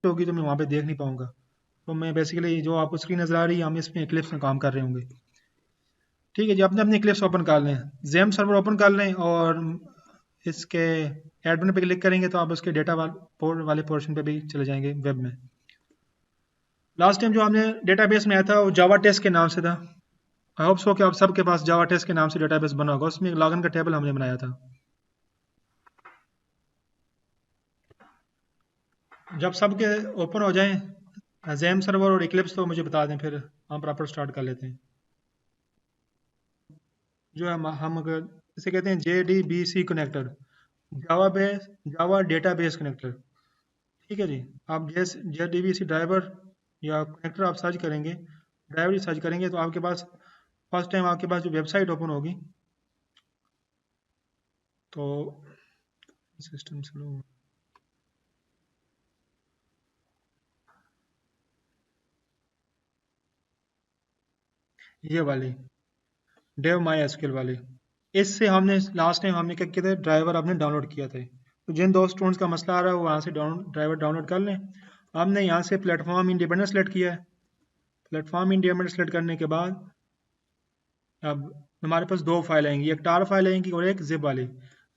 होगी तो मैं वहाँ पे देख नहीं पाऊंगा। तो मैं बेसिकली जो आपको स्क्रीन नज़र आ रही है, हम इसमें एक्लिप्स में काम कर रहे होंगे। ठीक है जी, अपने अपने एक्लिप्स ओपन कर लें, जेम सर्वर ओपन कर लें, और इसके एडमिन पे क्लिक करेंगे तो आप उसके डेटा वाले पोर्शन पे भी चले जाएंगे वेब में। लास्ट टाइम जो हमने डेटाबेस में आया था वो जावा टेस्ट के नाम से था। आई होप सो कि आप सबके पास जावा टेस्ट के नाम से डेटाबेस बना होगा, उसमें एक लॉगिन का टेबल हमने बनाया था। जब सबके ओपन हो जाएं जेम सर्वर और इक्लिप्स, तो मुझे बता दें, फिर हम प्रॉपर स्टार्ट कर लेते हैं। जो हम अगर इसे कहते हैं JDBC कनेक्टर, जावा बेस जावा डेटाबेस कनेक्टर। ठीक है जी। आप JDBC ड्राइवर या कनेक्टर आप सर्च करेंगे, ड्राइवर सर्च करेंगे, तो आपके पास फर्स्ट टाइम आपके पास जो वेबसाइट ओपन होगी, तो सिस्टम स्लो, ये वाली डेव माई एसक्यूएल वाली, इससे हमने लास्ट टाइम हमने क्या किया था, ड्राइवर आपने डाउनलोड किया था। तो जिन दो स्टूडेंट्स का मसला आ रहा है वो वहाँ से ड्राइवर डाउनलोड कर लें। हमने यहाँ से प्लेटफॉर्म इंडिपेंडेंट सेलेक्ट किया है। प्लेटफॉर्म इंडिपेंडेंट सेलेक्ट करने के बाद अब हमारे पास दो फाइल आएंगी, एक टार फाइल आएंगी और एक जिप वाली।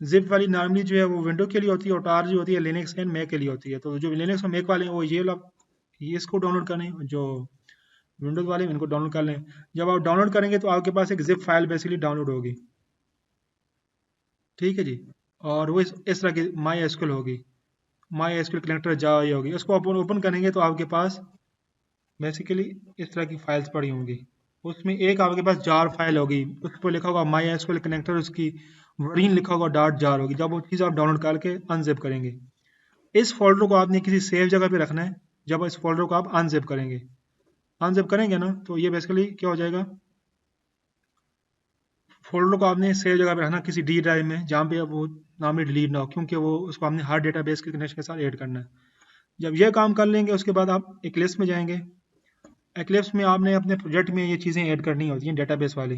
जिप वाली नॉर्मली जो है वो विंडो के लिए होती है, और टार जो होती है लिनक्स एंड मैक के लिए होती है। तो जो लिनक्स और मैक वाले हैं वो ये इसको डाउनलोड करें, जो विंडोज़ वाले हैं इनको डाउनलोड कर लें। जब आप डाउनलोड करेंगे तो आपके पास एक जिप फाइल बेसिकली डाउनलोड होगी। ठीक है जी। और वो इस तरह की माई एसक्यूएल होगी, माई एसक्यूएल कनेक्टर जावा ये होगी। उसको ओपन ओपन करेंगे तो आपके पास बेसिकली इस तरह की फाइल्स पड़ी होंगी। उसमें एक आपके पास जार फाइल होगी, उस पर लिखा होगा माई एसक्यूएल कनेक्टर, उसकी वर्जन लिखा होगा डॉट जार होगी। जब वो चीज़ आप डाउनलोड करके अनजिप करेंगे, इस फोल्डर को आपने किसी सेफ जगह पे रखना है। जब इस फोल्डर को आप अनजिप करेंगे, अनजिप करेंगे ना, तो ये बेसिकली क्या हो जाएगा, फोल्डर को आपने सेव जगह पे रखना किसी डी ड्राइव में, जहाँ पे वो नॉर्मली डिलीट ना हो, क्योंकि वो उसको हमने हार्ड डेटाबेस के कनेक्शन के साथ ऐड करना है। जब ये काम कर लेंगे उसके बाद आप एक्लिप्स में जाएंगे। एक्लिप्स में आपने अपने प्रोजेक्ट में ये चीज़ें ऐड करनी होती हैं डेटाबेस वाली।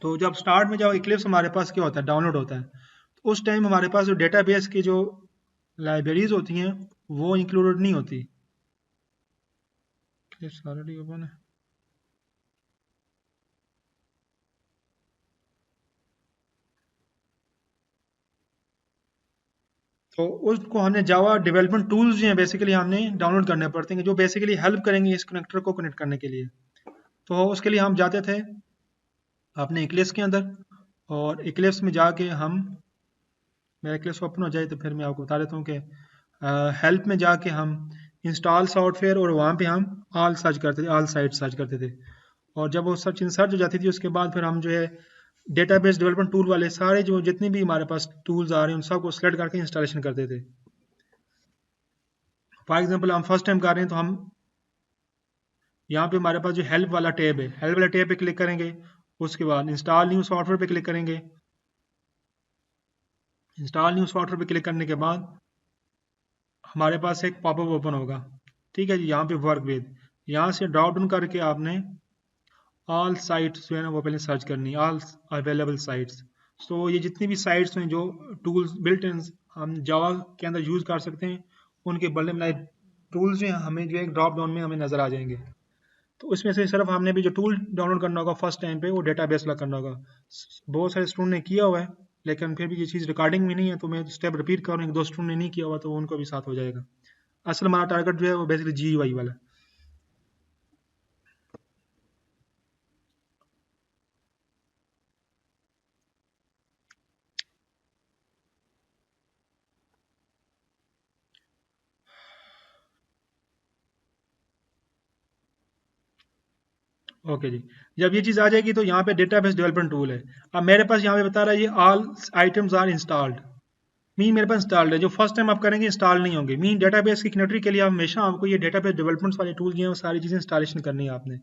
तो जब स्टार्ट में जब एक्लिप्स हमारे पास क्या होता है, डाउनलोड होता है, तो उस टाइम हमारे पास जो डेटाबेस की जो लाइब्रेरीज होती हैं वो इंक्लूडेड नहीं होती। एक्लिप्स ऑलरेडी ओपन है। तो उसको हमने जावा डेवलपमेंट टूल्स जो हैं बेसिकली हमने डाउनलोड करने पड़ते हैं, जो बेसिकली हेल्प करेंगे इस कनेक्टर को कनेक्ट करने के लिए। तो उसके लिए हम जाते थे अपने इक्लिप्स के अंदर, और इक्लिप्स में जाके हम, मेरा इक्लिप्स ओपन हो जाए तो फिर मैं आपको बता देता हूँ कि हेल्प में जाके हम इंस्टॉल सॉफ्टवेयर, और वहाँ पे हम ऑल सर्च करते थे, ऑल साइट सर्च करते थे। और जब वो सब चीज़ सर्च हो जाती थी उसके बाद फिर हम जो है डेटाबेस डेवलपमेंट टूल वाले सारे जो जितने भी हमारे पास टूल्स आ रहे हैं उन सबको सेलेक्ट करके इंस्टॉलेशन करते थे। फॉर एग्जांपल हम फर्स्ट टाइम कर रहे हैं तो हम यहाँ पे हमारे पास जो हेल्प वाला टैब है, हेल्प वाला टैब पे क्लिक करेंगे। उसके बाद इंस्टॉल न्यू सॉफ्टवेयर पे क्लिक करेंगे। इंस्टॉल न्यू सॉफ्टवेयर पे क्लिक करने के बाद हमारे पास एक पॉपअप ओपन होगा। ठीक है जी। यहाँ पे वर्क विद, यहाँ से ड्रॉप डाउन करके आपने ऑल साइट्स जो है ना वो पहले सर्च करनी है, ऑल अवेलेबल साइट्स। सो ये जितनी भी साइट्स हैं जो टूल्स बिल्ट इन हम जावा के अंदर यूज़ कर सकते हैं, उनके बल्ले मिलाए टूल्स जो हैं हमें जो है ड्रॉप डाउन में हमें नज़र आ जाएंगे। तो उसमें से सिर्फ हमने भी जो टूल डाउनलोड करना होगा फर्स्ट टाइम पे वो डेटाबेस वाला करना होगा। बहुत सारे स्टूडेंट ने किया हुआ है, लेकिन फिर भी ये चीज़ रिकॉर्डिंग में नहीं है, तो मैं स्टेप रिपीट कर रहा हूँ। एक दो स्टूडेंट ने नहीं किया हुआ तो उनको भी साथ हो जाएगा। असल हमारा टारगेट जो है वो बेसिकली GUI वाला है। ओके जी। जब ये चीज़ आ जाएगी तो यहाँ पे डेटाबेस डेवलपमेंट टूल है। अब मेरे पास यहाँ पे बता रहा है ये all items are installed, mean मेरे पास इंस्टॉल्ड है। जो फर्स्ट टाइम आप करेंगे इंस्टॉल नहीं होंगे, मीन डेटाबेस की कनेक्टरी के लिए हमेशा आपको ये डेटाबेस डेवलपमेंट्स वाले टूल जो हैं वो सारी चीज़ें इंस्टॉलेशन करनी है आपने।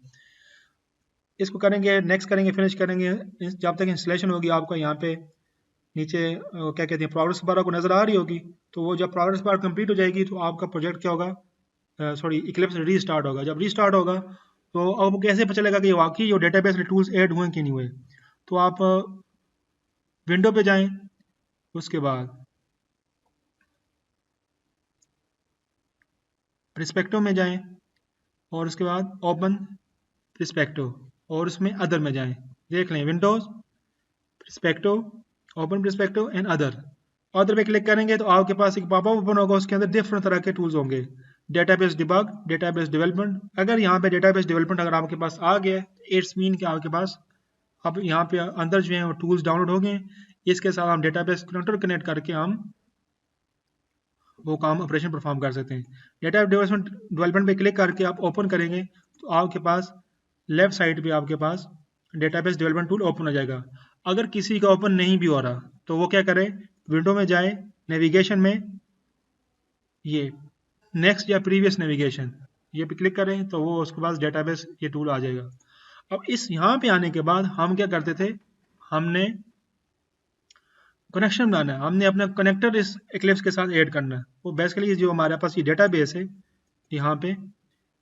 इसको करेंगे, नेक्स्ट करेंगे, फिनिश करेंगे, जब तक इंस्टॉलेशन होगी आपको यहाँ पे नीचे क्या कहते हैं प्रोग्रेस बार आपको नज़र आ रही होगी। तो वो जब प्रोग्रेस बार कंप्लीट हो जाएगी तो आपका प्रोजेक्ट क्या होगा, सॉरी इक्लिप्स रीस्टार्ट होगा। जब रीस्टार्ट होगा तो अब कैसे पता चलेगा कि वाकई जो डेटाबेस में टूल्स ऐड हुए कि नहीं हुए। तो आप विंडो पे जाएं, उसके बाद प्रिस्पेक्टो में जाएं और उसके बाद ओपन प्रिस्पेक्टो और उसमें अदर में जाएं। देख लें विंडोज प्रिस्पेक्टो, ओपन प्रिस्पेक्टो एंड अदर। अदर पे क्लिक करेंगे तो आपके पास एक पॉपअप ओपन होगा, उसके अंदर डिफरेंट तरह के टूल्स होंगे। Database debug, database development. अगर यहाँ पे डेटाबेस डेवलपमेंट अगर आपके पास आ गया, इट्स मीन कि आपके पास अब यहाँ पे अंदर जो है वो टूल्स डाउनलोड हो गए। इसके साथ हम डेटाबेस कनेक्टर कनेक्ट करके हम वो काम ऑपरेशन परफॉर्म कर सकते हैं। डेटा डेवलपमेंट पे क्लिक करके आप ओपन करेंगे तो आपके पास लेफ्ट साइड पे आपके पास डेटाबेस डेवलपमेंट टूल ओपन हो जाएगा। अगर किसी का ओपन नहीं भी हो रहा तो वो क्या करे, विंडो में जाए, नेविगेशन में ये नेक्स्ट या प्रीवियस नेविगेशन ये पे क्लिक करें तो वो उसके पास डेटाबेस ये टूल आ जाएगा। अब इस यहाँ पे आने के बाद हम क्या करते थे, हमने कनेक्शन बनाना है, हमने अपना कनेक्टर इस एक्लिप्स के साथ ऐड करना है। वो बेसिकली जो हमारे पास ये डेटाबेस है यहाँ पे,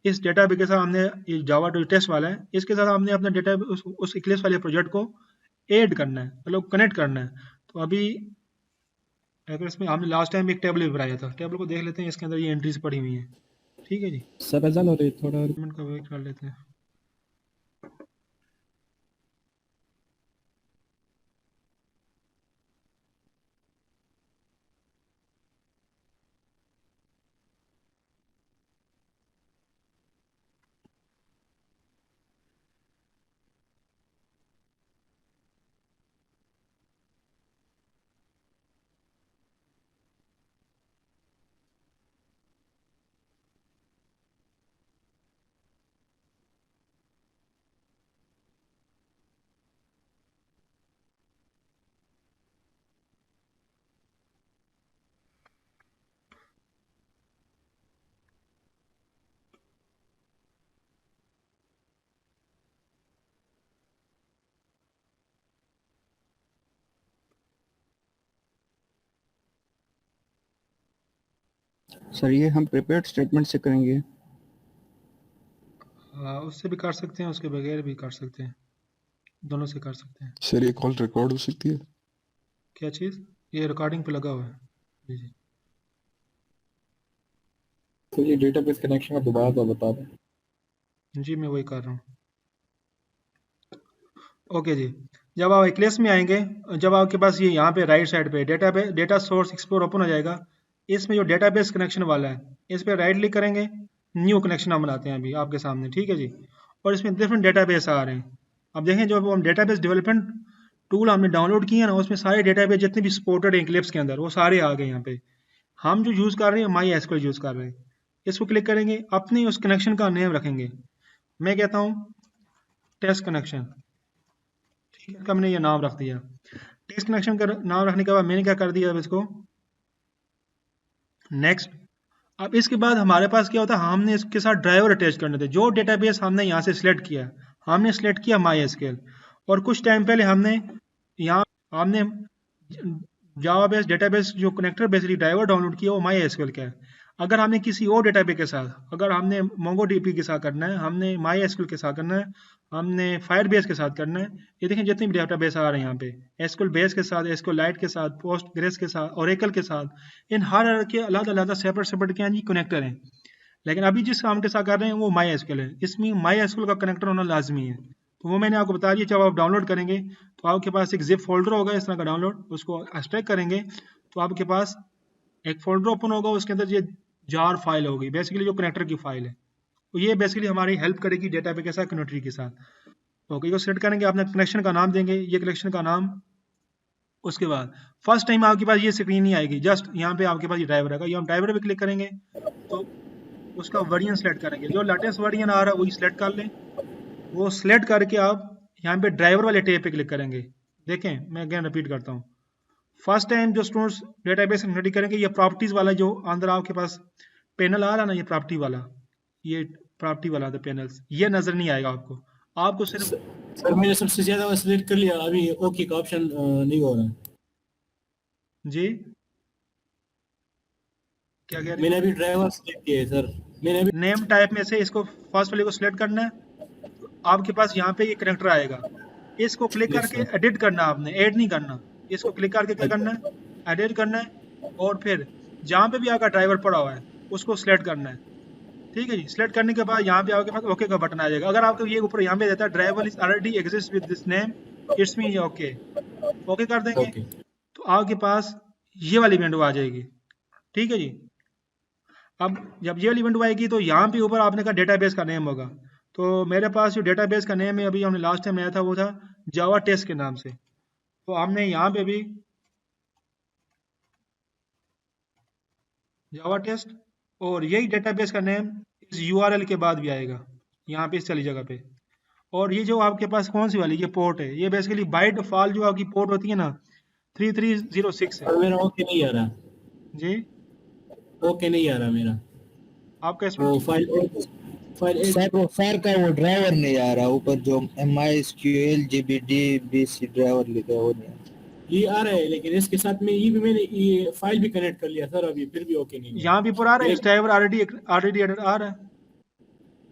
इस डेटाबेस के साथ हमने ये जावा डॉट टेस्ट वाला है, इसके साथ हमने अपना डेटा उस एक्लिप्स वाले प्रोजेक्ट को ऐड करना है, मतलब कनेक्ट करना है। तो अभी अगर इसमें हमने लास्ट टाइम एक टेबल भी बनाया था, टेबल को देख लेते हैं, इसके अंदर ये एंट्रीज पड़ी हुई हैं। ठीक है जी, सर अजल हो रही थोड़ा मिनट का वेट कर लेते हैं। सर ये हम प्रिपेयर्ड स्टेटमेंट से करेंगे। उससे भी कर सकते हैं, उसके बगैर भी कर सकते हैं, दोनों से कर सकते हैं। सर ये कॉल रिकॉर्ड हो सकती है? क्या चीज़? ये रिकॉर्डिंग पे लगा हुआ है। जी जी तो ये डेटाबेस कनेक्शन का दोबारा तो बता दें। जी, मैं वही कर रहा हूँ। ओके जी, जब आप एक्लिप्स में आएंगे, जब आपके पास ये यहाँ पे राइट साइड पे डेटा सोर्स एक्सप्लोर ओपन हो जाएगा। इसमें जो डेटाबेस कनेक्शन वाला है इस पर राइट क्लिक करेंगे, न्यू कनेक्शन हम बनाते हैं अभी आपके सामने। ठीक है जी, और इसमें डिफरेंट डेटाबेस आ रहे हैं। अब देखें जो हम डेटाबेस डेवलपमेंट टूल हमने डाउनलोड किया ना, उसमें सारे डेटाबेस जितने भी सपोर्टेड हैं एक्लिप्स के अंदर वो सारे आ गए यहाँ पे। हम जो यूज़ कर रहे हैं माई एसक्यूएल यूज़ कर रहे हैं। इसको क्लिक करेंगे, अपनी उस कनेक्शन का नेम रखेंगे। मैं कहता हूँ टेस्ट कनेक्शन, ठीक है, हमने ये नाम रख दिया। टेस्ट कनेक्शन का नाम रखने के बाद मैंने क्या कर दिया, अब इसको नेक्स्ट। अब इसके बाद हमारे पास क्या होता है, हमने इसके साथ ड्राइवर अटैच करने थे। जो डेटाबेस हमने यहाँ से सिलेक्ट किया, हमने सिलेक्ट किया माई एसक्यूएल, और कुछ टाइम पहले हमने यहाँ हमने जावा बेस डेटाबेस जो कनेक्टर बेसिकली ड्राइवर डाउनलोड किया वो माई एसक्यूएल का है। अगर हमने किसी और डेटाबेस के साथ, अगर हमने मोंगोडीबी के साथ करना है, हमने माई एसक्यूएल के साथ करना है, हमने फायरबेस के साथ करना है, ये देखें जितने भी डेटाबेस आ रहे हैं यहाँ पे, एसक्यूएल बेस के साथ, एसक्यूएल लाइट के साथ, पोस्ट ग्रेस के साथ, ओरेकल के साथ, इन हर के अलग अलग सेपरेट सेपरेट क्या जी कनेक्टर हैं। लेकिन अभी जिस काम के साथ कर रहे हैं वो माई एसक्यूएल है, इसमें माई एसक्यूएल का कनेक्टर होना लाजमी है। तो वो मैंने आपको बता दिया। जब आप डाउनलोड करेंगे तो आपके पास एक जिप फोल्डर होगा इस तरह का डाउनलोड, उसको एक्सट्रैक्ट करेंगे तो आपके पास एक फोल्डर ओपन होगा, उसके अंदर ये जार फाइल होगी, बेसिकली जो कनेक्टर की फाइल है। तो ये बेसिकली हमारी हेल्प करेगी डेटाबेस के साथ, कनेक्टर के साथ। ओके, इसको सेलेक्ट करेंगे, अपने कनेक्शन का नाम देंगे, ये कनेक्शन का नाम। उसके बाद फर्स्ट टाइम आपके पास ये स्क्रीन नहीं आएगी, जस्ट यहाँ पे आपके पास ये ड्राइवर आएगा, ये हम ड्राइवर पे क्लिक करेंगे तो उसका वर्जन सेलेक्ट करेंगे, जो लेटेस्ट वर्जन आ रहा है वही सिलेक्ट कर लें। वो सिलेक्ट करके आप यहाँ पे ड्राइवर वाले टैब पे क्लिक करेंगे। देखें, मैं अगेन रिपीट करता हूँ। फर्स्ट टाइम जो स्टूडेंट्स डेटाबेस रेडी करेंगे, ये प्रॉपर्टीज वाला जो अंदर आपके पास पैनल आ रहा ना, ये प्रॉपर्टी वाला, ये प्रॉपर्टी वाला था पैनल्स, ये नजर नहीं आएगा आपको। आपको सिर्फ सर मैंने सबसे ज्यादा सिलेक्ट कर लिया, अभी ओके का ऑप्शन नहीं हो रहा है। जी क्या कह रहे मैंने हैं? अभी ड्राइवर सेलेक्ट किया है सर। मैंने अभी नेम टाइप में से इसको फर्स्ट वाले को सिलेक्ट करना है। आपके पास यहाँ पे ये कनेक्टर आएगा, इसको क्लिक यस करके सर। एडिट करना है आपने, ऐड नहीं करना। इसको क्लिक करके क्या करना अच्छा। है, एडिट करना है। और फिर जहाँ पे भी आपका ड्राइवर पड़ा हुआ है उसको सिलेक्ट करना है। ठीक है जी, सिलेक्ट करने के बाद यहाँ पे आपके पास ओके का बटन आ जाएगा। अगर आपको ये ऊपर यहाँ पे देता है driver is already exist with this name, it's mean okay, okay कर देंगे ओके। तो आपके पास ये वाली विंडो आ जाएगी। ठीक है जी। अब जब ये वाली विंडो आएगी तो यहाँ पे ऊपर आपने कहा डेटाबेस का नेम होगा। तो मेरे पास जो डेटाबेस का नेम है अभी हमने लास्ट टाइम आया था वो था जावा टेस्ट के नाम से। तो हमने यहाँ पे भी जावा टेस्ट, और यही डेटाबेस का नेम इस यूआरएल के बाद भी आएगा यहाँ पे इस वाली जगह पे। और ये जो आपके पास कौन सी वाली ये पोर्ट है, ये बेसिकली बाय डिफॉल्ट जो आपकी पोर्ट होती है ना 3306 है। सर मेरा ओके नहीं आ रहा। जी ओके नहीं आ रहा मेरा। आपका इसमें वो फाइल सर वो सर का वो ड्राइवर नहीं आ रहा, ऊपर जो MySQL GBD BC ड्राइवर लिखा है वो नहीं आ रहा। ये आ रहा है, लेकिन इसके साथ में ये भी मैंने ये फाइल भी कनेक्ट कर लिया सर अभी, फिर भी ओके नहीं हुआ। यहाँ भी पूरा आ रहा है, मेरे इस ड्राइवर ऑलरेडी ऑलरेडी आ रहा है।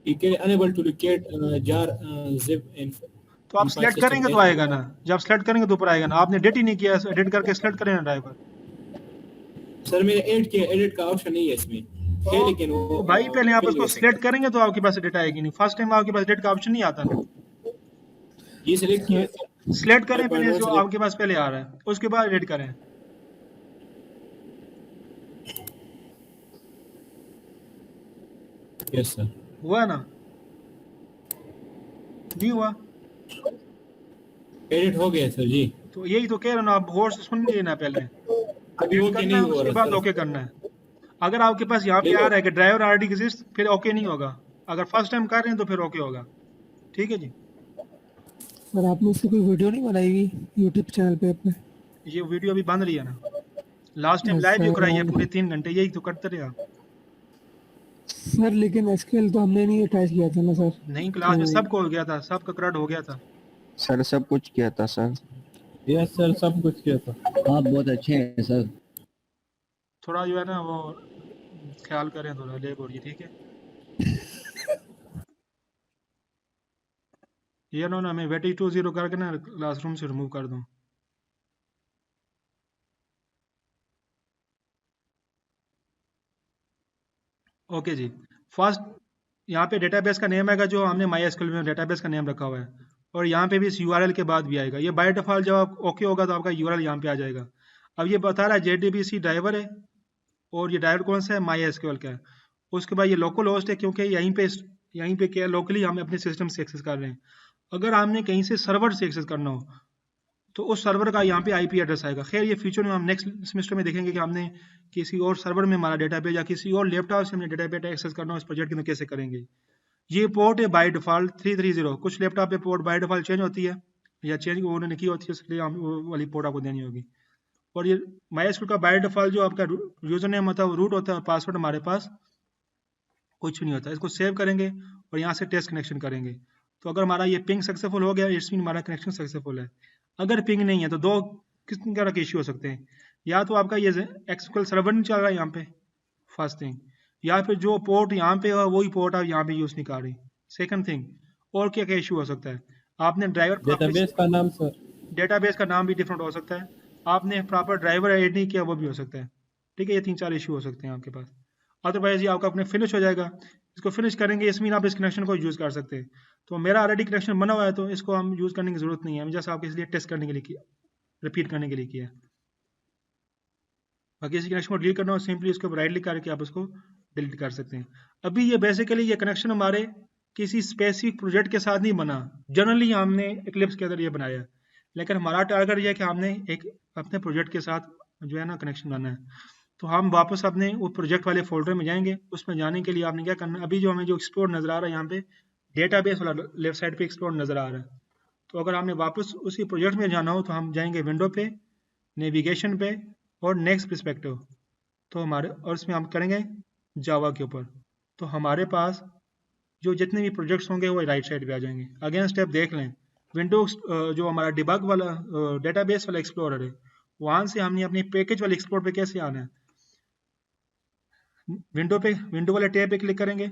ये कह unable to locate jar zip in तो आप इन फाइल सिलेक्ट सिस्टम करेंगे तो आएगा ना, जब सिलेक्ट करेंगे तो ऊपर आएगा ना। आपने एडिट ही नहीं किया, एडिट करके सिलेक्ट करें ना ड्राइवर। सर मेरे एडिट का ऑप्शन नहीं है इसमें है, लेकिन वो तो भाई पहले आप फिल नहीं उसको हो सिलेक्ट सकता। करेंगे तो आपके पास एडिट आएगी नहीं। फर्स्ट टाइम आपके पास एडिट का ऑप्शन नहीं आता ना। ये सिलेक्ट किया है सर। सिलेक्ट करें पहले 5.1 जो सिलेक्ट। आपके पास पहले आ रहा है, उसके बाद एडिट करें। Yes sir. हुआ ना? नहीं हुआ? एडिट हो गया सर जी। तो यही तो कह रहा हूँ ना, आप गौर से सुन लेना पहले, अभी एडिट ओके करना नहीं है हो उसके रहा बाद सर। ओके करना है। अगर आपके पास यहाँ पे आ देखो रहा है कि ड्राइवर ऑलरेडी एग्जिस्ट, फिर ओके नहीं होगा। अगर फर्स्ट टाइम कर रहे हैं तो फिर ओके होगा। ठीक है जी। सर आपने इसकी कोई वीडियो नहीं बनाई हुई यूट्यूब चैनल पे अपने? ये वीडियो अभी बंद रही है ना, लास्ट टाइम लाइव भी कराई है सर पूरे 3 घंटे, यही तो करते रहे आप। सर लेकिन एसक्यूएल तो हमने नहीं अटैच किया था ना सर। नहीं, क्लास में तो सबको हो गया था, सबका क्रड हो गया था। सर सब कुछ किया था सर। यस सर, सब कुछ किया था। आप बहुत अच्छे हैं सर। थोड़ा जो है ना वो ख्याल करें, थोड़ा लेब हो रही है। ठीक है, ये ना मैं वेटी 20 करके ना क्लासरूम से रिमूव कर दूं। ओके जी। फर्स्ट यहाँ पे डेटाबेस का नेम आएगा जो हमने MySQL में डेटाबेस का नेम रखा हुआ है, और यहाँ पे भी इस यूआरएल के बाद भी आएगा। ये बाय डिफॉल्ट जब आप ओके होगा तो आपका यूआरएल यहाँ पे आ जाएगा। अब ये बता रहा है JDBC ड्राइवर है, और ये ड्राइवर कौन सा है, MySQL का है। उसके बाद ये लोकल होस्ट है, क्योंकि यहीं पे क्या लोकली हम अपने सिस्टम से एक्सेस कर रहे हैं। अगर हमने कहीं से सर्वर से एक्सेस करना हो तो उस सर्वर का यहाँ पे आईपी एड्रेस आएगा। खैर ये फ्यूचर में हम नेक्स्ट सेमेस्टर में देखेंगे कि हमने किसी और सर्वर में हमारा डेटाबेस या किसी और लैपटॉप से हमने डेटाबेस एक्सेस करना हो इस प्रोजेक्ट के अंदर कैसे करेंगे। ये पोर्ट है बाय डिफॉल्ट 330। कुछ लैपटॉप पे पोर्ट बाय डिफॉल्ट चेंज होती है, या चेंज उन्होंने की होती है, इसलिए हम वो वाली पोर्ट आपको देनी होगी। और ये MySQL का बाय डिफॉल्ट जो आपका यूजर नेम होता है, रूट होता है, पासवर्ड हमारे पास कुछ नहीं होता। इसको सेव करेंगे और यहाँ से टेस्ट कनेक्शन करेंगे। तो अगर हमारा ये पिंग सक्सेसफुल हो गया, इट्स मीन हमारा कनेक्शन सक्सेसफुल है। अगर पिंग नहीं है तो दो किस तरह के इश्यू हो सकते हैं, या तो आपका ये SQL सर्वर नहीं चल रहा है यहाँ पे, फर्स्ट थिंग, या फिर जो पोर्ट यहाँ पे है वही पोर्ट आप यहाँ पे यूज नहीं कर रही, सेकंड थिंग। और क्या क्या इशू हो सकता है, आपने ड्राइवर डेटाबेस का नाम सर। डेटाबेस का नाम भी डिफरेंट हो सकता है, आपने प्रॉपर ड्राइवर ऐड नहीं किया वो भी हो सकता है। ठीक है, ये 3-4 इशू हो सकते हैं आपके पास। अदरवाइज ये आपका अपने फिनिश हो जाएगा। इसको फिनिश करेंगे, इसमें आप इस कनेक्शन को यूज़ कर सकते हैं। तो मेरा ऑलरेडी कनेक्शन बना हुआ है तो इसको हम यूज़ करने की ज़रूरत नहीं है, हम जैसे आपके इसलिए टेस्ट करने के लिए किया, रिपीट करने के लिए किया। बाकी इसी कनेक्शन को डिलीट करना हो, सिंपली उसको राइट क्लिक करके आप उसको डिलीट कर सकते हैं। अभी ये बेसिकली ये कनेक्शन हमारे किसी स्पेसिफिक प्रोजेक्ट के साथ नहीं बना, जनरली हमने एक्लिप्स के अंदर ये बनाया, लेकिन हमारा टारगेट ये है कि हमने एक अपने प्रोजेक्ट के साथ जो है ना कनेक्शन बनाना है। तो हम वापस अपने वो प्रोजेक्ट वाले फोल्डर में जाएंगे। उसमें जाने के लिए आपने क्या करना है, अभी जो हमें जो एक्सप्लोर नज़र आ रहा है यहाँ पे डेटाबेस वाला लेफ्ट साइड पे एक्सप्लोर नज़र आ रहा है। तो अगर हमने वापस उसी प्रोजेक्ट में जाना हो तो हम जाएंगे विंडो पे, नेविगेशन पे, और नेक्स्ट पर्सपेक्टिव। तो हमारे और इसमें हम करेंगे जावा के ऊपर। तो हमारे पास जो जितने भी प्रोजेक्ट्स होंगे वो राइट साइड पे आ जाएंगे। अगेन स्टेप देख लें, विंडोज जो हमारा डिबग वाला डेटाबेस वाला एक्सप्लोरर है वहां से हमने अपनी पैकेज वाले एक्सपोर्ट पे कैसे आना है, विंडो वाले टैब पे क्लिक करेंगे,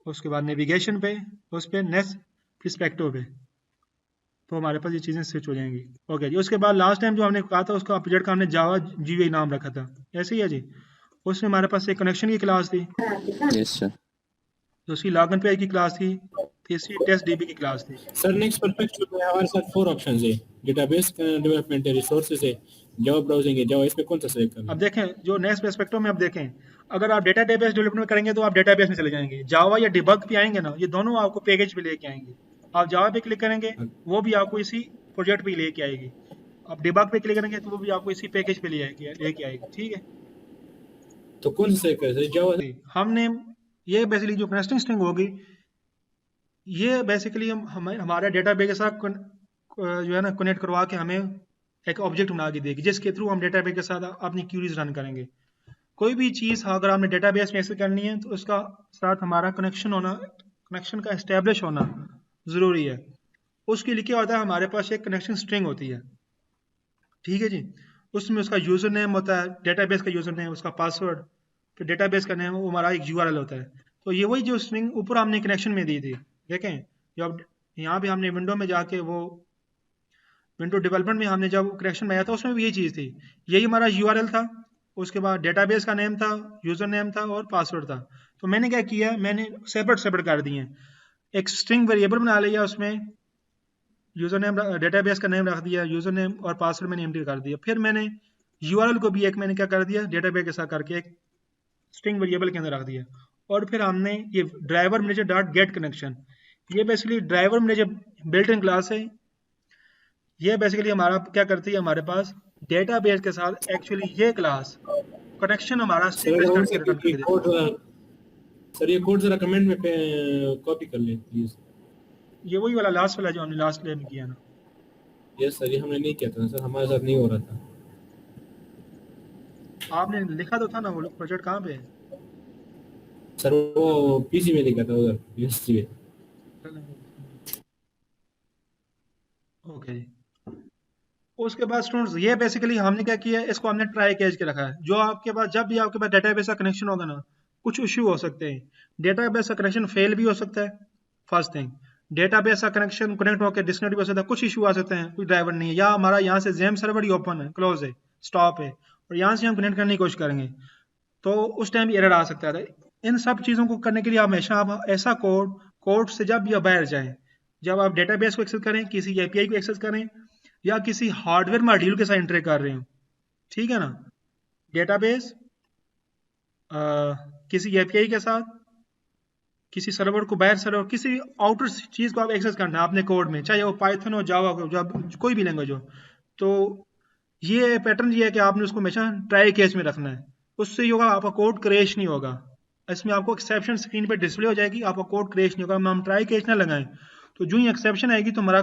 उसके बाद नेविगेशन पे, उस पर नेक्स्ट पर्सपेक्टिव पे, तो हमारे पास ये चीज़ें स्विच हो जाएंगी। ओके जी, उसके बाद लास्ट टाइम जो हमने कहा था उसका प्रोजेक्ट का हमने जावा जीयूआई नाम रखा था, ऐसे ही है जी। उसमें हमारे पास एक कनेक्शन की क्लास थी, यस सर। दूसरी लॉगिन पेज की क्लास थी, तीसरी टेस्ट डीबी की क्लास थी। सर नेक्स्ट परफेक्ट में हमारे साथ 4 ऑप्शंस है, डेटाबेस डेवलपमेंट है, रिसोर्सेज है, जावा ब्राउजिंग है, जावा, इसमें कौन सा सेलेक्ट करना अब है? देखें जो नेक्स्ट पर्सपेक्टिव में, अब देखें अगर आप डेटाबेस डेवलपमेंट करेंगे तो आप डेटाबेस में चले जाएंगे, जावा या डिबग पे आएंगे ना, ये दोनों आपको पैकेज पे लेके आएंगे। आप जावा पे क्लिक करेंगे वो भी आपको इसी प्रोजेक्ट पे लेके आएगी, आप डिबग पे क्लिक करेंगे तो वो भी आपको इसी पैकेज पे लेके आएगी, ठीक है। तो कौन सा सेलेक्ट करें सर, जावा? हमने ये बेसिकली जो कनेक्टिंग स्ट्रिंग होगी, ये बेसिकली हमारे डेटाबेस के साथ जो है ना कनेक्ट करवा के हमें एक ऑब्जेक्ट बना के देगी, जिसके थ्रू हम डेटाबेस के साथ अपनी क्यूरीज रन करेंगे। कोई भी चीज़ अगर आपने डेटाबेस में एक्सेस करनी है तो उसका साथ हमारा कनेक्शन का एस्टेब्लिश होना ज़रूरी है। उसके लिए क्या होता है, हमारे पास एक कनेक्शन स्ट्रिंग होती है, ठीक है जी। उसमें उसका यूज़र नेम होता है, डेटाबेस का यूज़र नेम, उसका पासवर्ड, फिर डेटाबेस का नेम, वो हमारा एक यूआरएल होता है। तो ये वही जो स्ट्रिंग ऊपर हमने कनेक्शन में दी थी, देखें जब यहाँ पे हमने विंडो में जाके वो विंडो डेवलपमेंट में हमने जब कनेक्शन में आया था उसमें भी यही चीज़ थी, यही हमारा यूआरएल था, उसके बाद डेटाबेस का नेम था, यूज़र नेम था और पासवर्ड था। तो मैंने क्या किया, मैंने सेपरेट कर दिए, एक स्ट्रिंग वेरिएबल बना लिया, उसमें यूज़र नेम डेटाबेस का नेम रख दिया, यूज़र नेम और पासवर्ड मैंने एंटर कर दिया। फिर मैंने यूआरएल को भी एक मैंने क्या कर दिया, डेटाबेस के साथ करके एक स्ट्रिंग वेरिएबल के अंदर रख दिया। और फिर हमने ये driver manager dot get connection, ये basically driver manager built in class है। ये बेसिकली हमारा क्या करती है, हमारे पास डेटाबेस के साथ एक्चुअली ये क्लास कनेक्शन हमारा सर अगर करके हो सके रिटर्न ये कर कोड देती है। सर ये कोड जरा कमेंट में कॉपी कर लें प्लीज। ये वही वाला लास्ट वाला जो हमने लास्ट लेयर में किया ना, यस सर, ये हमने नहीं किया था सर, हमारे साथ नहीं हो रहा था। आपने लिखा तो था ना, वो प्रोजेक्ट कहाँ पे है? सर वो पीसी में लिखा था उधर यूएससी में। ओके जी। उसके बाद स्टूडेंट्स ये बेसिकली हमने क्या किया है, इसको हमने ट्राई कैच के रखा है। जो आपके पास जब भी आपके पास डेटाबेस का कनेक्शन होगा ना, कुछ इश्यू हो सकते हैं, डेटाबेस का कनेक्शन फेल भी हो सकता है, फर्स्ट थिंग। डेटाबेस का कनेक्शन कनेक्ट होकर डिस्कनेक्ट भी हो सकता है, कुछ इशू आ सकते हैं, कोई ड्राइवर नहीं है, या हमारा यहाँ से जेम सर्वर ही ओपन है, क्लोज है, स्टॉप है, और यहाँ से हम कनेक्ट करने की कोशिश करेंगे तो उस टाइम एरर आ सकता है। इन सब चीज़ों को करने के लिए हमेशा आप ऐसा कोड से जब भी बाहर जाएं, जब आप डेटाबेस को एक्सेस करें, किसी एपीआई को एक्सेस करें, या किसी हार्डवेयर मॉड्यूल के साथ इंटरेक्ट कर रहे हो, ठीक है ना, डेटाबेस किसी एपीआई के साथ, किसी सर्वर को बाहर सर्वर, किसी आउटर चीज़ को आप एक्सेस करना है अपने कोड में, चाहे वो पाइथन हो, जावा हो, जब कोई भी लैंग्वेज हो, तो ये पैटर्न ये है कि आपने उसको हमेशा ट्राई केस में रखना है। उससे ये होगा, आपका कोड क्रैश नहीं होगा, इसमें आपको एक्सेप्शन स्क्रीन पे डिस्प्ले हो जाएगी, आपका कोड क्रैश नहीं होगा। हम ट्राई केस ना लगाएं तो जो ही एक्सेप्शन आएगी तो हमारा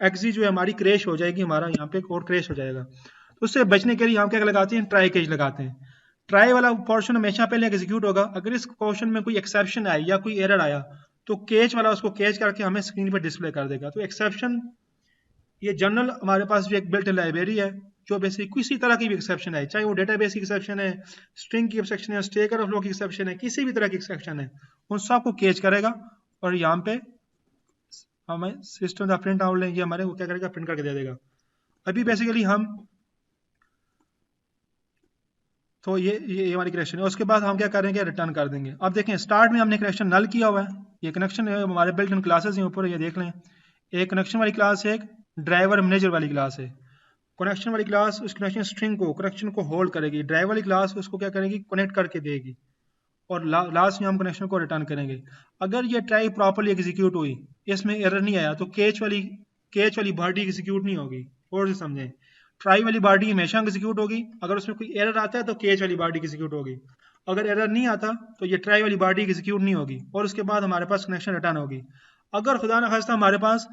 एक्सी जो है हमारी क्रैश हो जाएगी, हमारा यहाँ पे कोड क्रैश हो जाएगा। तो उससे बचने के लिए हम क्या लगाते हैं, ट्राई केस लगाते हैं। ट्राई वाला पोर्शन हमेशा पहले एग्जीक्यूट होगा, अगर इस पोर्शन में कोई एक्सेप्शन आया या कोई एरर आया तो कैच वाला उसको कैच करके हमें स्क्रीन पर डिस्प्ले कर देगा। तो एक्सेप्शन ये जनरल हमारे पास भी एक बिल्ट लाइब्रेरी है, जो बेसिकली किसी तरह की भी एक्सेप्शन है, चाहे वो डेटाबेस की एक्सेप्शन है, स्ट्रिंग की एक्सेप्शन है, स्टैक ओवरफ्लो की एक्सेप्शन है, किसी भी तरह की एक्सेप्शन है, उन सबको कैच करेगा और यहाँ पे हमें सिस्टम का प्रिंट आउट लेंगे, हमारे वो क्या करेगा, प्रिंट करके दे देगा। अभी बेसिकली हम तो ये हमारी कनेक्शन है। उसके बाद हम क्या करेंगे, रिटर्न कर देंगे। अब देखें स्टार्ट में हमने कनेक्शन नल किया हुआ है, ये कनेक्शन है हमारे बिल्ट इन क्लासेस हैं ऊपर, ये देख लें, एक कनेक्शन वाली क्लास है, एक ड्राइवर मैनेजर वाली क्लास है। कनेक्शन वाली क्लास उस कनेक्शन स्ट्रिंग को कनेक्शन को होल्ड करेगी, ड्राइवर वाली क्लास उसको क्या करेगी, कनेक्ट करके देगी, और लास्ट में हम कनेक्शन को रिटर्न करेंगे। अगर ये ट्राई प्रॉपर्ली एग्जीक्यूट हुई, इसमें एरर नहीं आया, तो कैच वाली बॉडी एग्जीक्यूट नहीं होगी। और से समझें, ट्राई वाली बॉडी हमेशा एग्जीक्यूट होगी, अगर उसमें कोई एरर आता है तो कैच वाली बॉडी एग्जीक्यूट होगी। अगर एरर नहीं आता तो ये ट्राई वाली बॉडी एग्जीक्यूट नहीं होगी, और उसके बाद हमारे पास कनेक्शन रिटर्न होगी। अगर खुदा न खास्ता हमारे पास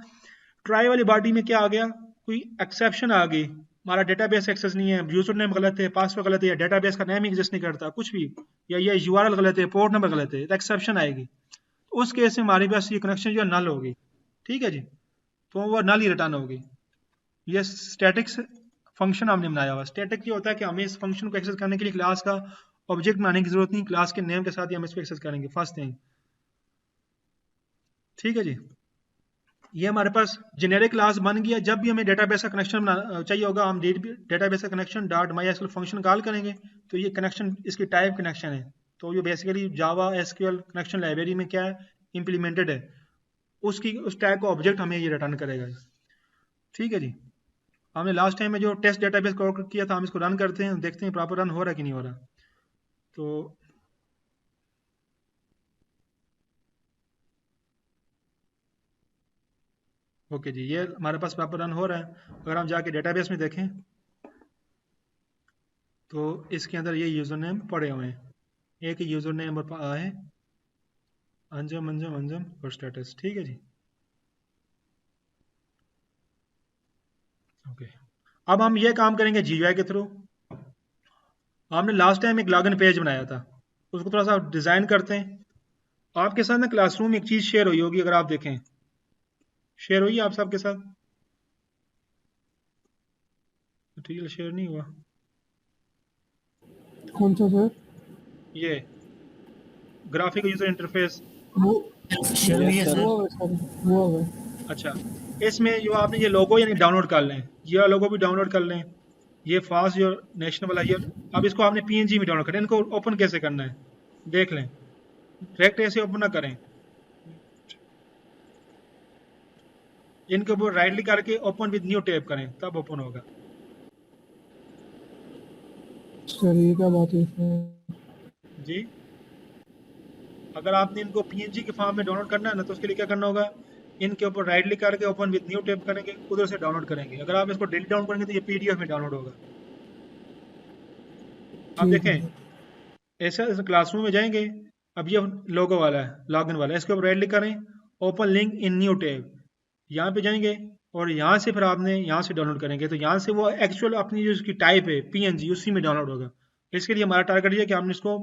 ट्राई वाली बॉडी में क्या आ गया, कोई एक्सेप्शन आ गई, हमारा डेटाबेस एक्सेस नहीं है, यूजर नेम गलत है, पासवर्ड गलत है, या डेटाबेस का नेम एग्जिस्ट नहीं करता, कुछ भी, या ये यूआरएल गलत है, पोर्ट नंबर गलत है, तो एक्सेप्शन आएगी। तो उस केस में हमारे पास ये कनेक्शन जो है नल होगी, ठीक है जी, तो वो नल ही रिटर्न होगी। ये स्टैटिक्स फंक्शन हमने बनाया हुआ। स्टैटिक ये होता है कि हमें इस फंक्शन को एक्सेस करने के लिए क्लास का ऑब्जेक्ट बनाने की जरूरत नहीं, क्लास के नेम के साथ ही हम इसको एक्सेस करेंगे फर्स्ट थिंग। ठीक है जी, ये हमारे पास जेनेरिक क्लास बन गया। जब भी हमें डेटाबेस का कनेक्शन चाहिए होगा, हम डेटाबेस का connection dot my SQL function call करेंगे। तो ये कनेक्शन इसकी टाइप कनेक्शन है, तो ये basically Java SQL connection library में क्या है इंप्लीमेंटेड है, उसकी उस टैग का ऑब्जेक्ट हमें ये रिटर्न करेगा। ठीक है जी, हमने लास्ट टाइम में जो टेस्ट डेटाबेस कॉल किया था, हम इसको रन करते हैं, देखते हैं प्रॉपर रन हो रहा है कि नहीं हो रहा। तो ओके जी, ये हमारे पास प्रॉपर रन हो रहा है। अगर हम जाके डेटाबेस में देखें तो इसके अंदर ये यूज़र नेम पड़े हुए हैं, एक ही यूज़र नेम है अंजम अंजम अंजम और स्टेटस। ठीक है जी, ओके। अब हम ये काम करेंगे जीयूआई के थ्रू। हमने लास्ट टाइम एक लॉगिन पेज बनाया था, उसको थोड़ा सा डिज़ाइन करते हैं। आपके साथ ना क्लासरूम में एक चीज़ शेयर हुई होगी, अगर आप देखें शेयर हुई है आप सबके साथ। मटीरियल शेयर नहीं हुआ, कौन सा सर? ये ग्राफिक यूज़र इंटरफेस। वो शेयर हुई है Yes, सर। sir. हुआ हुआ सर, हुआ हुआ है। अच्छा, इसमें जो आपने ये लोगो यानी डाउनलोड कर लें, ये लोगो भी डाउनलोड कर लें, ये फास्ट जो नेशनल वाला ये। अब इसको आपने पीएनजी में डाउनलोड करें, इनको ओपन कैसे करना है देख लें। डायरेक्ट ऐसे ओपन ना करें, इनके ऊपर राइट क्लिक करके ओपन विद न्यू टैब करें, तब ओपन होगा। सर ये क्या बात है सर? जी, अगर आपने इनको पीएनजी के फॉर्म में डाउनलोड करना है ना, तो उसके लिए क्या करना होगा, इनके ऊपर राइट क्लिक करके ओपन विद न्यू टैब करेंगे, उधर से डाउनलोड करेंगे। अगर आप इसको डेली डाउनलोड करेंगे तो ये पीडीएफ में डाउनलोड होगा। आप ठीक है देखें, ऐसे क्लासरूम में जाएंगे, अब ये लोगो वाला है, लॉगिन वाला है, इसके ऊपर राइट क्लिक करें, open link in new tab, यहाँ पे जाएंगे और यहाँ से फिर आपने यहाँ से डाउनलोड करेंगे, तो यहाँ से वो एक्चुअल अपनी जो इसकी टाइप है पीएनजी उसी में डाउनलोड होगा। इसके लिए हमारा टारगेट ये है कि हमने इसको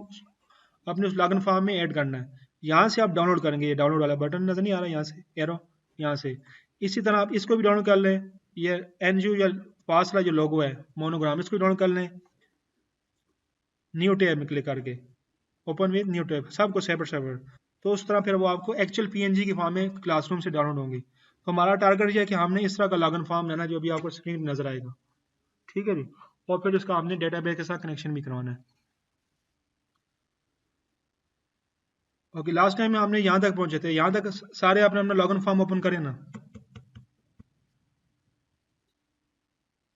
अपने उस लॉगिन फॉर्म में ऐड करना है। यहाँ से आप डाउनलोड करेंगे, ये डाउनलोड वाला बटन नजर नहीं आ रहा यहाँ से एरो, यहाँ से। इसी तरह आप इसको भी डाउनलोड कर लें, ये एनजीओ या पास वाला जो लोगो है मोनोग्राम, इसको भी डाउनलोड कर लें, न्यू टैब में क्लिक करके ओपन विद न्यू टैब, सबको सेपरेट सेपरेट। तो उस तरह फिर वो आपको एक्चुअल पीएनजी की फॉर्म में क्लासरूम से डाउनलोड होंगी। तो हमारा टारगेट ये है कि हमने इस तरह का लॉगिन फॉर्म लेना जो अभी आपको स्क्रीन पर नजर आएगा। ठीक है जी, और फिर इसका आपने डेटाबेस के साथ कनेक्शन भी करवाना है। ओके, लास्ट टाइम में हमने यहाँ तक पहुंचे थे, यहाँ तक सारे आपने अपना लॉगिन फॉर्म ओपन करें ना।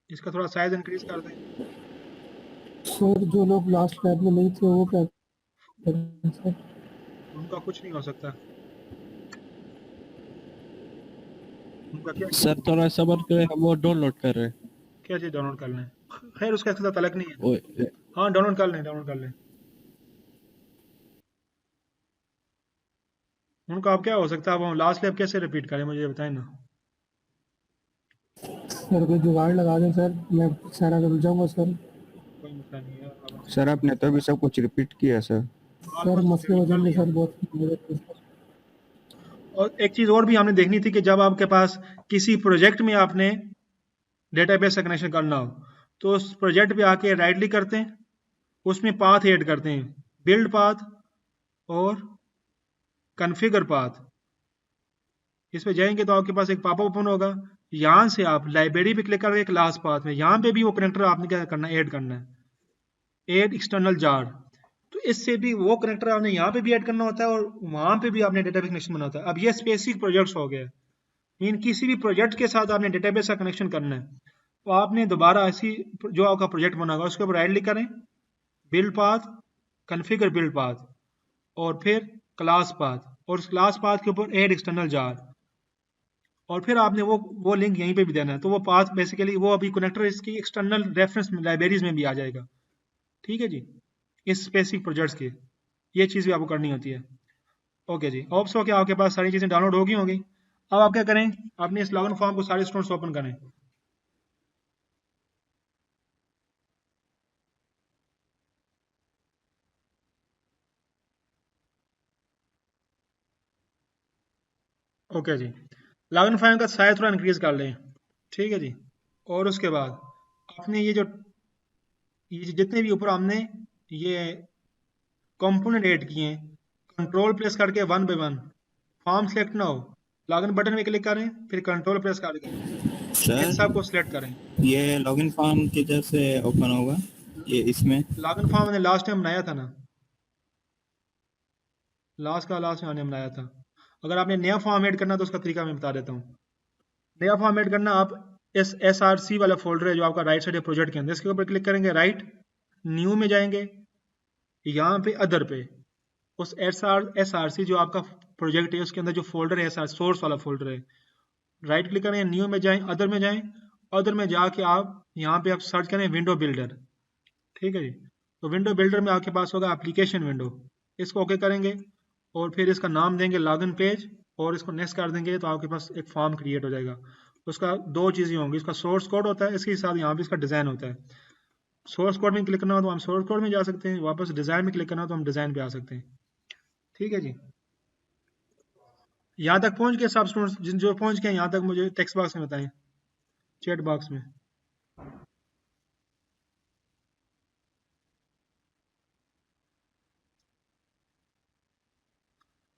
इसका थोड़ा साइज इंक्रीज कर दें। सर जो लोग लास्ट लैब में नहीं थे वो क्या करें सर? उनका कुछ नहीं हो सकता, उनका क्या सर थोड़ा सबर करें, हम वो डाउनलोड कर रहे हैं। क्या चीज़ डाउनलोड कर लें, खैर उसका इसके साथ अलग नहीं है। ओए, हाँ डाउनलोड कर लें, डाउनलोड कर लें। उनका अब क्या हो सकता है, अब हम लास्ट लैब कैसे रिपीट करें, मुझे बताएं ना। सर कोई जुगाड़ लगा दें सर, मैं सारा कर जाऊंगा सर। कोई मसला नहीं है, अब हम सर आपने तो अभी सब कुछ रिपीट किया सर। सर ऑलमोस्ट मसले हो कर जाएंगे लिया। सर बहुत। और एक चीज़ और भी हमने देखनी थी कि जब आपके पास किसी प्रोजेक्ट में आपने डेटाबेस से कनेक्शन करना हो, तो उस प्रोजेक्ट पे आके राइट क्लिक करते हैं, उसमें पाथ ऐड करते हैं, बिल्ड पाथ और कॉन्फ़िगर पाथ। इस पे जाएंगे तो आपके पास एक पॉपअप ओपन होगा, यहाँ से आप लाइब्रेरी पे क्लिक करके क्लास पाथ में, यहाँ पे भी वो कनेक्टर आपने क्या करना है, ऐड करना है, ऐड एक्सटर्नल जार। तो इससे भी वो कनेक्टर आपने यहाँ पे भी ऐड करना होता है और वहाँ पे भी आपने डेटाबेस कनेक्शन बनाना होता है। अब ये स्पेसिफिक प्रोजेक्ट्स हो गए, मीन किसी भी प्रोजेक्ट के साथ आपने डेटाबेस का कनेक्शन करना है, तो आपने दोबारा ऐसी जो आपका प्रोजेक्ट बना होगा उसके ऊपर राइट क्लिक करें, build path, configure build path और फिर क्लास पाथ, और उस क्लास पाथ के ऊपर ऐड एक्सटर्नल जार, और फिर आपने वो लिंक यहीं पे भी देना है। तो वो पाथ बेसिकली वो अभी कनेक्टर इसकी एक्सटर्नल रेफरेंस लाइब्रेरीज में भी आ जाएगा। ठीक है जी, इस स्पेसिफिक प्रोजेक्ट्स की ये चीज़ भी आपको करनी होती है। ओके जी, होप सो कि आपके पास सारी चीज़ें डाउनलोड होगी होंगी। अब आप क्या करें, अपने इस लॉगिन फॉर्म को सारे स्टूडेंट्स ओपन करें। ओके जी, लॉगिन फॉर्म का साइज थोड़ा इंक्रीज कर लें। ठीक है जी, और उसके बाद आपने ये जितने भी ऊपर हमने ये कंपोनेंट ऐड किए हैं, कंट्रोल प्रेस करके one by one, form select ना हो, लॉगिन बटन पे क्लिक करें, फिर कंट्रोल प्रेस करके इन सर सबको सिलेक्ट करें। ये लॉगिन फॉर्म किधर से ओपन होगा ये इसमें? लॉगिन फॉर्म मैंने लास्ट टाइम बनाया था ना, लास्ट में मैंने बनाया था। अगर आपने नया फॉर्म ऐड करना तो उसका तरीका मैं बता देता हूँ। नया फॉर्म ऐड करना, आप SRC वाला फोल्डर है जो आपका राइट साइड है प्रोजेक्ट के अंदर, इसके ऊपर क्लिक करेंगे, राइट न्यू में जाएंगे, यहाँ पे अदर पे उस SRC जो आपका प्रोजेक्ट है उसके अंदर जो फोल्डर है SR सोर्स वाला फोल्डर है, राइट क्लिक करें, न्यू में जाएं, अदर में जाएं, अदर में जाके आप यहाँ पे आप सर्च करें विंडो बिल्डर। ठीक है जी, तो विंडो बिल्डर में आपके पास होगा एप्लीकेशन विंडो, इसको ओके करेंगे और फिर इसका नाम देंगे लॉगिन पेज और इसको नेक्स्ट कर देंगे, तो आपके पास एक फॉर्म क्रिएट हो जाएगा। उसका दो चीज़ें होंगी, इसका सोर्स कोड होता है, इसके साथ यहाँ पे इसका डिज़ाइन होता है। सोर्स कोड में क्लिक करना हो तो हम सोर्स कोड में जा सकते हैं, वापस डिज़ाइन में क्लिक करना हो तो हम डिज़ाइन पे आ सकते हैं। ठीक है जी, यहाँ तक पहुँच गए सब स्टूडेंट्स? जिन जो पहुँच गए यहाँ तक मुझे टेक्स्ट बॉक्स में बताएं, चैट बॉक्स में।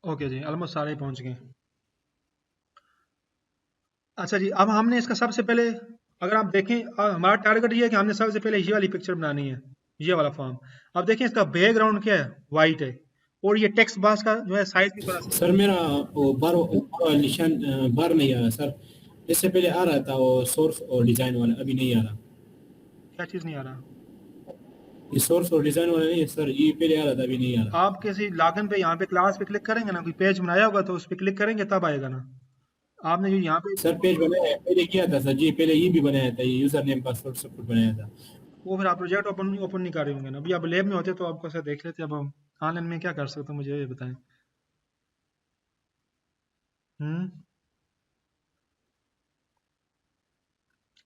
ओके जी, ऑलमोस्ट सारे पहुँच गए। अच्छा जी, अब हमने इसका सबसे पहले, अगर आप देखें हमारा टारगेट ये है कि हमने सबसे पहले ये वाली पिक्चर बनानी है, ये वाला फॉर्म। अब देखें इसका बैकग्राउंड क्या है, वाइट है, और ये टेक्स्ट बॉक्स का जो है साइज भी थोड़ा सा, सर मेरा वो बार निशान बार नहीं आ रहा सर, इससे पहले आ रहा था वो सोर्स और डिजाइन वाला, अभी नहीं आ रहा। क्या चीज़ नहीं आ रहा? ये सोर्स और डिजाइन वाला नहीं है सर, ये पहले आ रहा था, अभी नहीं आ रहा। आप किसी लॉगिन पे यहाँ पे क्लास पे क्लिक करेंगे ना, कोई पेज बनाया होगा तो उस पर क्लिक करेंगे तब आएगा ना। आपने जो यहाँ पे, सर पेज बनाया है, पहले किया था सर जी, पहले ये भी बनाया था, ये यूजर नेम पासवर्ड सब कुछ बनाया था। वो फिर आप प्रोजेक्ट ओपन नहीं कर रहे होंगे ना। अभी आप लैब में होते तो आपको ऐसा देख लेते। अब हम ऑनलाइन में क्या कर सकते हैं, मुझे ये बताएं। हम्म,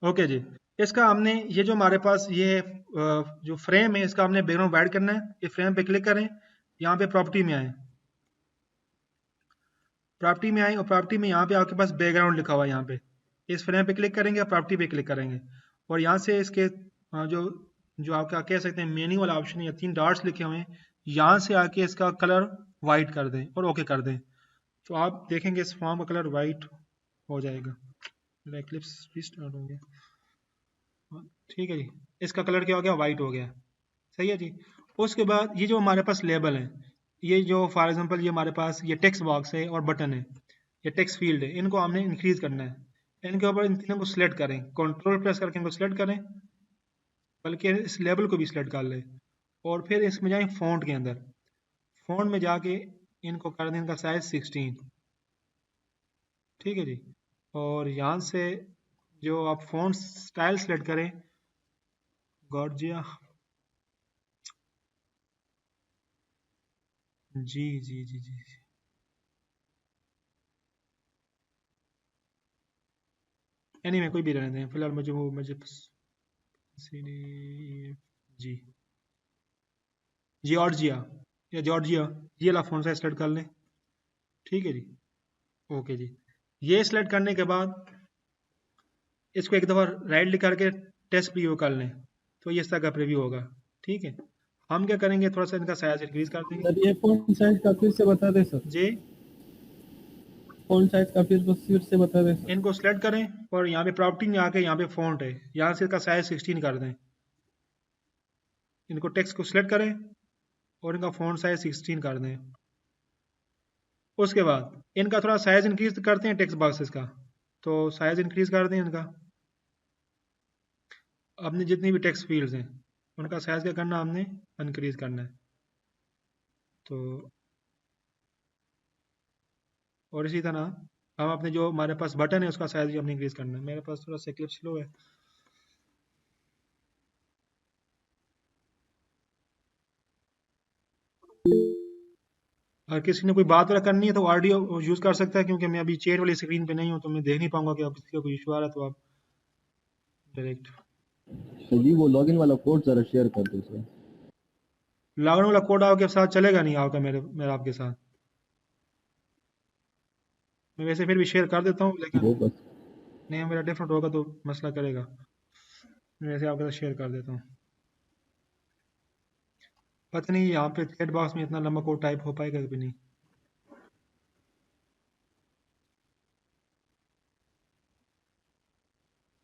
ओके जी, इसका हमने ये जो हमारे पास ये जो फ्रेम है इसका हमने बैकग्राउंड ऐड करना है। ये फ्रेम पे क्लिक करें, यहाँ पे प्रॉपर्टी में आए, प्रॉपर्टी में आए और प्रॉपर्टी में यहाँ पे आपके पास बैकग्राउंड लिखा हुआ है। यहाँ पे इस फ्रेम पे क्लिक करेंगे, प्रॉपर्टी पे क्लिक करेंगे और यहाँ से इसके जो जो आपका कह सकते हैं मेन्यू वाला ऑप्शन है, 3 डॉट्स लिखे हुए हैं, यहाँ से आके इसका कलर वाइट कर दें और ओके कर दें, तो आप देखेंगे इस फॉर्म का कलर वाइट हो जाएगा। मेरा एक्लिप्स रिस्टार्ट हो गया। ठीक है जी, इसका कलर क्या हो गया, वाइट हो गया। सही है जी। उसके बाद ये जो हमारे पास लेबल है, ये जो फॉर एग्जांपल ये हमारे पास ये टेक्स्ट बॉक्स है और बटन है, ये टेक्स्ट फील्ड है, इनको हमने इंक्रीज करना है। इनके ऊपर इन तीनों को सिलेक्ट करें, कंट्रोल प्रेस करके इनको सिलेक्ट करें, बल्कि इस लेबल को भी सिलेक्ट कर लें और फिर इसमें जाएं फ़ॉन्ट के अंदर, फ़ॉन्ट में जाके इनको कर दें इनका साइज 16। ठीक है जी, और यहाँ से जो आप फ़ॉन्ट स्टाइल सेलेक्ट करें, गॉर्जिया, जी जी जी जी, एनीवे कोई भी रहने दें फिलहाल, मुझे जी, जॉर्जिया या जॉर्जिया, ये वाला फ़ॉन्ट साइज सेलेक्ट कर लें। ठीक है जी, ओके जी। ये सिलेक्ट करने के बाद इसको एक दफ़ा राइट क्लिक करके टेस्ट प्रीव्यू कर लें, तो ये इस तरह का प्रीव्यू होगा। ठीक है, हम क्या करेंगे, थोड़ा सा इनका साइज इंक्रीज कर देंगे। सर ये फ़ॉन्ट साइज का फिर से बता दें सर, जी, फ़ॉन्ट साइज का फिर से बता दें सर। इनको सिलेक्ट करें और यहाँ पे प्रॉपर्टी में आके यहाँ पे फ़ॉन्ट है, यहाँ से इसका साइज 16 कर दें। इनको टेक्स्ट को सिलेक्ट करें और इनका फ़ॉन्ट साइज 16 कर दें। उसके बाद इनका थोड़ा साइज इंक्रीज करते हैं टेक्स्ट बॉक्सेस का, तो साइज इंक्रीज कर दें इनका। अपनी जितनी भी टेक्स्ट फील्ड्स हैं उनका साइज क्या करना, हमने इंक्रीज करना है। तो और इसी तरह हम अपने जो हमारे पास बटन है उसका साइज भी हमने इंक्रीज करना है। मेरे पास थोड़ा सा क्लिप स्लो है, अगर किसी ने कोई बात वगैरह करनी है तो ऑडियो यूज़ कर सकता है, क्योंकि मैं अभी चेयर वाली स्क्रीन पे नहीं हूँ तो मैं देख नहीं पाऊंगा कि आप किसी का कोई इशू आ रहा है, तो आप डायरेक्ट सर जी वो लॉगिन वाला कोड जरा शेयर कर दो सर। लॉगिन वाला कोड आपके साथ चलेगा नहीं, आपका मेरा आपके साथ, मैं वैसे फिर भी शेयर कर देता हूँ, लेकिन वो बस नहीं मेरा डिफरेंट होगा तो मसला करेगा। मैं वैसे आपके साथ शेयर कर देता हूँ। पता नहीं यहाँ पे चैट बॉक्स में इतना लंबा कोड टाइप हो पाएगा कि नहीं।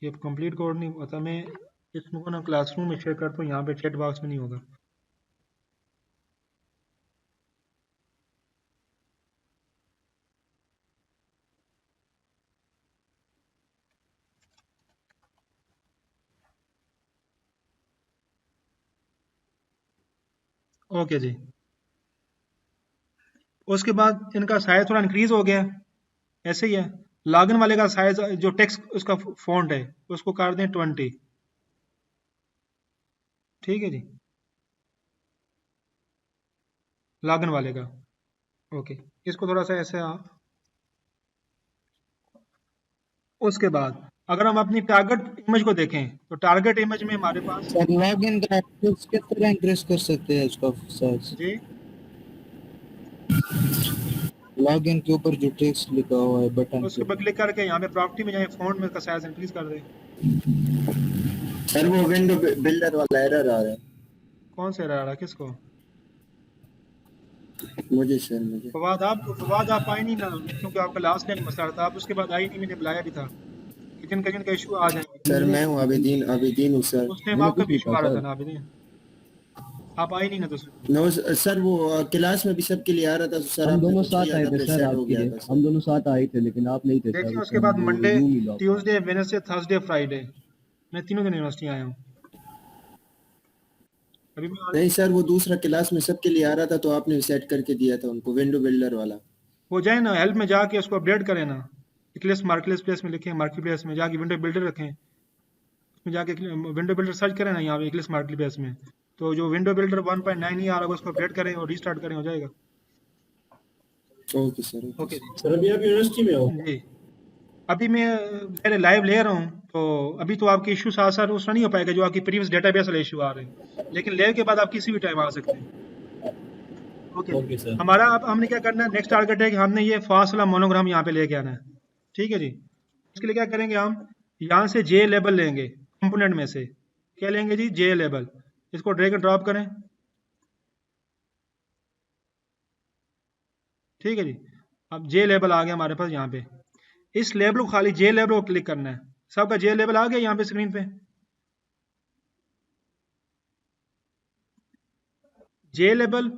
ये कंप्लीट कोड नहीं होता, मैं इसको ना क्लासरूम में शेयर करता हूँ, यहाँ पे चैट बॉक्स में नहीं होगा। ओके जी, उसके बाद इनका साइज थोड़ा इंक्रीज हो गया, ऐसे ही है। लॉगिन वाले का साइज जो टेक्स्ट उसका फॉन्ट है उसको कर दें 20, ठीक है जी, लॉगिन वाले का। ओके, इसको थोड़ा सा ऐसे उसके बाद अगर हम अपनी टारगेट इमेज को देखें तो टारगेट इमेज में हमारे पास सर लॉगिन का टेक्स्ट किस तरह इंक्रीज कर सकते हैं इसका साइज? जी लॉगिन के ऊपर जो टेक्स्ट लिखा हुआ है बटन उसके पे, ऊपर क्लिक करके यहाँ पे प्रॉपर्टी में जाए, फॉन्ट में का साइज इंक्रीज कर दें। सर वो विंडो बिल्डर वाला एरर आ रहा है कौन सा रहा किसको? मुझे सर, मुझे। फवाद आप आए नहीं ना, क्योंकि आपका लास्ट टाइम मसला था, आप उसके बाद आई नहीं, मैंने बुलाया भी था। किचन का इशू आ जाएंगे। सर मैं हूँ अबिदीन हूँ सर। उस टाइम आपका भी इशू आ रहा था ना अभी, आप आई नहीं ना तो नो सर, वो क्लास में भी सबके लिए आ रहा था सर। हम दोनों साथ आए थे सर आपके लिए, हम दोनों साथ आए थे लेकिन आप नहीं थे सर। देखिए उसके बाद Monday, Tuesday, Wednesday, Thursday, Friday, मैं तीनों दिन यूनिवर्सिटी आया हूँ। अभी नहीं सर, वो दूसरा क्लास में सबके लिए आ रहा था तो आपने सेट करके दिया था उनको, विंडो बिल्डर वाला। वो जाए ना हेल्प में जाके उसको अपडेट करें ना, इक्लिप्स मार्केट प्लेस में लिखें, मार्केट प्लेस में जाके विंडो बिल्डर रखें, उसमें जाके विंडो बिल्डर सर्च करें ना यहाँ पे इक्लिप्स मार्केट प्लेस में, तो जो विंडो बिल्डर 1.9 नहीं आ रहा उसको अपडेट करें और रीस्टार्ट करें, हो जाएगा। Okay sir. ओके सर अभी आप यूनिवर्सिटी में हो? जी, अभी मैं पहले लाइव ले रहा हूँ, तो अभी तो आपके इशू साथ साथ उसमें नहीं हो पाएगा जो आपकी प्रीवियस डेटाबेस वाले इशू आ रहे हैं, लेकिन लाइव के बाद आप किसी भी टाइम आ सकते हैं। Okay sir. हमारा अब हमने क्या करना है, नेक्स्ट टारगेट है कि हमने ये फासला मोनोग्राम यहाँ पे लेके आना है, ठीक है जी। इसके लिए क्या करेंगे, हम यहाँ से जे लेबल लेंगे, कंपोनेंट में से क्या लेंगे जी, जे लेबल, इसको ड्रैग एंड ड्रॉप करें, ठीक है जी। अब जे लेबल आ गया हमारे पास यहाँ पे, इस लेबल को खाली जे लेबल को क्लिक करना है। सबका जे लेबल आ गया यहाँ पे स्क्रीन पे, जे लेबल।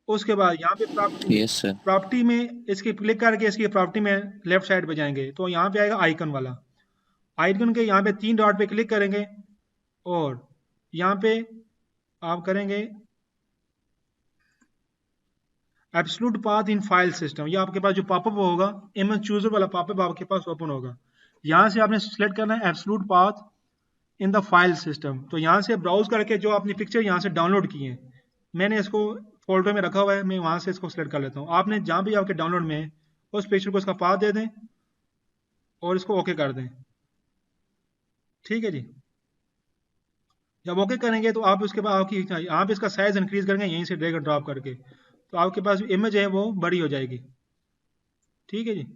उसके बाद यहाँ पे प्रॉपर्टी में इसकी क्लिक करके इसकी प्रॉपर्टी में लेफ्ट साइड पे जाएंगे तो यहाँ पे आएगा आइकन वाला, आइकन के यहाँ पे 3 डॉट पे क्लिक करेंगे और यहाँ पे आप करेंगे absolute path in file system. ये आपके पास जो पॉपअप होगा, इमेज चूजर वाला पॉपअप आपके पास ओपन होगा। यहाँ से आपने सिलेक्ट करना है absolute path in the file system. तो यहाँ से ब्राउज करके जो अपनी पिक्चर यहाँ से डाउनलोड की है, मैंने इसको फोल्डर में रखा हुआ है, मैं वहाँ से इसको सिलेक्ट कर लेता हूँ। आपने जहाँ भी आपके डाउनलोड में है उस पिक्चर को इसका पाथ दे दें और इसको ओके कर दें, ठीक है जी। जब ओके करेंगे तो आप उसके बाद आपकी यहाँ पे इसका साइज इंक्रीज करेंगे यहीं से ड्रैग एंड ड्रॉप करके, तो आपके पास जो इमेज है वो बड़ी हो जाएगी, ठीक है जी।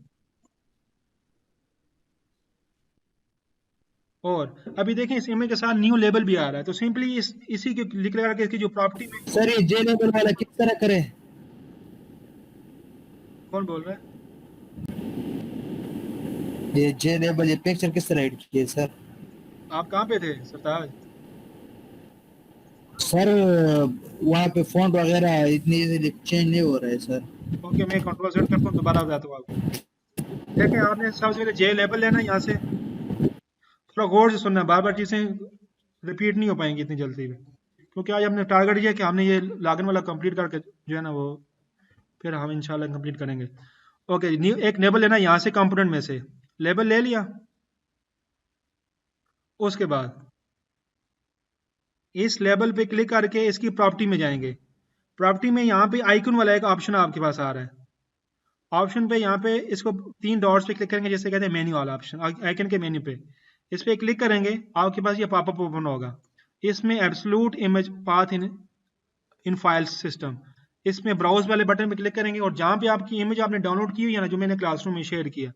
और अभी देखें इस इमेज के साथ न्यू लेबल भी आ रहा है, तो सिंपली इसी के लिख लगा के इसकी जो प्रॉपर्टी में। सर ये जे लेबल वाला किस तरह करें? कौन बोल रहा है? ये जे लेबल, ये पिक्चर किस तरह एडिट किए सर? आप कहाँ पे थे सरताज? सर वहाँ पे फॉन्ट वगैरह इतनी इजीली चेंज नहीं हो रहा है सर। ओके, मैं कंट्रोल सेट करता हूँ, दोबारा बताता हूँ आपको। देखें आपने सबसे पहले जे लेबल लेना है, यहाँ से थोड़ा गौर से सुनना, बार बार चीज़ें रिपीट नहीं हो पाएंगी इतनी जल्दी में, क्योंकि आज हमने टारगेट ये कि हमने ये लॉगिन वाला कंप्लीट करके जो है ना वो फिर हम इंशाल्लाह कंप्लीट करेंगे। ओके, एक लेबल लेना यहाँ से कंपोनेंट में से, लेबल ले लिया। उसके बाद इस लेबल पे क्लिक करके इसकी प्रॉपर्टी में जाएंगे। प्रॉपर्टी में यहाँ पे आइकन वाला एक ऑप्शन आपके पास आ रहा है, ऑप्शन पे यहाँ पे इसको 3 डॉट्स पे क्लिक करेंगे, जैसे कहते हैं मेन्यू वाला ऑप्शन, आइकन के मेन्यू पे इस पे क्लिक करेंगे, आपके पास ये पॉपअप ओपन होगा। इसमें absolute image path in file system, इसमें ब्राउज वाले बटन पे क्लिक करेंगे और जहाँ पे आपकी इमेज आपने डाउनलोड की हुई है ना, जो मैंने क्लासरूम में शेयर किया,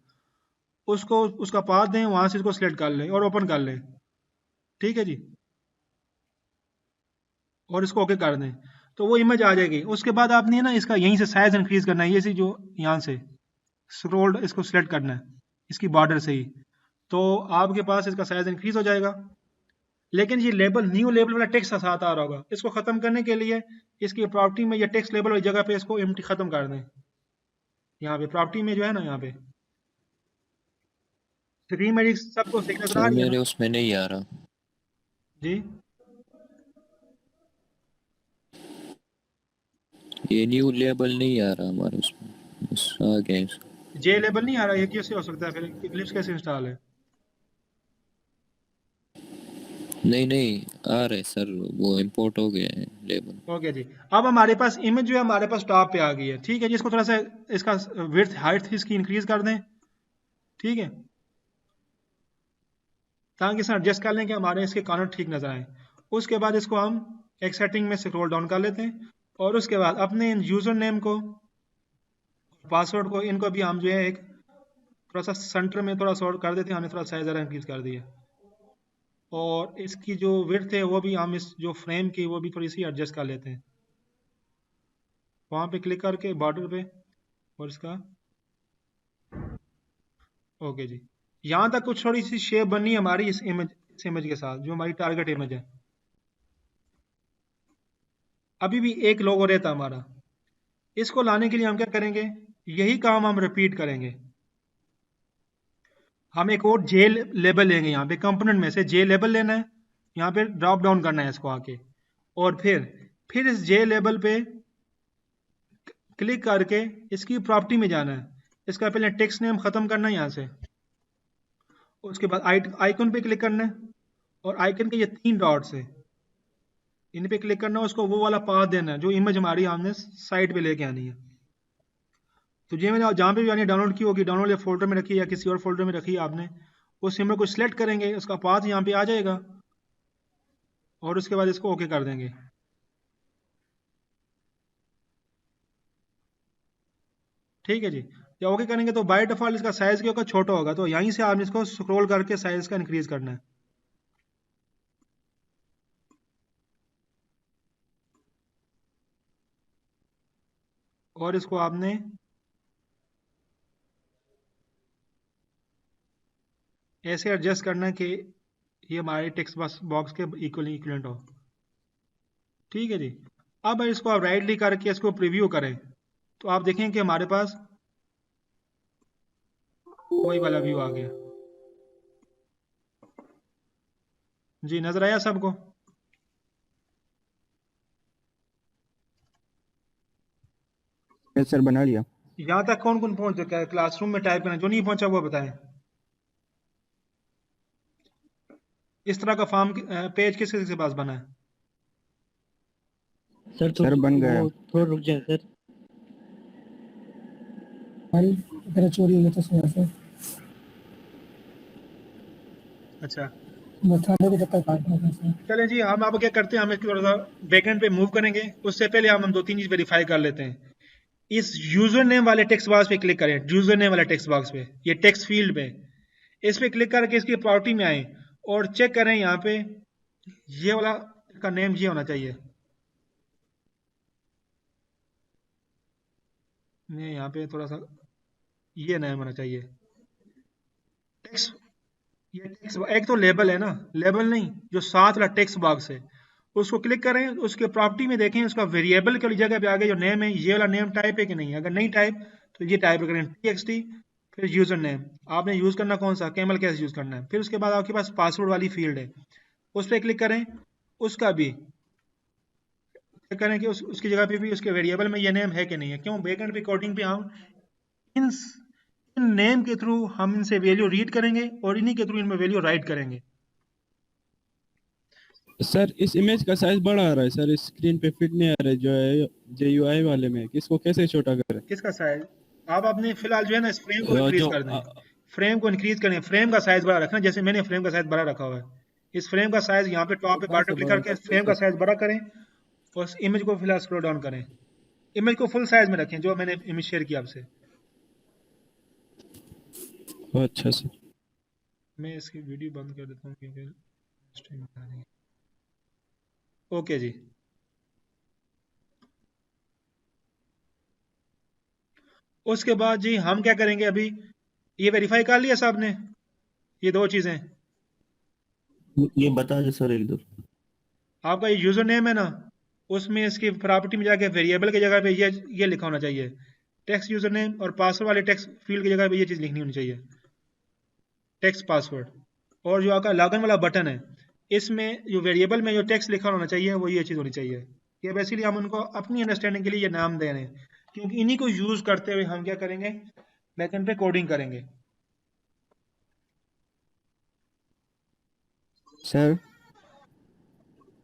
उसको उसका पाथ दें, वहाँ से इसको सिलेक्ट कर लें और ओपन कर लें, ठीक है जी। और इसको ओके कर दें तो वो इमेज आ जाएगी। उसके बाद आपने ना इसका यहीं से साइज इंक्रीज करना है, ये सी जो यहाँ से स्क्रॉल इसको सिलेक्ट करना है इसकी बॉर्डर से ही, तो आपके पास इसका साइज इंक्रीज हो जाएगा। लेकिन ये लेबल न्यू लेबल वाला टेक्स्ट साथ आ रहा होगा, इसको खत्म करने के लिए इसकी प्रॉपर्टी में ये टेक्स्ट लेबल वाली जगह पे इसको एम्प्टी खत्म कर दें। यहाँ पे प्रॉपर्टी में जो है ना, यहाँ पे स्क्रीन में सबको सही नजर आ सर रही है मेरे ना उसमें नहीं आ रहा, जी? ये न्यू लेबल नहीं आ रहा हमारे उसमें, बस आ गया इसका। जे लेबल नहीं आ रहा, ये कैसे हो सकता है? फिर इक्लिप्स कैसे इंस्टॉल है? नहीं नहीं आ रहा है सर, वो इंपोर्ट हो गया है लेबल। ओके जी। अब हमारे पास इमेज जो है हमारे पास टॉप पे आ गई है, ठीक है जी। इसको थोड़ा सा इसका विड्थ हाइट इसकी इंक्रीज कर दें, ठीक है, ताकि इसे एडजस्ट कर लें कि हमारे इसके कॉर्नर ठीक नजर आए। उसके बाद इसको हम एक सेटिंग में स्क्रॉल डाउन कर लेते हैं और उसके बाद अपने यूजर नेम को, पासवर्ड को, इनको भी हम जो है एक थोड़ा सा सेंटर में थोड़ा सॉर्ट कर देते हैं। हमने थोड़ा साइज ज़रा इंक्रीज कर दिया और इसकी जो विड्थ है वो भी हम इस जो फ्रेम की वो भी थोड़ी सी एडजस्ट कर लेते हैं, वहाँ पे क्लिक करके बॉर्डर पे और इसका ओके जी। यहाँ तक कुछ थोड़ी सी शेप बननी है हमारी इस इमेज के साथ जो हमारी टारगेट इमेज है। अभी भी एक लोगो रहता हमारा, इसको लाने के लिए हम क्या करेंगे, यही काम हम रिपीट करेंगे। हम एक और जे लेबल लेंगे, यहाँ पे कंपोनेंट में से जे लेबल लेना है, यहाँ पे ड्रॉप डाउन करना है इसको आके, और फिर इस जे लेबल पे क्लिक करके इसकी प्रॉपर्टी में जाना है। इसका पहले टेक्स्ट नेम खत्म करना है यहाँ से, उसके बाद आइकन पे क्लिक करना है और आइकन के ये 3 डॉट्स है, इन पे क्लिक करना है, उसको वो वाला पाथ देना है जो इमेज हमारी हमने साइड पे लेके आनी है। तो ये मैंने जहाँ पे भी यानी डाउनलोड की होगी, डाउनलोड या फोल्डर में रखी है या किसी और फोल्डर में रखी है आपने, उस इमेज को सिलेक्ट करेंगे, उसका पाथ यहाँ पे आ जाएगा और उसके बाद इसको ओके कर देंगे। ठीक है जी। जब ओके करेंगे तो बाय डिफॉल्ट इसका साइज क्या होगा, छोटा होगा, तो यहीं से आपने इसको स्क्रॉल करके साइज का इंक्रीज करना है। और इसको आपने ऐसे एडजस्ट करना है कि ये हमारे टेक्स्ट बॉक्स के इक्वलेंट हो। ठीक है जी। अब इसको आप राइट क्लिक करके इसको प्रीव्यू करें तो आप देखें कि हमारे पास वही वाला व्यू आ गया जी। नजर आया सबको? यस सर, बना लिया। यहाँ तक कौन कौन पहुंच चुका है? क्लासरूम में टाइप करना, जो नहीं पहुंचा वो बताएं। इस तरह का फॉर्म पेज किस किस के पास बना है? सर बन गया। थोड़ा रुक जाए सर। भाई अगर चोरी हुई तो सुना सर, अच्छा मैं थाने को चक्कर काट रहा था सर। चलें जी, हम अब क्या करते हैं, हम इसको थोड़ा सा बैकएंड पे मूव करेंगे। उससे पहले हम 2-3 चीज वेरीफाई कर लेते हैं। इस यूजर नेम वाले टेक्स्ट बॉक्स पे क्लिक करें, यूजर नेम वाले टेक्स्ट बॉक्स पे, ये टेक्स्ट फील्ड पे, इस पे क्लिक करके इसकी प्रॉपर्टी में आए और चेक करें यहाँ पे ये वाला का नेम ये होना चाहिए। मैं यहाँ पे थोड़ा सा ये नेम होना चाहिए टेक्स्ट। ये टेक्स्ट एक तो लेबल है ना, लेबल नहीं, जो साथ वाला टेक्स्ट बॉक्स है उसको क्लिक करें, उसके प्रॉपर्टी में देखें उसका वेरिएबल के जगह पे आगे जो नेम है ये वाला नेम टाइप है कि नहीं। अगर नहीं टाइप तो ये टाइप करें txt, फिर यूजर नेम आपने यूज करना कौन सा, कैमल कैसे यूज करना है। फिर उसके बाद आपके पास पासवर्ड वाली फील्ड है, उस पर क्लिक करें, उसका भी चेक करें कि उसकी जगह पे भी उसके वेरिएबल में ये नेम है कि नहीं है। क्यों? बैकएंड पे कोडिंग पे हम इन नेम के थ्रू हम इनसे वैल्यू रीड करेंगे और इन्हीं के थ्रू इनमें वैल्यू राइट करेंगे। सर इस इमेज का साइज बड़ा आ रहा है सर, इस स्क्रीन पे फिट नहीं आ रहा है जो है JUI वाले में, इसको कैसे छोटा करें? किसका साइज? आप अपने फिलहाल जो है ना इस फ्रेम को इंक्रीज जो कर दें, फ्रेम को इंक्रीज करें, फ्रेम का साइज बड़ा रखना, जैसे मैंने फ्रेम का साइज बड़ा रखा हुआ है। इस फ्रेम का साइज यहाँ पे टॉप पे बटन क्लिक करके फ्रेम का साइज बड़ा करें और उस इमेज को फिलहाल स्क्रॉल डाउन करें, इमेज को फुल साइज में रखें जो मैंने इमेज शेयर किया आपसे। अच्छा सर। मैं इसकी वीडियो बंद कर देता हूँ क्योंकि स्ट्रीम बता रही है। ओके जी, उसके बाद जी हम क्या करेंगे, अभी ये वेरीफाई कर लिया साहब ने, ये दो चीज़ें। ये बता दे सर एक दो। आपका ये यूज़र नेम है ना, उसमें इसकी प्रॉपर्टी में जाके वेरिएबल की जगह पे ये लिखा होना चाहिए, टेक्स्ट यूज़र नेम, और पासवर्ड वाले टेक्स्ट फील्ड की जगह पे ये चीज़ लिखनी होनी चाहिए, टेक्स्ट पासवर्ड। और जो आपका लॉगिन वाला बटन है, इसमें जो वेरिएबल में जो टेक्स्ट लिखा होना चाहिए वो ये चीज़ होनी चाहिए। ये बेसिकली हम उनको अपनी अंडरस्टैंडिंग के लिए ये नाम दे रहे हैं, क्योंकि इन्हीं को यूज़ करते हुए हम क्या करेंगे, बैकएंड पे कोडिंग करेंगे। सर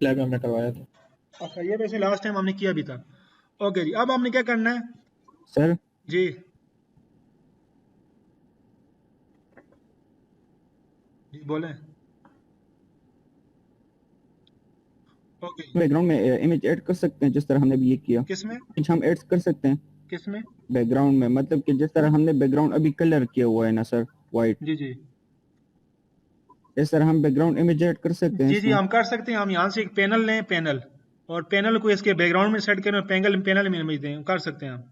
लैब में हमने करवाया था। अच्छा, ये वैसे लास्ट टाइम हमने किया भी था। ओके जी, अब हमने क्या करना है सर जी, जी बोलें। ओके, बैकग्राउंड में इमेज ऐड कर सकते हैं जिस तरह हमने अभी ये किया। किसमें कुछ हम ऐड कर सकते हैं किसमें? बैकग्राउंड में, मतलब कि जिस तरह हमने बैकग्राउंड अभी कलर किया हुआ है ना सर वाइट, जी जी इस तरह हम बैकग्राउंड इमेज ऐड कर सकते हैं जी जी, इसमें। हम कर सकते हैं। हम यहाँ से एक पैनल लें, पैनल, और पैनल को इसके बैकग्राउंड में सेट करें, पैनल पैनल में इमेज दें, कर सकते हैं हम।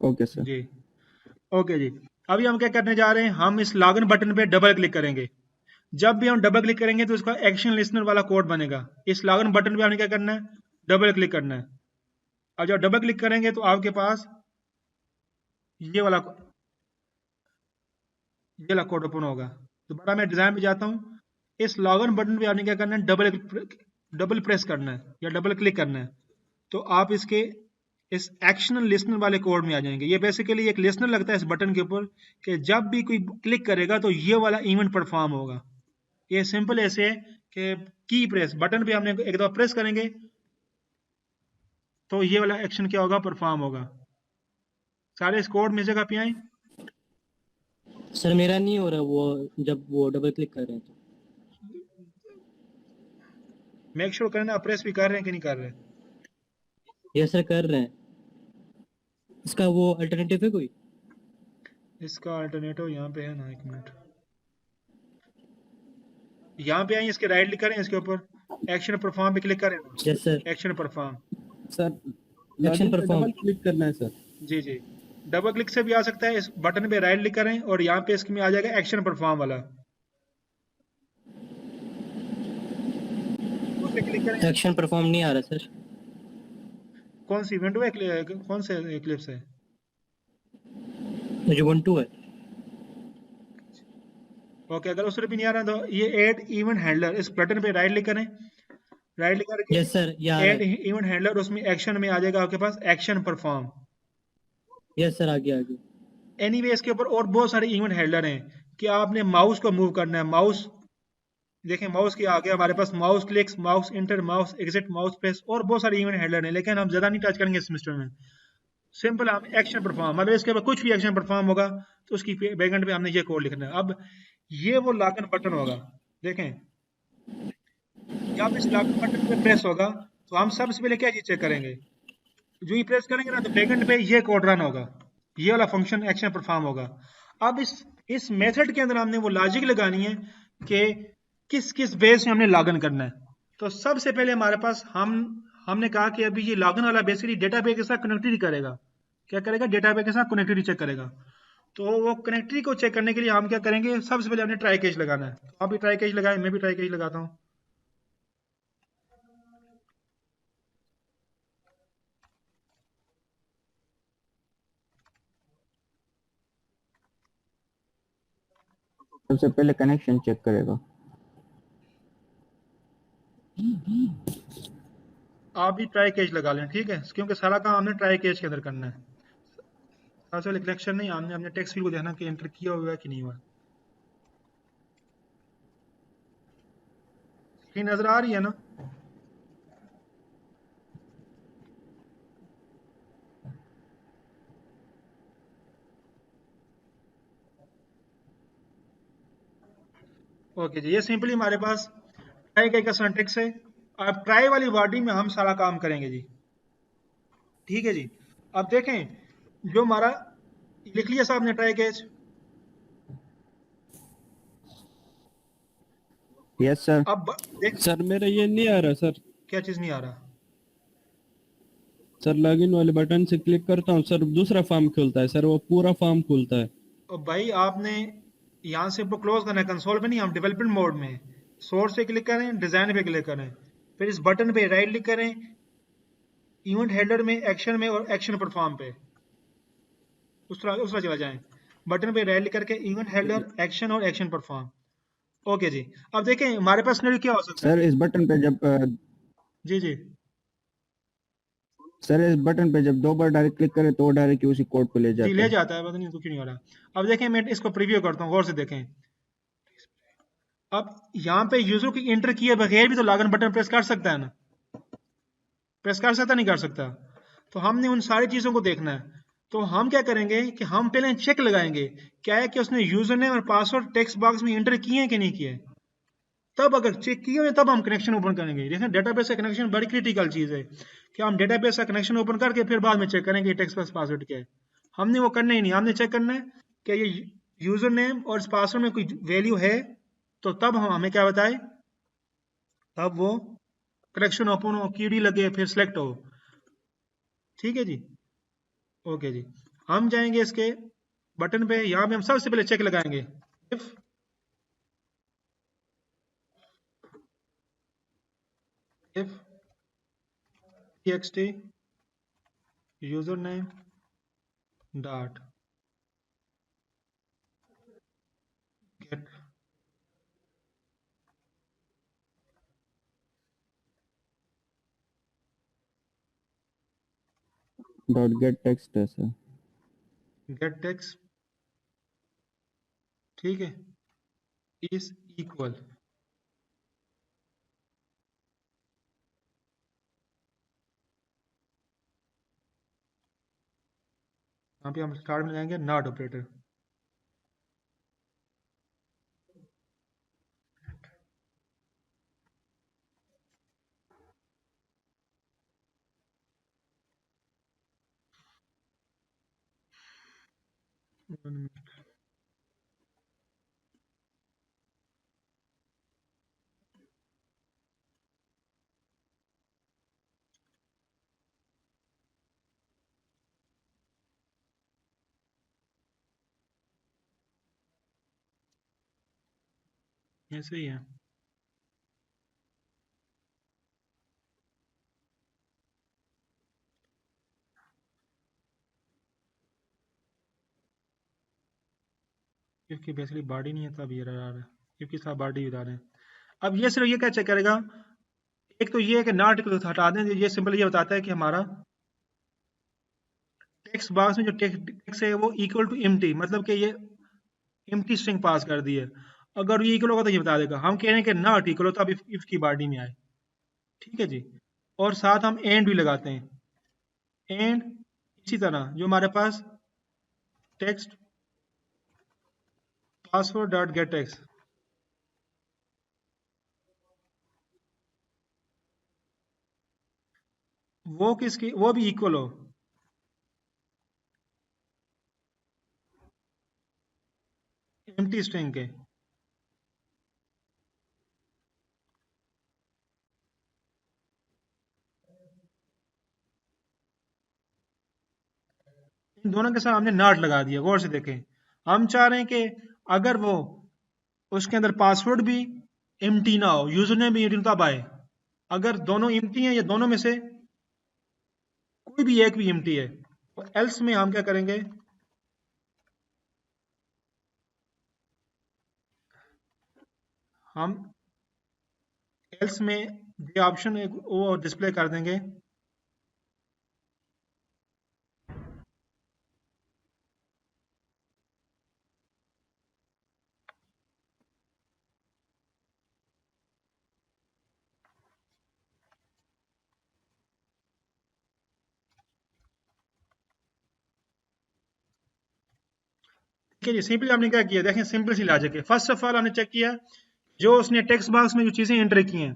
Okay sir. जी ओके जी, अभी हम क्या करने जा रहे हैं, हम इस लॉगिन बटन पे डबल क्लिक करेंगे। जब भी हम डबल क्लिक करेंगे तो इसका एक्शन लिस्नर वाला कोड बनेगा। इस लॉगिन बटन पे हमने क्या करना है, डबल क्लिक करना है। अब जब डबल क्लिक करेंगे तो आपके पास ये वाला कोड ओपन होगा। दोबारा मैं डिजाइन पे जाता हूँ। इस लॉगिन बटन पे आपने क्या करना है, डबल प्रेस करना है या डबल क्लिक करना है, तो आप इसके इस एक्शन लिस्नर वाले कोड में आ जाएंगे। ये बेसिकली एक लिस्नर लगता है इस बटन के ऊपर कि जब भी कोई क्लिक करेगा तो ये वाला इवेंट परफॉर्म होगा। ये सिंपल ऐसे है कि की प्रेस बटन पे हमने एक दफा प्रेस करेंगे तो ये वाला एक्शन क्या होगा, परफॉर्म होगा। सारे इस कोड में जगह पे आए। सर मेरा नहीं हो रहा वो, जब वो डबल क्लिक कर रहे हैं तो। मेक श्योर करना आप प्रेस भी कर रहे हैं कि नहीं कर रहे हैं। ये सर कर रहे हैं। इसका वो अल्टरनेटिव है कोई? इसका अल्टरनेटिव यहाँ पे है ना, एक मिनट, यहाँ पे आए, इसके राइट क्लिक करें, इसके ऊपर एक्शन परफॉर्म पे क्लिक करें, yes sir, action perform. Sir action perform. Double click करना है सर। जी जी, डबल क्लिक से भी आ सकता है। इस बटन पे राइट क्लिक करें और यहाँ पे इसमें आ जाएगा एक्शन परफॉर्म वाला, उस पे क्लिक करें। एक्शन परफॉर्म नहीं आ रहा सर। कौन सी विंडो है, कौन से एक्लिप्स है? मुझे 1 2 है। ओके, अगर उस पे भी नहीं आ रहा तो ये ऐड इवेंट हैंडलर, इस बटन पे राइट क्लिक करें, राइट क्लिक करके यस सर, ये आ रहा ऐड है। इवेंट हैंडलर, उसमें एक्शन में आ जाएगा आपके पास एक्शन परफॉर्म। यस सर, आगे आगे। एनीवे इसके ऊपर और बहुत सारे इवेंट हैंडलर हैं कि आपने माउस को मूव करना है। माउस देखें, माउस के आगे हमारे पास mouse clicks, mouse enter, mouse exit, mouse press, और बहुत सारे इवेंट हैंडलर हैं, लेकिन हम ज़्यादा नहीं टच करेंगे इस सेमेस्टर में। सिंपल हम एक्शन परफॉर्म, मतलब इसके ऊपर कुछ भी एक्शन परफॉर्म होगा तो उसकी बैकएंड पे हमने ये कोड लिखना है। अब ये वो लॉगिन बटन होगा, देखें जब इस लॉगिन बटन पे प्रेस होगा तो हम सबसे पहले क्या चीज चेक करेंगे, जो ही प्रेस करेंगे ना तो बैकएंड पे ये कोड रन होगा, ये वाला फंक्शन एक्शन परफॉर्म होगा। अब इस मेथड के अंदर हमने वो लॉजिक लगानी है कि किस किस बेस में हमने लॉगिन करना है। तो सबसे पहले हमारे पास हमने कहा कि अभी ये लॉगिन वाला बेसिकली डेटाबेस के साथ कनेक्टिविटी करेगा। क्या करेगा? डेटाबेस के साथ कनेक्टिविटी चेक करेगा। तो वो कनेक्टिविटी को चेक करने के लिए हम क्या करेंगे, सबसे पहले हमने ट्राई कैच लगाना है। तो आप भी ट्राई कैच लगाएं, मैं भी ट्राई कैच लगाता हूँ। सबसे पहले कनेक्शन चेक करेगा। आप भी ट्राई कैच लगा लें, ठीक है, क्योंकि सारा काम हमने ट्राई कैच के अंदर करना है। सबसे पहले कनेक्शन नहीं, हमने अपने टेक्स्ट फील्ड को देखना कि एंटर किया हुआ है कि नहीं हुआ। स्क्रीन नजर आ रही है ना? ओके जी, ये सिंपली हमारे पास ट्राई कैच का सिंटैक्स है। अब ट्राई वाली वर्डिंग में हम सारा काम करेंगे जी, ठीक है जी। अब देखें जो हमारा लिख लिया साहब ने ट्राई कैच। Yes sir. अब देख, सर मेरा ये नहीं आ रहा सर। क्या चीज नहीं आ रहा? सर लॉगिन वाले बटन से क्लिक करता हूँ सर, दूसरा फॉर्म खुलता है सर, वो पूरा फॉर्म खुलता है। और भाई आपने यहाँ से क्लोज करना है, कंसोल पे नहीं, हम डेवलपमेंट मोड में हैं। सोर्स पे क्लिक करें, डिजाइन पे क्लिक करें, फिर इस बटन पे राइट क्लिक करें, इवेंट हेडर में, एक्शन में और एक्शन परफॉर्म पे उस तरह चला जाएं। बटन पे राइट क्लिक करके इवेंट हेडर, एक्शन और एक्शन परफॉर्म। ओके जी। अब देखें हमारे पास सिनेरियो क्या हो सकता सर है। इस बटन पे जब जी जी सर इस बटन पे जब 2 बार डायरेक्ट क्लिक करें तो वो डायरेक्ट उसी कोड पे ले जी जाता ले है। जाता है, पता नहीं तो क्यों नहीं हो रहा। अब देखें मैं इसको प्रीव्यू करता हूँ, गौर से देखें। अब यहाँ पे यूजर की एंटर किए बगैर भी तो लॉगिन बटन प्रेस कर सकता है ना, प्रेस कर सकता नहीं कर सकता। तो हमने उन सारी चीज़ों को देखना है। तो हम क्या करेंगे कि हम पहले चेक लगाएंगे क्या है कि उसने यूजर नेम और पासवर्ड टेक्स्ट बॉक्स में एंटर किए हैं कि नहीं किए। तब अगर चेक किए हुए तब हम कनेक्शन ओपन करेंगे। देखें डेटाबेस का कनेक्शन बड़ी क्रिटिकल चीज़ है कि हम डेटाबेस का कनेक्शन ओपन करके फिर बाद में चेक करेंगे टेक्स्ट बॉक्स पासवर्ड क्या है। हमने वो करना ही नहीं, हमने चेक करना है कि ये यूजर नेम और इस पासवर्ड में कोई वैल्यू है, तो तब हम हमें क्या बताए, तब वो कनेक्शन ओपन हो, कीडी लगे, फिर सेलेक्ट हो। ठीक है जी। ओके जी। हम जाएंगे इसके बटन पे, यहाँ पे हम सबसे पहले चेक लगाएंगे if if txt username dot get dot get text है सर। get text, ठीक है, इज इक्वल, यहाँ पे हम स्टार्ट में जाएंगे नॉट ऑपरेटर। ऐसे ही है। क्योंकि बेसिकली बॉडी नहीं है तब ये रहा है, क्योंकि साथ बॉडी बता रहे हैं। अब ये सिर्फ ये क्या चेक करेगा, एक तो ये है कि नॉट को हटा दें, ये सिंपल ये बताता है कि हमारा टेक्स्ट बॉक्स में जो टेक्स्ट है वो इक्वल टू एम्प्टी, मतलब कि ये एम्प्टी स्ट्रिंग पास कर दी है। अगर ये इक्वल होगा तो ये बता देगा। हम कह रहे हैं कि नॉट इक्वल हो तो अब इफ की बॉडी में आए। ठीक है जी। और साथ हम एंड भी लगाते हैं, एंड इसी तरह जो हमारे पास text password dot get text, वो किसकी, वो भी इक्वल हो एम्प्टी स्ट्रिंग के। इन दोनों के साथ हमने नॉट लगा दिया, गौर से देखें। हम चाह रहे हैं कि अगर वो उसके अंदर पासवर्ड भी एम्प्टी ना हो, यूजर नेम भी एम्प्टी तब आए। अगर दोनों एम्प्टी हैं या दोनों में से कोई भी एक भी एम्प्टी है, तो एल्स में हम क्या करेंगे, हम एल्स में ये ऑप्शन वो डिस्प्ले कर देंगे। ठीक है जी। सिंपली आपने क्या किया, देखें सिंपल सी लॉजिक है। फर्स्ट ऑफ ऑल हमने चेक किया जो उसने टेक्स्ट बॉक्स में जो चीजें एंटर की हैं,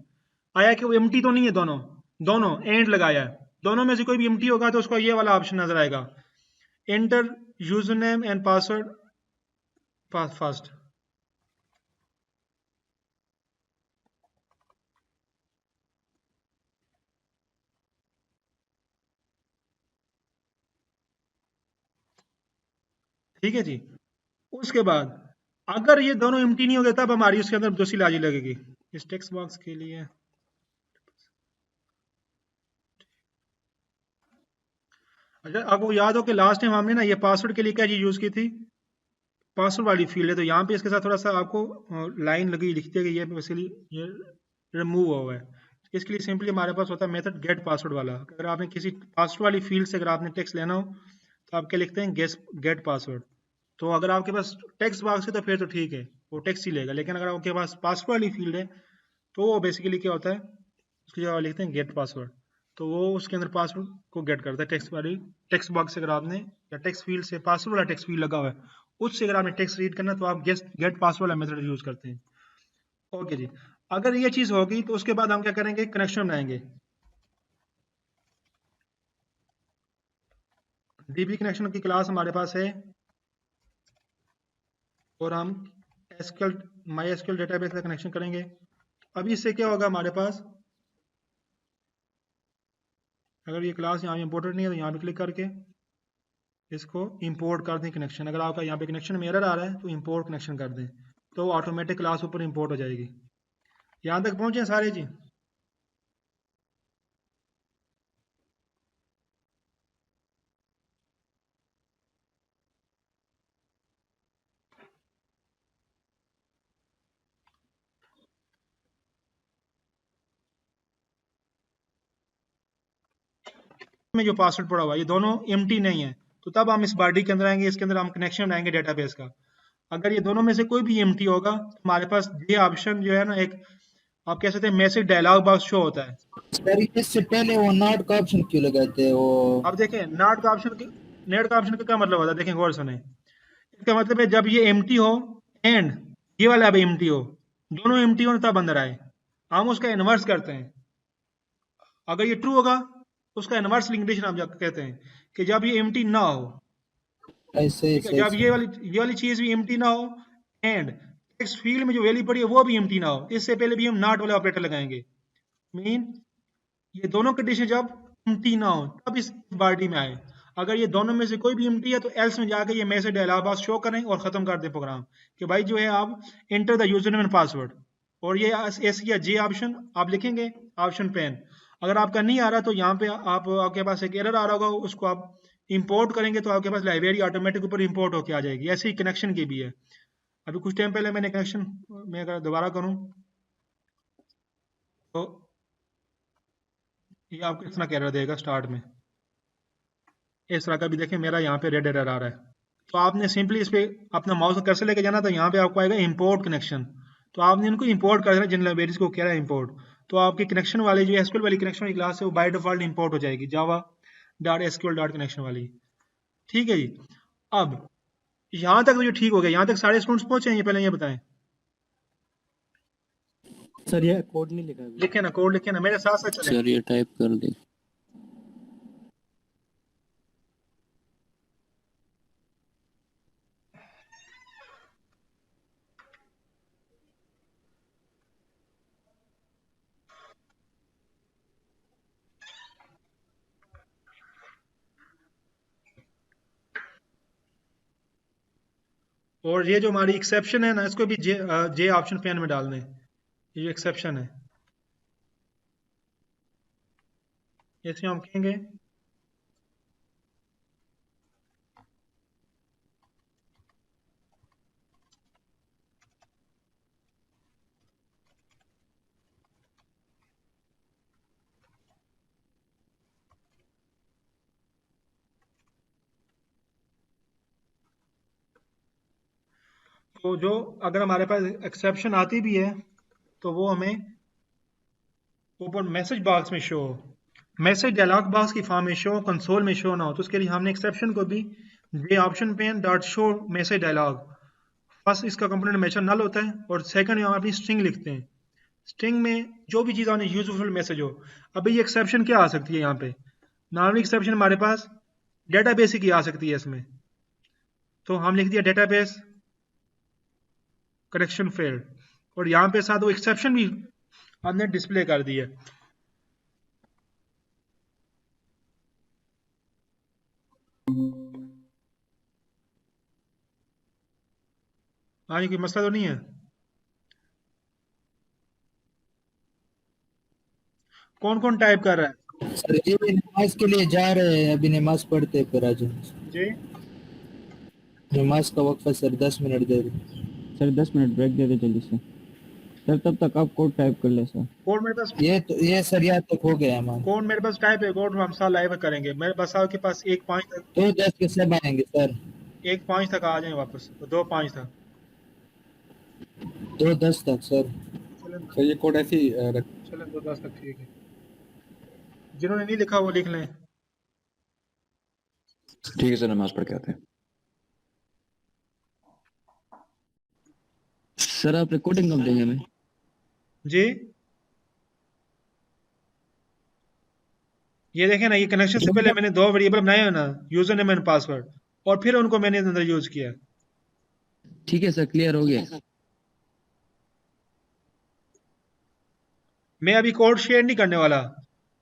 आया कि वो एम्प्टी तो नहीं है, दोनों दोनों एंड लगाया है। दोनों में से कोई भी एम्प्टी होगा तो उसको ये वाला ऑप्शन नजर आएगा, enter user name and password first. ठीक है जी। उसके बाद अगर ये दोनों एम्प्टी नहीं हो गए तब हमारी उसके अंदर दूसरी लॉजिक लगेगी। इस टेक्स्ट बॉक्स के लिए अच्छा, आपको याद हो कि लास्ट टाइम हमने ना ये पासवर्ड के लिए क्या चीज यूज की थी, पासवर्ड वाली फील्ड है, तो यहाँ पे इसके साथ थोड़ा सा आपको लाइन लगी लिखती है कि ये बेसिकली ये रिमूव हुआ है। इसके लिए सिंपली हमारे पास होता है मेथड गेट पासवर्ड वाला। अगर आपने किसी पासवर्ड वाली फील्ड से अगर आपने टेक्स्ट लेना हो तो आप क्या लिखते हैं, गेट पासवर्ड। तो अगर आपके पास टेक्स्ट बॉक्स है तो फिर तो ठीक है, वो टेक्स्ट ही लेगा। लेकिन अगर आपके पास पासवर्ड वाली फील्ड है तो वो बेसिकली क्या होता है, उसकी जगह लिखते हैं गेट पासवर्ड। तो वो उसके अंदर पासवर्ड को गेट करता है टेक्स्ट वाली टेक्स्ट बॉक्स से। अगर आपने या टेक्स्ट फील्ड से पासवर्ड वाला टेक्स्ट फील्ड लगा हुआ है उससे अगर आपने टेक्स्ट रीड करना तो आप गेट पासवर्ड वाला मेथड यूज करते हैं। ओके जी। अगर ये चीज होगी तो उसके बाद हम क्या करेंगे, कनेक्शन बनाएंगे। डीबी कनेक्शन की क्लास हमारे पास है और हम एसक्यूएल माई एसक्यूएल डेटाबेस का कनेक्शन करेंगे। अभी इससे क्या होगा हमारे पास, अगर ये क्लास यहाँ इंपोर्टेड नहीं है तो यहाँ पे क्लिक करके इसको इंपोर्ट कर दें कनेक्शन। अगर आपका यहाँ पे कनेक्शन में एरर आ रहा है तो इंपोर्ट कनेक्शन कर दें, तो ऑटोमेटिक क्लास ऊपर इंपोर्ट हो जाएगी। यहाँ तक पहुँचे सारे जी? में जो पासवर्ड पड़ा हुआ है ये दोनों एम्प्टी नहीं है, तो तब हम इस बॉडी के अंदर आएंगे, इसके अंदर हम कनेक्शन बनाएंगे डेटाबेस का। अगर ये दोनों में से कोई भी एम्प्टी होगा तो हमारे पास ये ऑप्शन जो है ना, एक आप कह सकते हैं मैसेज डायलॉग बॉक्स शो होता है। सर इससे पहले वो नॉट का ऑप्शन क्यों लगाते हैं वो? अब देखें नॉट का ऑप्शन, नेट का ऑप्शन का क्या मतलब होता है, देखें गौर सुने। इसका मतलब है जब ये एम्प्टी हो एंड ये वाला अब एम्प्टी हो, दोनों एम्प्टी हो तब अंदर आए। हम उसका इन्वर्स करते हैं। अगर ये ट्रू होगा उसका इन्वर्स लिंकेशन हम कहते हैं कि जब ये एम्प्टी ना हो, ऐसे ठीक है, जब ये वाली चीज भी एम्प्टी ना हो एंड टेक्स्ट फील्ड में जो वैल्यू पड़ी है वो भी एम्प्टी ना हो, इससे पहले भी हम नॉट वाला ऑपरेटर लगाएंगे। मीन ये दोनों कंडीशन जब एम्प्टी ना हो तब इस बॉडी में आए। अगर ये दोनों में से कोई भी एम्प्टी है तो एल्स में जाके ये मैसेज डायलॉग बॉक्स शो करें और खत्म कर दें प्रोग्राम कि भाई जो है आप enter the user name and password, और ये एस या जे ऑप्शन आप लिखेंगे ऑप्शन पेन। अगर आपका नहीं आ रहा तो यहाँ पे आपके पास एक एरर आ रहा होगा, उसको आप इंपोर्ट करेंगे तो आपके पास लाइब्रेरी ऑटोमेटिक ऊपर इंपोर्ट होके आ जाएगी। ऐसे ही कनेक्शन की भी है। अभी कुछ टाइम पहले मैंने कनेक्शन में अगर दोबारा करूँ तो ये आपको इतना एरर देगा स्टार्ट में, इस तरह का भी देखें मेरा यहाँ पे रेड एरर आ रहा है। तो आपने सिंपली इस पे अपना माउस का कर्सर लेके जाना, तो यहाँ पे आपको आएगा इंपोर्ट कनेक्शन। तो आपने इनको इंपोर्ट कर देना जिन लाइब्रेरीज को कह रहा है इंपोर्ट। तो आपकी कनेक्शन वाली जो एसक्यूएल वाली कनेक्शन वाली क्लास है वो बाय डिफॉल्ट इंपोर्ट हो जाएगी Java dot SQL dot connection वाली। ठीक है जी। अब यहाँ तक तो ये ठीक हो गया, यहाँ तक सारे स्टूडेंट्स पहुंचे हैं, ये पहले ये बताएं। सर ये कोड नहीं लिखा अभी। लिखे ना, कोड लिखे ना, मेरे साथ साथ चले। सर ये टाइप कर दे। और ये जो हमारी एक्सेप्शन है ना, इसको भी जे ऑप्शन पेन में डाल दें। ये एक्सेप्शन है, इसमें हम कहेंगे तो जो अगर हमारे पास एक्सेप्शन आती भी है तो वो हमें ऊपर मैसेज बॉक्स में शो हो, मैसेज डायलॉग बॉक्स की फॉर्म में शो, कंसोल में शो ना हो। तो उसके लिए हमने एक्सेप्शन को भी J option pane dot show message dialog, first इसका कंपोनेंट हमेशा नल होता है और सेकंड में हम अपनी स्ट्रिंग लिखते हैं। स्ट्रिंग में जो भी चीज़ आने यूजफुल मैसेज हो। अभी ये एक्सेप्शन क्या आ सकती है यहाँ पे, नॉर्मल एक्सेप्शन हमारे पास डेटाबेस की आ सकती है इसमें। तो हम लिख दिया डेटाबेस कनेक्शन फेल्ड, और यहाँ पे साथ वो एक्सेप्शन भी हमने डिस्प्ले कर दी है। हाँ ये कोई मसला तो नहीं है? कौन कौन टाइप कर रहा है? सर ये नमाज के लिए जा रहे हैं, अभी नमाज पढ़ते हैं फिर आ जाएंगे। जी नमाज का वक्फा सर 10 मिनट दे दो। सर 10 मिनट ब्रेक दे दे जल्दी से सर, तब तक आप कोड टाइप कर ले सर। कोड मेरे पास, ये सर यहाँ तक हो गया हमारा। कोड मेरे पास टाइप है, कोड हम साल लाइव करेंगे। मेरे पास आपके पास 1-5 तक, तो 10 के सब आएंगे सर, 1-5 तक आ जाए वापस, तो 2-5 तक। 2-10 तक सर। चलें सर ये कोड ऐसे ही चलें 2-10 तक ठीक है। जिन्होंने नहीं लिखा वो लिख लें। ठीक है सर, नमाज पढ़ के आते हैं। सर आप रिकॉर्डिंग कब देंगे हमें? जी ये देखें ना, ये कनेक्शन से पहले मैंने 2 वेरिएबल बनाए हैं ना, यूजर नेम एंड पासवर्ड, और फिर उनको मैंने अंदर यूज किया। ठीक है सर, क्लियर हो गया। मैं अभी कोड शेयर नहीं करने वाला,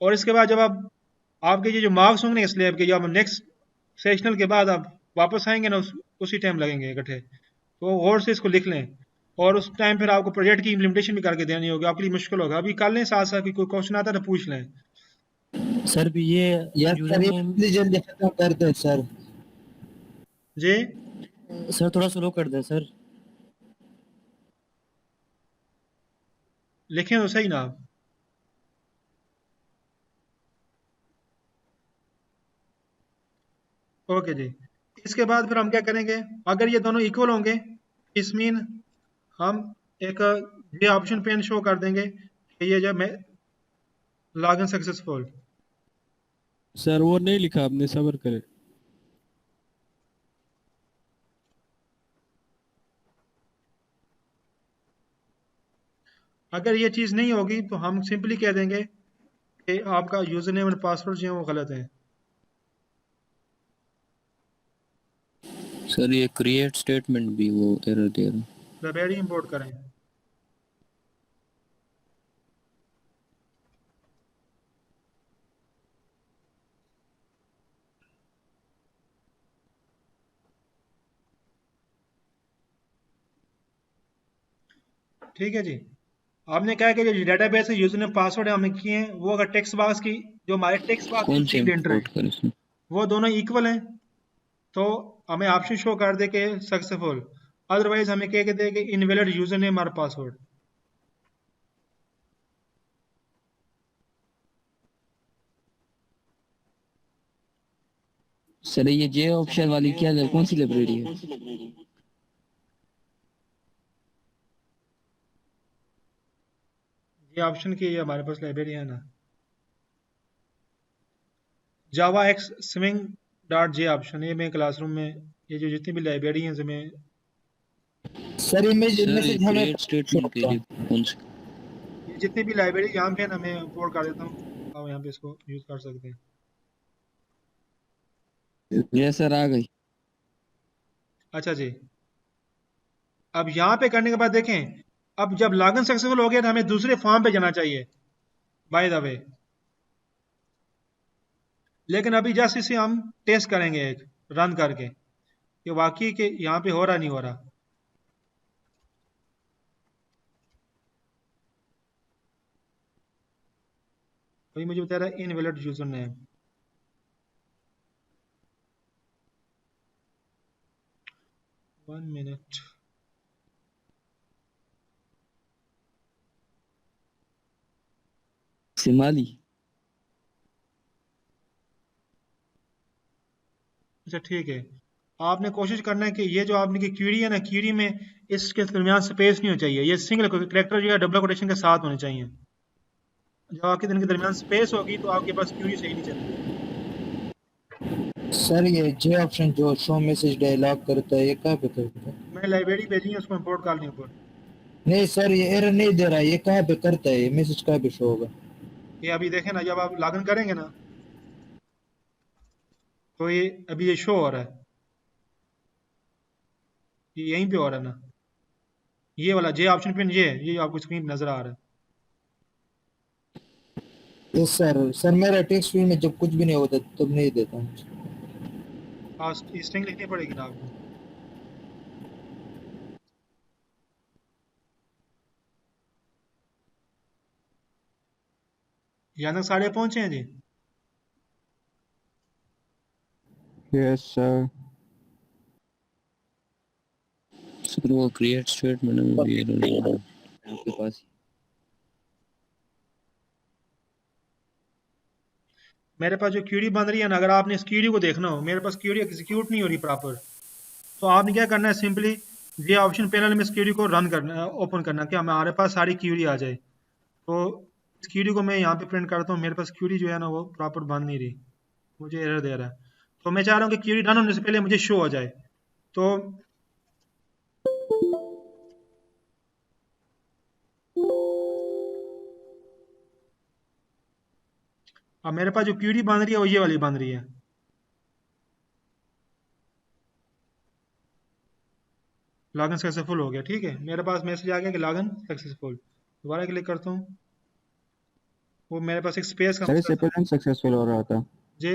और इसके बाद जब आप आपके ये जो मार्क्स होंगे स्लैब के, जब नेक्स्ट सेशनल के बाद आप वापस आएंगे ना, उसी टाइम लगेंगे इकट्ठे, तो गौर से इसको लिख लें। और उस टाइम फिर आपको प्रोजेक्ट की इम्प्लीमेंटेशन भी करके देनी होगी, आपके लिए मुश्किल होगा। अभी कर लें साथ साथ, कोई क्वेश्चन आता है तो पूछ लें। सर भी ये यार सर ये जल्दी खत्म कर दे सर। जी सर थोड़ा स्लो कर दें सर। लिखें तो सही ना आप। ओके जी, इसके बाद फिर हम क्या करेंगे, अगर ये दोनों इक्वल होंगे इस मीन हम एक ये ऑप्शन पे शो कर देंगे कि ये जब मैं लॉगिन सक्सेसफुल। सर वो नहीं लिखा आपने, सब्र करें। अगर ये चीज़ नहीं होगी तो हम सिंपली कह देंगे कि आपका यूजर नेम और पासवर्ड जो है वो गलत है। सर ये क्रिएट स्टेटमेंट भी वो एरर दे रहा है। लाइब्रेरी इंपोर्ट करें। ठीक है जी, आपने क्या किया, जो डेटाबेस के यूजर नेम पासवर्ड हमने किए हैं वो अगर टेक्स्ट बॉक्स की जो हमारे टेक्स्ट बॉक्स कौन से की एंटर इंपोर्ट करें इसमें? वो दोनों इक्वल हैं तो हमें ऑप्शन शो कर दे के सक्सेसफुल, अदरवाइज हमें क्या कहते हैं कि इनवैलिड यूजर नेम और पासवर्ड। सर ये जे ऑप्शन वाली क्या है, कौन सी लाइब्रेरी है? ये ऑप्शन की हमारे पास लाइब्रेरी है ना, जावा x swing dot J option. ये मैं क्लासरूम में ये जो जितनी भी लाइब्रेरी हैं इसमें सर मैसेज हमें क्रिएट स्टेटमेंट के लिए कौन सी? ये जितनी भी लाइब्रेरी यहाँ पे है ना, मैं इंपोर्ट कर देता हूँ, आप यहाँ पे इसको यूज कर सकते हैं। ये सर आ गई। अच्छा जी, अब यहाँ पे करने के बाद देखें, अब जब लॉगिन सक्सेसफुल हो गया तो हमें दूसरे फॉर्म पे जाना चाहिए बाय द वे, लेकिन अभी जस्ट इसे हम टेस्ट करेंगे एक रन करके कि वाकई के यहाँ पे हो रहा नहीं हो रहा। अभी मुझे बता रहा है invalid user name. One minute, Simali. अच्छा ठीक है, आपने कोशिश करना है कि ये जो आपने की क्यूरी है ना, क्यूरी में इसके दरमियान स्पेस नहीं होनी चाहिए, ये सिंगल कैरेक्टर जो है डबल कोटेशन के साथ होने चाहिए। जब आपके दिन के दरमियान स्पेस होगी तो आपके पास क्यूरी सही नहीं चलेगी। सर ये जे ऑप्शन जो शो मैसेज डायलॉग करता है ये कहाँ पे करता है? मैंने लाइब्रेरी भेजी है, उसको इंपोर्ट कर लिया ऊपर। नहीं सर ये एरर नहीं दे रहा है, ये कहाँ पे करता है, ये मैसेज कहाँ पे शो होगा? ये अभी देखें ना, जब आप लॉगिन करेंगे ना तो ये अभी ये शो हो रहा है, ये यहीं पे हो रहा है ना, ये वाला जे ऑप्शन पिन, ये आपको स्क्रीन पे नजर आ रहा है। यस सर मेरा टेक्स्ट फील्ड में जब कुछ भी नहीं होता तब नहीं देता हूँ। हाँ स्ट्रिंग लिखनी पड़ेगी ना आपको। यहाँ तक सारे पहुंचे हैं जी? Yes sir. सर वो क्रिएट स्टेटमेंट में भी एरर आ रहा है आपके पास। मेरे पास जो क्यूरी बन रही है ना, अगर आपने इस क्यूरी को देखना हो, मेरे पास क्यूरी एग्जीक्यूट नहीं हो रही प्रॉपर, तो आपने क्या करना है, सिंपली ये ऑप्शन पैनल में इस क्यूरी को रन करना, ओपन करना, कि हमारे पास सारी क्यूरी आ जाए। तो इस क्यूरी को मैं यहाँ पे प्रिंट करता हूँ, मेरे पास क्यूरी जो है ना वो प्रॉपर बन नहीं रही, मुझे एरर दे रहा है। तो मैं चाह रहा हूँ कि क्यूरी रन होने से पहले मुझे शो हो जाए। तो अब मेरे पास जो क्यूरी बन रही है वो ये वाली बन रही है। लॉगिन सक्सेसफुल हो गया, ठीक है, मेरे पास मैसेज आ गया कि लॉगिन सक्सेसफुल। दोबारा क्लिक करता हूँ, वो मेरे पास एक स्पेस का सर इससे मसला था। पहले सक्सेसफुल हो रहा था, जी,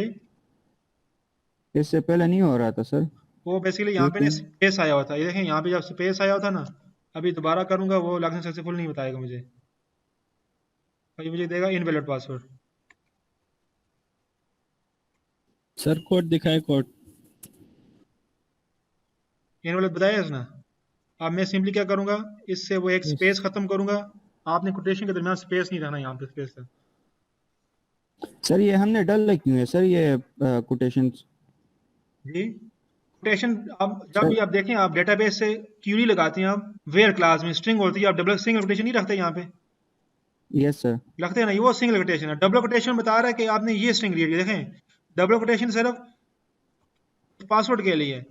इससे पहले नहीं हो रहा था सर। वो बेसिकली यहाँ पे ना क्यों? स्पेस आया हुआ था, ये देखें यहाँ पे जब स्पेस आया हुआ था ना, अभी दोबारा करूँगा वो लॉगिन सक्सेसफुल नहीं बताएगा मुझे, और ये मुझे देगा इनवैलिड पासवर्ड। सर कोड दिखाए, कोड। इनवैलिड बताया इसने। अब मैं सिंपली क्या करूँगा, इससे वो एक स्पेस खत्म करूँगा। आपने कोटेशन के दरमियान स्पेस नहीं रहना, यहाँ पे स्पेस है। सर ये हमने डाला क्यों है सर ये कोटेशन? जी, कोटेशन अब जब भी आप देखें, आप डेटाबेस से क्यूरी लगाते हैं, आप वेयर क्लास में स्ट्रिंग होती है, आप डबल सिंगल कोटेशन नहीं रखते यहाँ पे, यस सर। लगते हैं ना, ये वो सिंगल कोटेशन है। डबल कोटेशन बता रहा है कि आपने ये स्ट्रिंग रीड की, देखें डबल कोटेशन सिर्फ पासवर्ड के लिए,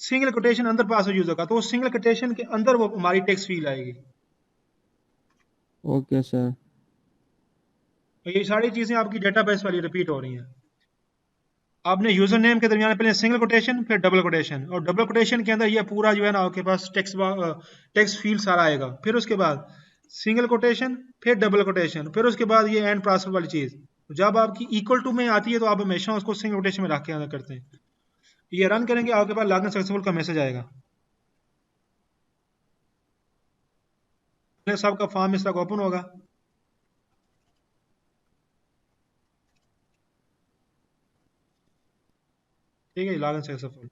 सिंगल कोटेशन अंदर पासवर्ड यूज होगा, तो वो सिंगल कोटेशन के अंदर वो हमारी टेक्स्ट फील्ड आएगी। Okay sir. तो ये सारी चीजें आपकी डेटाबेस वाली रिपीट हो रही हैं। आपने यूजर नेम के दरमियान पहले सिंगल कोटेशन, फिर डबल कोटेशन, और डबल कोटेशन के अंदर ये पूरा जो है ना आपके पास टेक्स्ट फील्ड सारा आएगा। फिर उसके बाद सिंगल कोटेशन, फिर डबल कोटेशन, फिर उसके बाद ये एंड पासवर्ड वाली चीज। जब आपकी इक्वल टू में आती है तो आप हमेशा उसको सिंगल कोटेशन में रख के अंदर करते हैं। ये रन करेंगे, आपके पास लॉगिन सक्सेसफुल का मैसेज आएगा। सबका फॉर्म इस तक ओपन होगा। ठीक है, लॉगिन सक्सेसफुल।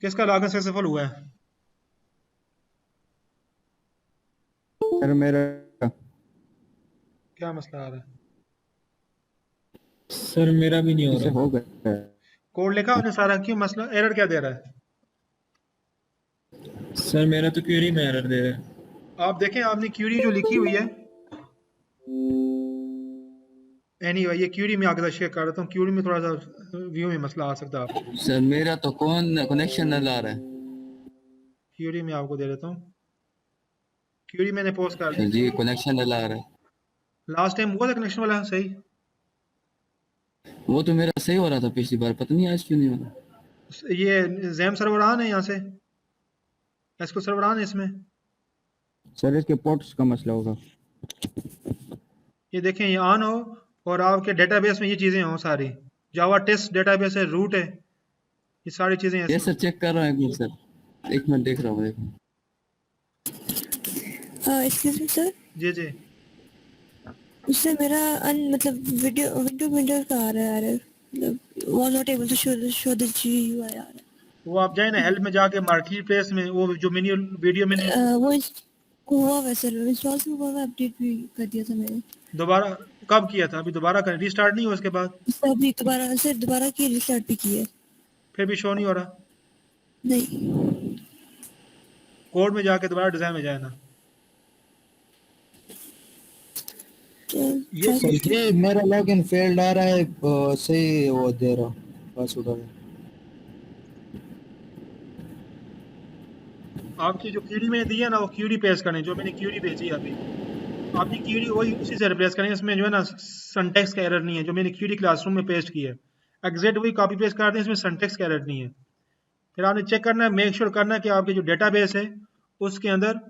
किसका लॉगिन सक्सेसफुल हुआ है? सर मेरा क्या मसला आ रहा है? सर मेरा भी नहीं हो इसे रहा। हो गया। कोड लिखा आपने सारा, क्यों मसला, एरर क्या दे रहा है? सर मेरा तो क्वेरी में एरर दे रहा है। आप देखें, आपने क्यूरी जो लिखी हुई है, एनीवे ये क्यूरी में आगे शेयर कर देता हूँ। क्यूरी में थोड़ा सा व्यू में मसला आ सकता है आपको। सर मेरा तो कौन कनेक्शन न ला रहा है। क्यूरी में आपको दे देता हूँ। क्यूरी मैंने पोस्ट कर सर दी। जी कनेक्शन न ला रहा है। लास्ट टाइम हुआ था कनेक्शन वाला सही? वो तो मेरा सही हो रहा था पिछली बार, पता नहीं आज क्यों नहीं हो रहा। ये जैम सर्वर ऑन है यहाँ से, एसक्यूएल सर्वर ऑन है इसमें। सर इसके पोर्ट्स का मसला होगा। ये देखें, ये ऑन हो और आपके डेटाबेस में ये चीज़ें हों सारी, जावा टेस्ट डेटाबेस है, रूट है, ये सारी चीज़ें ये सर चेक कर रहा हूँ एक मिनट सर, एक मिनट देख रहा हूँ। देखो एक्सक्यूज मी सर। जी जी, उससे मेरा मतलब विंडो विंडो का आ रहा है, मतलब was not able to show the GUI आ रहा है। वो आप जाए ना हेल्प में जाके मार्केट प्लेस में, वो जो मेन्यू वीडियो मैंने वो हुआ वैसे इंस्टॉल से हुआ, अपडेट भी कर दिया था मैंने। दोबारा कब किया था? अभी दोबारा करें, रीस्टार्ट नहीं हुआ उसके बाद? अभी दोबारा की रिस्टार्ट भी की है, फिर भी शो नहीं हो रहा। नहीं। कोड में जाके दोबारा डिजाइन में जाए ना। ये मेरा लॉगिन फेल्ड आ रहा है, सही वो दे रहा पासवर्ड आ रहा है। आपकी जो क्यूरी मैंने दी है ना, वो क्यूरी पेस्ट करें, जो मैंने क्यूरी भेजी है अभी। आपकी क्यूरी वही उसी से रिप्लेस करें, इसमें जो है ना सिंटैक्स का एरर नहीं है, जो मैंने क्यूरी क्लासरूम में पेस्ट की है एग्जैक्ट वही कॉपी पेस्ट कर दें, इसमें सिंटैक्स का एरर नहीं है। फिर आपने चेक करना है, मेक श्योर करना है कि आपके जो डेटाबेस है उसके अंदर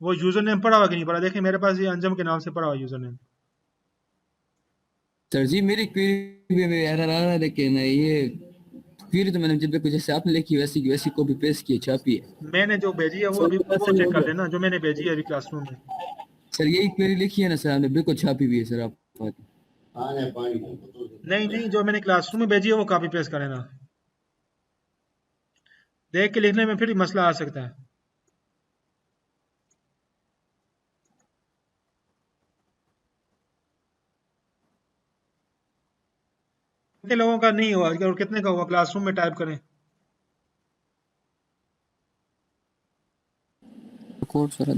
वो यूजर नेम पड़ा हुआ कि नहीं पड़ा। देखें मेरे पास ये अंजम के नाम से पड़ा हुआ यूजर नेम। सर जी मेरी क्वेरी में एरर आ रहा है, लेकिन ये फिर तो मैंने जब कुछ जैसे आपने लिखी वैसी की वैसी कॉपी पेस्ट की छापी है। मैंने जो भेजी है वो अभी वो चेक कर लेना, जो मैंने भेजी है अभी क्लासरूम में। सर यही क्वेरी लिखी है ना सर, आपने बिल्कुल छापी भी है सर आप। नहीं नहीं, जो मैंने क्लासरूम में भेजी है वो कॉपी पेस्ट करें ना, देख के लिखने में फिर मसला आ सकता है। कितने लोगों का नहीं हुआ और कितने का हुआ, क्लासरूम में टाइप करें। कोड सारा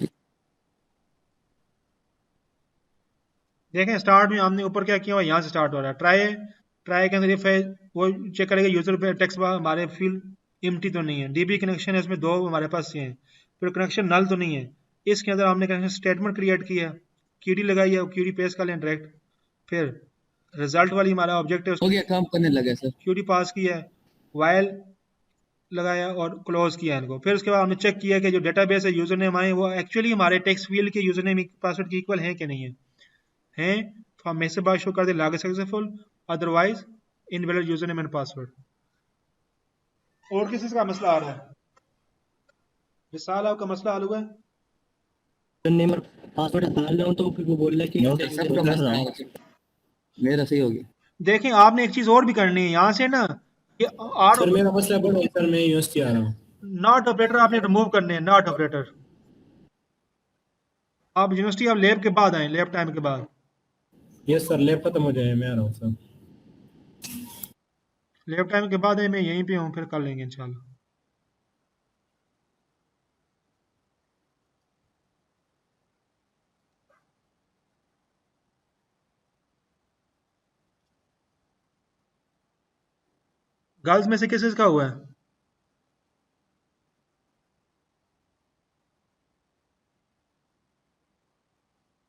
देखें स्टार्ट में हमने ऊपर क्या किया हुआ, यहाँ से स्टार्ट हो रहा है। ट्राई के अंदर इफ है वो चेक करेगा यूजर पे टेक्स्ट बार हमारे फील्ड एम्प्टी तो नहीं है। डीबी कनेक्शन है, इसमें 2 हमारे पास ये हैं। फिर कनेक्शन नल तो नहीं है। इसके अंदर हमने कनेक्शन स्टेटमेंट क्रिएट किया है, कीडी लगाई है, कीडी पेस्ट कर लें डायरेक्ट। फिर रिजल्ट वाली हमारा ऑब्जेक्ट है, हो गया, काम करने लगा सर। क्यूडी पास किया है, वाइल लगाया और क्लोज किया इनको। फिर उसके बाद हमने चेक किया कि जो डेटाबेस है यूजर नेम आए वो एक्चुअली हमारे टेक्स्ट फील्ड के यूजर नेम पासवर्ड के इक्वल है कि नहीं है। हैं तो हम मैसेज बार शो कर दे log successful, otherwise invalid user name and password. और किसी का मसला आ रहा है? विशाल आपका मसला हल हुआ है? नेम और पासवर्ड डाल रहा हूं तो फिर वो बोल रहा है कि मेरा सही हो गया। देखें आपने एक चीज और भी करनी है, यहाँ से ना ये सर मेरा मसला बड़ा है सर, मैं यूनिवर्सिटी आ रहा हूँ। नॉट ऑपरेटर आपने रिमूव करने हैं, नॉट ऑपरेटर। आप यूनिवर्सिटी आप लैब के बाद आए, लैब टाइम के बाद। यस सर, लैब खत्म हो जाए मैं आ रहा हूँ सर। लैब टाइम के बाद आए, मैं यहीं पे हूँ, फिर कर लेंगे इंशाल्लाह। गर्ल्स में से किस का हुआ है?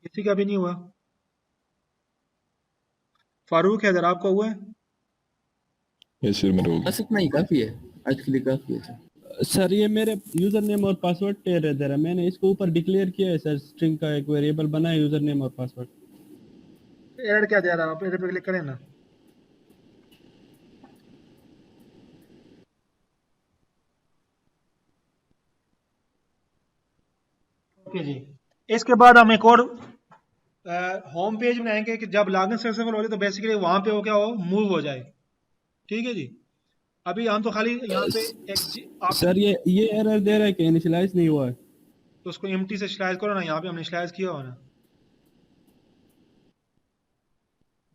किसी का भी नहीं हुआ। फारूक हैदर आपका हुआ है? बस इतना ही काफी है आज के लिए, काफी है सर। सर ये मेरे यूजर नेम और पासवर्ड टेर दे रहा है, मैंने इसको ऊपर डिक्लेयर किया है सर, स्ट्रिंग का एक वेरिएबल बनाया यूजर नेम और पासवर्ड। एरर क्या दे रहा है? आप एरर पे क्लिक करें ना। ओके जी, इसके बाद हम एक और होम पेज बनाएंगे कि जब लॉगिन सक्सेसफुल हो जाए तो बेसिकली वहां पे वो क्या हो, मूव हो जाए। ठीक है जी, अभी हम तो खाली यहाँ पे एक सर ये एरर दे रहा है कि इनिशियलाइज नहीं हुआ है। तो उसको एम्प्टी से इनिशियलाइज करो ना, यहाँ पे हमने इनिशियलाइज किया हो ना।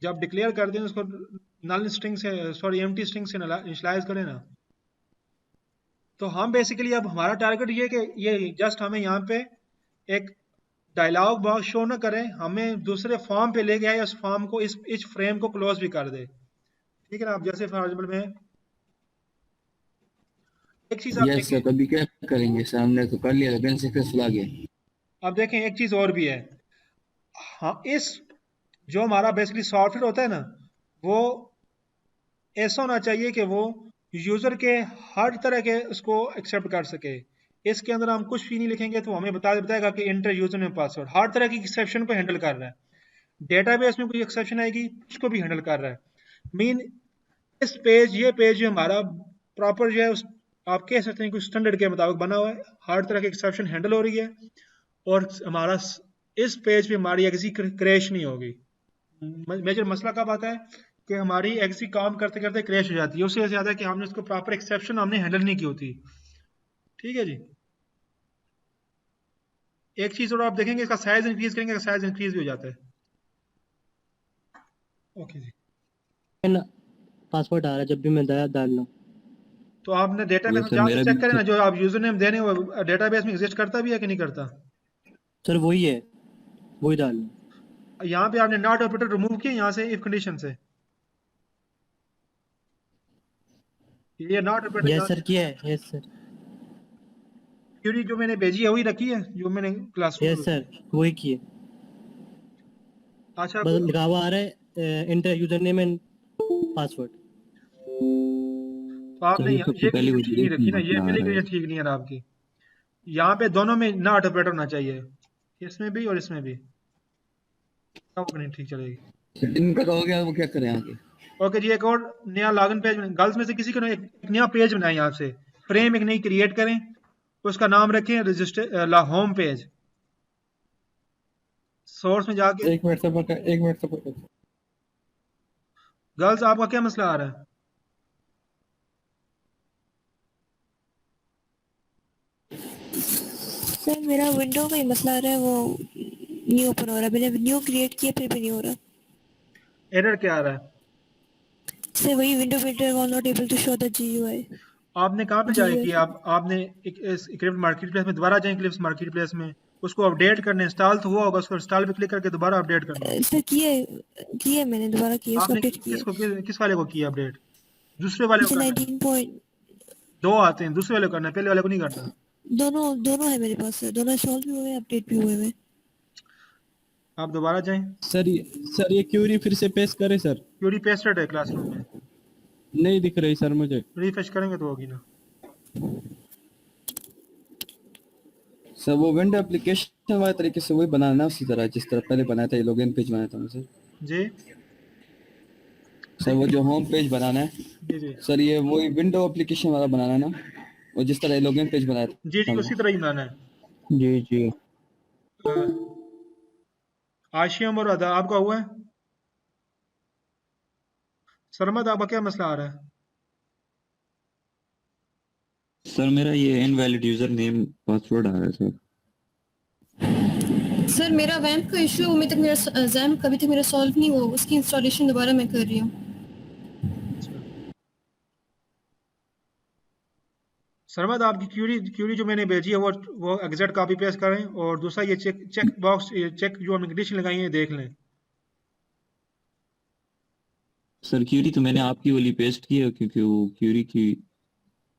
जब डिक्लेयर कर दें उसको नल स्ट्रिंग से, सॉरी एम्प्टी स्ट्रिंग से इनिशियलाइज करें ना। तो हम बेसिकली अब हमारा टारगेट ये कि ये जस्ट हमें यहाँ पे एक डायलॉग बॉक्स शो ना करें, हमें दूसरे फॉर्म पे ले गया, उस फॉर्म को इस फ्रेम को क्लोज भी कर दे। ठीक है ना। आप जैसे फॉर एग्जांपल में एक चीज आप सर अभी क्या करेंगे, सामने तो कर लिया लेकिन सक्सेसफुल आ गया। अब देखें एक चीज और भी है। हाँ, इस जो हमारा बेसिकली सॉफ्टवेयर होता है ना, वो ऐसा होना चाहिए कि वो यूजर के हर तरह के उसको एक्सेप्ट कर सके। इसके अंदर हम कुछ भी नहीं लिखेंगे तो हमें बताएगा कि इंटर यूजर नेम पासवर्ड हर तरह की एक्सेप्शन को हैंडल कर रहा है। डेटाबेस में कोई एक्सेप्शन आएगी उसको भी हैंडल कर रहा है। मीन इस पेज, ये पेज जो हमारा प्रॉपर जो है उस आप कह सकते हैं कुछ स्टैंडर्ड के मुताबिक बना हुआ है, हर तरह की एक्सेप्शन हैंडल हो रही है और हमारा इस पेज पे हमारी एग्जी क्रैश नहीं होगी। मेजर मसला कब आता है कि हमारी एग्जी काम करते करते क्रैश हो जाती है, उससे ज्यादा कि हमने उसको प्रॉपर एक्सेप्शन हमने हैंडल नहीं की होती। ठीक है जी। एक चीज और आप देखेंगे, इसका साइज इंक्रीज करेंगे, साइज इंक्रीज भी हो जाता है। ओके जी, पासवर्ड आ रहा है जब भी मैं डाल लूं तो आपने डेटाबेस में जाकर चेक करें ना, जो आप यूजर नेम दे रहे हो वो डेटाबेस में एग्जिस्ट करता भी है कि नहीं करता। सर वही है, वही डाल लूं। यहाँ पे आपने नॉट ऑपरेटर रिमूव किया यहाँ से इफ कंडीशन से, ये नॉट ऑपरेटर। यस सर किया है, यस सर। क्यूरी जो मैंने भेजी है वही रखी है जो मैंने क्लास में। यस सर वही की है। अच्छा, बस लिखा हुआ आ रहा है inter user name and password. तो आपने ये ठीक नहीं रखी ना, ये मेरे लिए ठीक नहीं है आपकी। यहाँ पे दोनों में नॉट ऑपरेटर होना चाहिए, इसमें भी और इसमें भी, नहीं ठीक चलेगी। इनका हो गया, वो क्या करें आगे? ओके जी, एक और नया लॉगिन पेज गर्ल्स में से किसी को एक नया पेज बनाए, यहाँ से फ्रेम एक नई क्रिएट करें, उसका नाम रखें रजिस्टर होम पेज। सोर्स में जाके एक मिनट सबर कर, एक मिनट सबर कर। गर्ल्स आपका क्या मसला आ रहा है? सर मेरा विंडो का ही मसला आ रहा है, वो न्यू ओपन हो रहा है, मैंने न्यू क्रिएट किया फिर भी नहीं हो रहा। एरर क्या आ रहा है? सर वही window builder was not able to show the GUI. आपने कहाँ पे जाए कि आपने इक्लिप्स मार्केट प्लेस में दोबारा जाए, इक्लिप्स मार्केट प्लेस में उसको अपडेट करने, इंस्टॉल तो हुआ होगा, उसको इंस्टॉल पे क्लिक करके दोबारा अपडेट करना। सर किया मैंने दोबारा किया, उसको आपने अपडेट किया। किस वाले को किया अपडेट? दूसरे वाले को करना है? 19 पॉइंट दो आते हैं, दूसरे वाले को करना है, पहले वाले को नहीं करना। दोनों है मेरे पास सर, दोनों इंस्टॉल भी हुए अपडेट भी हुए हुए। आप दोबारा जाएं। सर ये क्यूरी फिर से पेस्ट करें सर? क्यूरी पेस्टेड है क्लासरूम में, नहीं दिख रही सर मुझे। रिफ्रेश करेंगे तो होगी ना। सर वो विंडो एप्लीकेशन वाले तरीके से वही बनाना उसी तरह जिस तरह पहले बनाया था, ये लॉगिन पेज बनाया था मुझे जी सर। वो जो होम पेज बनाना है जी जी सर, ये वही विंडो एप्लीकेशन वाला बनाना है ना, वो जिस तरह लॉगिन पेज बनाया था। जी जी उसी तरह ही बनाना है। जी जी। आशियम और अदा आपका हुआ है? सरमद आपका क्या मसला आ रहा है? सर मेरा ये इनवैलिड यूजर नेम पासवर्ड आ रहा है सर। सर मेरा वैम्प का इशू अभी तक मेरा जैम्प कभी तक मेरा सॉल्व नहीं हुआ, उसकी इंस्टॉलेशन दोबारा मैं कर रही हूँ। सरमद आपकी क्यूरी जो मैंने भेजी है वो एग्जैक्ट कॉपी पेस्ट करें, और दूसरा ये चेक बॉक्स, ये चेक जो हमने कंडीशन लगाई है देख लें। सर क्यूरी तो मैंने आपकी वाली पेस्ट की है, क्योंकि वो क्यूरी की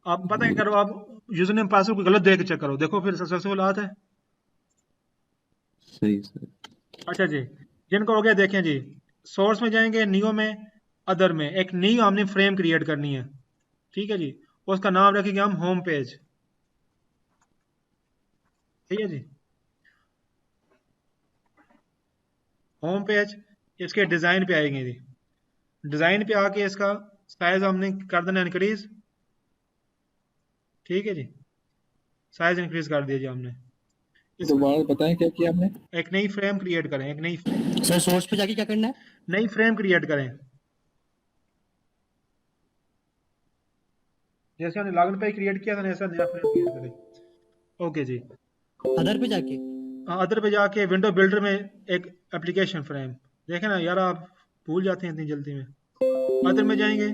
आप पता है करो, आप यूजर नेम पासवर्ड को गलत दे के चेक करो, देखो फिर सक्सेसफुल आता है। सही सर। अच्छा जी, जिनको हो गया देखें जी, सोर्स में जाएंगे, नियो में, अदर में एक नई हमने फ्रेम क्रिएट करनी है, ठीक है जी, उसका नाम रखेंगे हम होम पेज, ठीक है जी। होम पेज, इसके डिजाइन पे आएंगे जी, डिजाइन पे आके इसका साइज हमने कर देना इंक्रीज, ठीक है जी, साइज इंक्रीज कर दिया जी हमने। दोबारा बताएं क्या किया आपने? एक नई फ्रेम क्रिएट करें, एक नई सर सोर्स पे जाके क्या करना है? नई फ्रेम क्रिएट करें, जैसे हमने लॉगिन पे क्रिएट किया था ना, ऐसा नया फ्रेम क्रिएट करें। ओके जी, अदर पे जाके अदर पे जाके विंडो बिल्डर में एक एप्लीकेशन फ्रेम, देखें ना यार आप भूल जाते हैं इतनी जल्दी में। अदर में जाएंगे,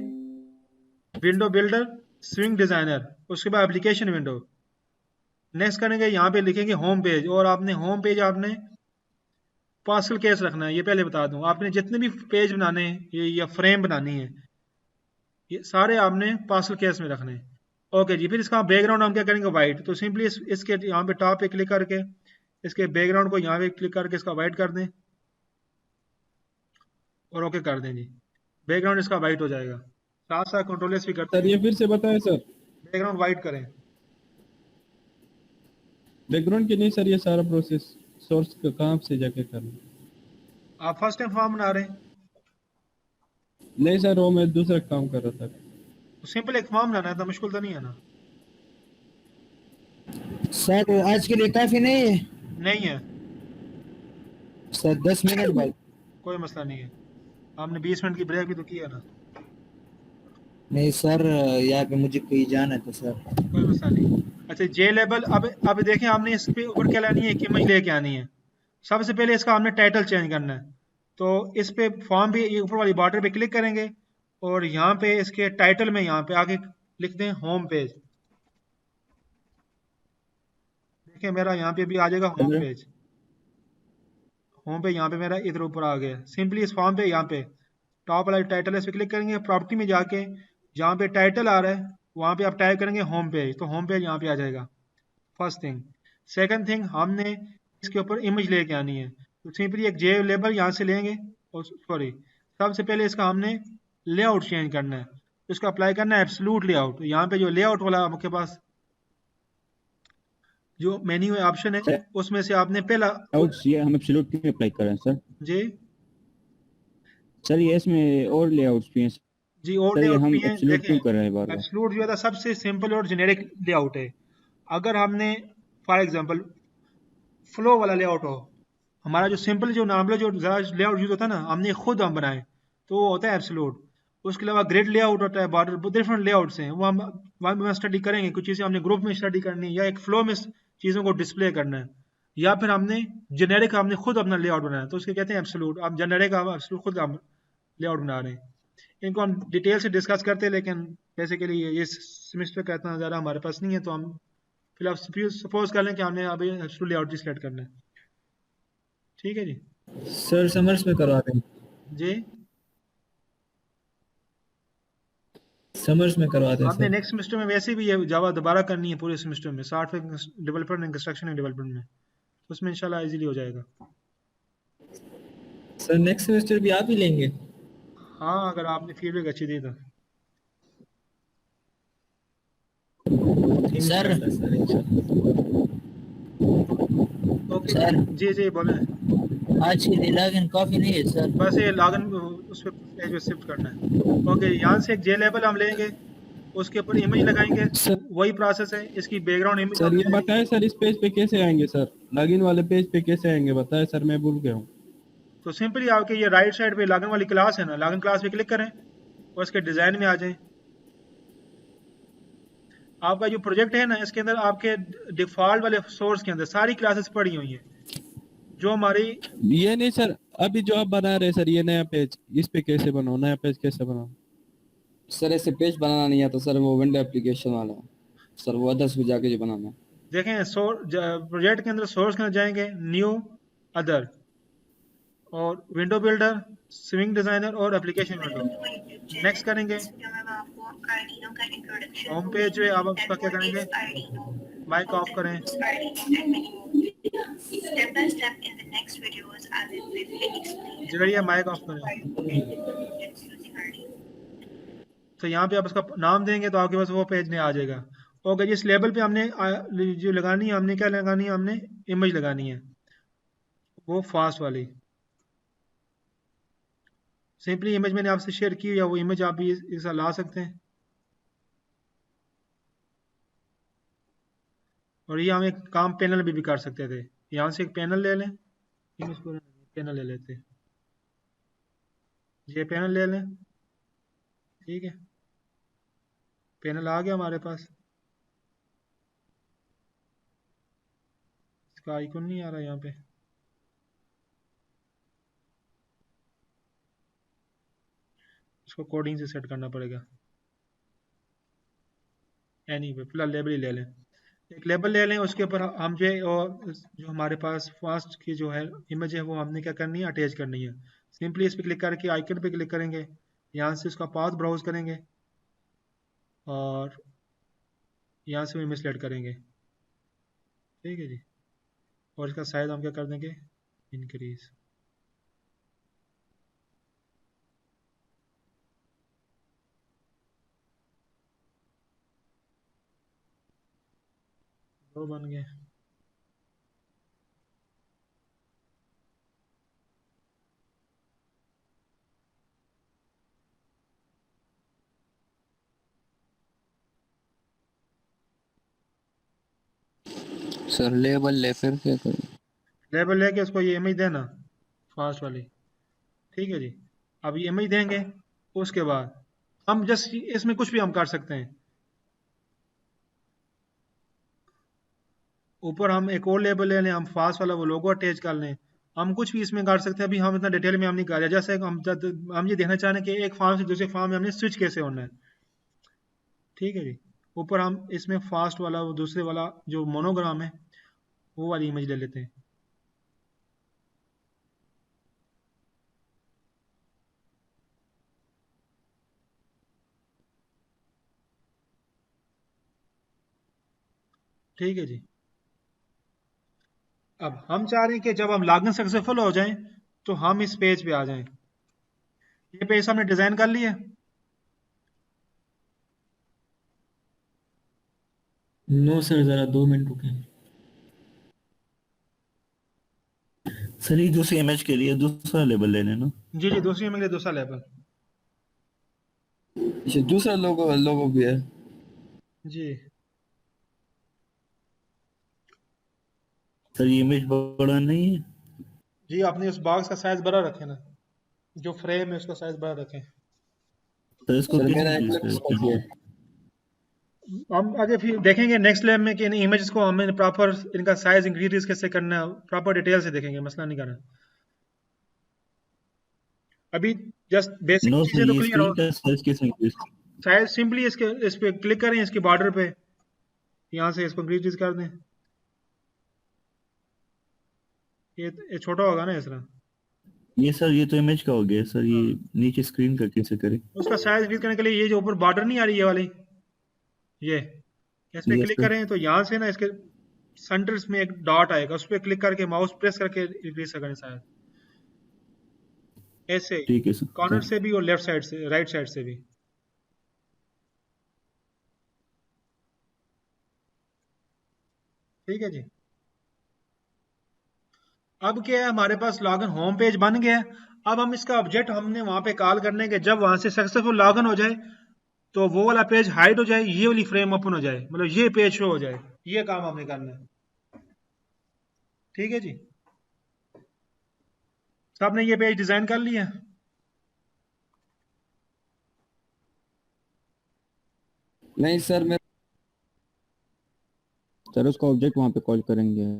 विंडो बिल्डर, स्विंग डिजाइनर, उसके बाद एप्लीकेशन विंडो, नेक्स्ट करेंगे, यहाँ पे लिखेंगे होम पेज, और आपने होम पेज आपने पार्सल केस रखना है, ये पहले बता दूं, आपने जितने भी पेज बनाने हैं ये या फ्रेम बनानी है, ये सारे आपने पार्सल केस में रखने हैं। ओके जी, फिर इसका बैकग्राउंड हम क्या करेंगे वाइट, तो सिंपली इसके यहाँ पे टॉप पे क्लिक करके इसके बैकग्राउंड को यहाँ पे क्लिक करके इसका वाइट कर दें और ओके कर दें जी, बैकग्राउंड इसका वाइट हो जाएगा। साथ साथ कंट्रोल एस भी करते सर ये फिर से बताएं सर। बैकग्राउंड वाइट करें। बैकग्राउंड की नहीं सर, ये सारा प्रोसेस सोर्स का कहाँ से जाके करना? आप फर्स्ट टाइम फॉर्म बना रहे हैं? नहीं सर, वो मैं दूसरा काम कर रहा था। तो सिंपल एक फॉर्म बनाना है, तो मुश्किल तो नहीं है ना? सर आज के लिए काफी नहीं है? नहीं है सर 10 मिनट बाद। कोई मसला नहीं है, आपने 20 मिनट की ब्रेक भी तो किया ना। नहीं सर, यहाँ पे मुझे कहीं जाना है तो सर। कोई मसला नहीं। अच्छा जे लेबल, अब देखें आपने इस पे ऊपर क्या लानी है, एक इमेज लेके आनी है। सबसे पहले इसका हमने टाइटल चेंज करना है, तो इस पे फॉर्म पे ये ऊपर वाली बॉर्डर पे क्लिक करेंगे और यहाँ पे इसके टाइटल में यहाँ पे आगे लिख दें होम पेज। देखिए मेरा यहाँ पे भी आ जाएगा होम पेज, होम पे यहाँ पे मेरा इधर ऊपर आ गया। सिंपली इस फॉर्म पे यहाँ पे टॉप वाला टाइटल है, इस पे क्लिक करेंगे, प्रॉपर्टी में जाके जहाँ पे टाइटल आ रहा है वहाँ पे आप टाइप करेंगे होम पेज, तो होम पेज यहाँ पे आ जाएगा। First thing. सेकंड थिंग, हमने इसके ऊपर इमेज लेके आनी है, तो सिंपली एक जे लेबल यहाँ से लेंगे, और सॉरी सबसे पहले इसका हमने लेआउट चेंज करना है, तो इसका अप्लाई करना है एब्सोल्यूट लेआउट। यहाँ पे जो लेआउट वाला आपके पास जो मेन्यू है ऑप्शन है, उसमें से आपने पहला ये हम एब्सोल्यूट क्यों अप्लाई कर रहे हैं सर? जी सर ये इसमें और लेआउट्स भी हैं जी और सर, ये लेआउट हम भी हैं। एब्सोल्यूट क्यों देखें कर रहे हैं बार बार? एब्सोल्यूट जो है सबसे सिंपल और जेनेरिक लेआउट है। अगर हमने फॉर एग्जांपल फ्लो वाला लेआउट हो, हमारा जो सिंपल जो नॉर्मल जो लेआउट यूज होता है ना, हमने खुद हम बनाए तो वो होता है एब्सोल्यूट। उसके अलावा ग्रिड लेआउट होता है, बॉर्डर, डिफरेंट लेआउट्स हैं, वो हम वहाँ में स्टडी करेंगे। कुछ चीज़ें हमने ग्रुप में स्टडी करनी है या एक फ्लो में चीज़ों को डिस्प्ले करना है, या फिर हमने जेनेरिक हमने खुद अपना लेआउट बनाया तो उसके कहते हैं एब्सोल्यूट। आप जेनेरिक आप एब्सोल्यूट खुद हम लेआउट बना रहे हैं। इनको हम डिटेल से डिस्कस करते हैं, लेकिन बेसिकली ये सेमेस्टर का इतना ज़्यादा हमारे पास नहीं है, तो हम फिलहाल सपोज कर लें कि हमने अभी एब्सोल्यूट लेआउट ही सिलेक्ट करना है। ठीक है जी। सर समर्स में करवा दें, जी समर्स में करवा दें आपने सर। नेक्स्ट सेमेस्टर में वैसे भी ये जावा दोबारा करनी है पूरे सेमेस्टर में, 60 development and construction and development में, तो उसमें इंशाल्लाह इजीली हो जाएगा। सर नेक्स्ट सेमेस्टर भी आप ही लेंगे? हाँ अगर आपने फीडबैक अच्छी दी तो। सर ओके सर जी जी बोले। आज के लिए लॉगिन काफी नहीं है सर। बस ये लॉगिन उस पर पेज पे शिफ्ट करना है। ओके यहाँ से एक जे लेवल हम लेंगे, उसके ऊपर इमेज लगाएंगे, वही प्रोसेस है। इसकी बैकग्राउंड इमेज सर ये बताएं सर, इस पेज पे कैसे आएंगे सर? लॉगिन वाले पेज पे कैसे आएंगे बताएं सर, मैं भूल गया हूँ। तो सिंपली आपके ये राइट साइड पे लॉगिन वाली क्लास है ना, लॉगिन क्लास पे क्लिक करें और इसके डिजाइन में आ जाएं। आपका जो प्रोजेक्ट है ना, इसके अंदर आपके डिफॉल्ट वाले सोर्स के अंदर सारी क्लासेस पड़ी हुई हैं जो हमारी। ये नहीं सर, अभी जो आप बना रहे हैं सर ये नया पेज, इस पे कैसे बनाओ? नया पेज कैसे बनाओ? सर ऐसे पेज बनाना नहीं आता सर, वो विंडो एप्लीकेशन वाला सर, वो अदर्स पे जाके जो बनाना है। देखें प्रोजेक्ट के अंदर सोर्स के अंदर जाएंगे, न्यू, अदर, और विंडो बिल्डर, स्विंग डिजाइनर और एप्लीकेशन विंडो। नेक्स्ट करेंगे, होम पेज जो है आप उसका क्या करेंगे, माइक ऑफ करें। जरिए माइक ऑफ करें। तो यहाँ पे आप उसका नाम देंगे तो आपके पास वो पेज नहीं आ जाएगा। ओके, जिस लेबल पे हमने जो लगानी है, हमने क्या लगानी है, हमने इमेज लगानी है, वो फास्ट वाली। सिंपली इमेज मैंने आपसे शेयर की, या वो इमेज आप भी इस ला सकते हैं। और ये हम एक काम पैनल भी कर सकते थे। यहाँ से एक पैनल ले लें, इमेज पूरा पैनल ले लेते हैं, ये पैनल ले लें। ठीक है, पैनल आ गया हमारे पास। इसका आइकन नहीं आ रहा यहाँ पे, इसको कोडिंग से सेट करना पड़ेगा। एनीवे फिलहाल लेबल ही ले लें, एक लेबल ले लें। उसके ऊपर हम जो हमारे पास फास्ट की जो है इमेज है, वो हमने क्या करनी है, अटैच करनी है। सिंपली इस पर क्लिक करके आइकन पे क्लिक करेंगे, यहाँ से उसका पाथ ब्राउज करेंगे और यहाँ से वो इमेज सेलेक्ट करेंगे। ठीक है जी, और इसका साइज हम क्या कर देंगे, इंक्रीज। दो बन गए। सर लेबल ले फिर क्या करूं? लेबल लेके उसको ये इमेज देना फास्ट वाली। ठीक है जी, अब ये इमेज देंगे, उसके बाद हम जस्ट इसमें कुछ भी हम कर सकते हैं। ऊपर हम एक और लेबल ले लें, हम फास्ट वाला वो लोगो अटैच कर लें। हम कुछ भी इसमें कर सकते हैं, अभी हम इतना डिटेल में हम नहीं कर रहे। जैसे हम ये देखना चाह रहे हैं कि एक फार्म से दूसरे फार्म में हमने स्विच कैसे होना है। ठीक है जी, ऊपर हम इसमें फास्ट वाला वो दूसरे वाला जो मोनोग्राम है वो वाली इमेज ले लेते हैं। ठीक है जी, अब हम चाह रहे हैं कि जब हम लॉगिन सक्सेसफुल हो जाएं तो हम इस पेज पे आ जाएं। ये पेज हमने डिजाइन कर लिया। नो सर, जरा 2 मिनट रुकें सर ये दूसरी इमेज के लिए दूसरा लेबल लेने ना। जी जी, दूसरी इमेज के लिए दूसरा लेबल। अच्छा, दूसरा लोगो लोगो भी है। जी सर ये इमेज बड़ा नहीं है। जी, आपने उस बॉक्स का साइज बड़ा रखे ना, जो फ्रेम है उसका साइज बड़ा रखें। सर इसको सर कैसे मेरा चूज करते हैं? हम आगे फिर देखेंगे नेक्स्ट लैब में कि इन इमेजेस को हमें प्रॉपर इनका साइज इंक्रीज कैसे करना है, प्रॉपर डिटेल से देखेंगे, मसला नहीं करना। अभी जस्ट बेसिक नो चीजें सर तो ये क्लियर हो। स्क्रीन का साइज कैसे इंक्रीज? साइज सिंपली इस पे क्लिक करें, इसके बॉर्डर पे, यहाँ से इसको इंक्रीज कर दें। ये छोटा होगा ना इस तरह। ये सर ये तो इमेज का हो गया सर, ये नीचे स्क्रीन का कैसे करें? उसका साइज इंक्रीज करने के लिए ये जो ऊपर बॉर्डर नहीं आ रही, ये वाली, ये इस पे Yes, क्लिक sir. करें तो यहाँ से ना इसके सेंटर्स में एक डॉट आएगा, उस पर क्लिक करके माउस प्रेस करके इंक्रीज करें साइज, ऐसे ठीक है सर। कॉर्नर से भी और लेफ्ट साइड से, राइट साइड से भी। ठीक है जी। अब क्या है, हमारे पास लॉगिन होम पेज बन गया है। अब हम इसका ऑब्जेक्ट हमने वहां पे कॉल करने के, जब वहां से सक्सेसफुल लॉगिन हो जाए तो वो वाला पेज हाइड हो जाए, ये वाली फ्रेम ओपन हो जाए, मतलब ये पेज शो हो जाए। ये काम हमने करना है। ठीक है जी, सबने ये पेज डिजाइन कर लिया। नहीं सर मैं सर उसका ऑब्जेक्ट वहां पे कॉल करेंगे।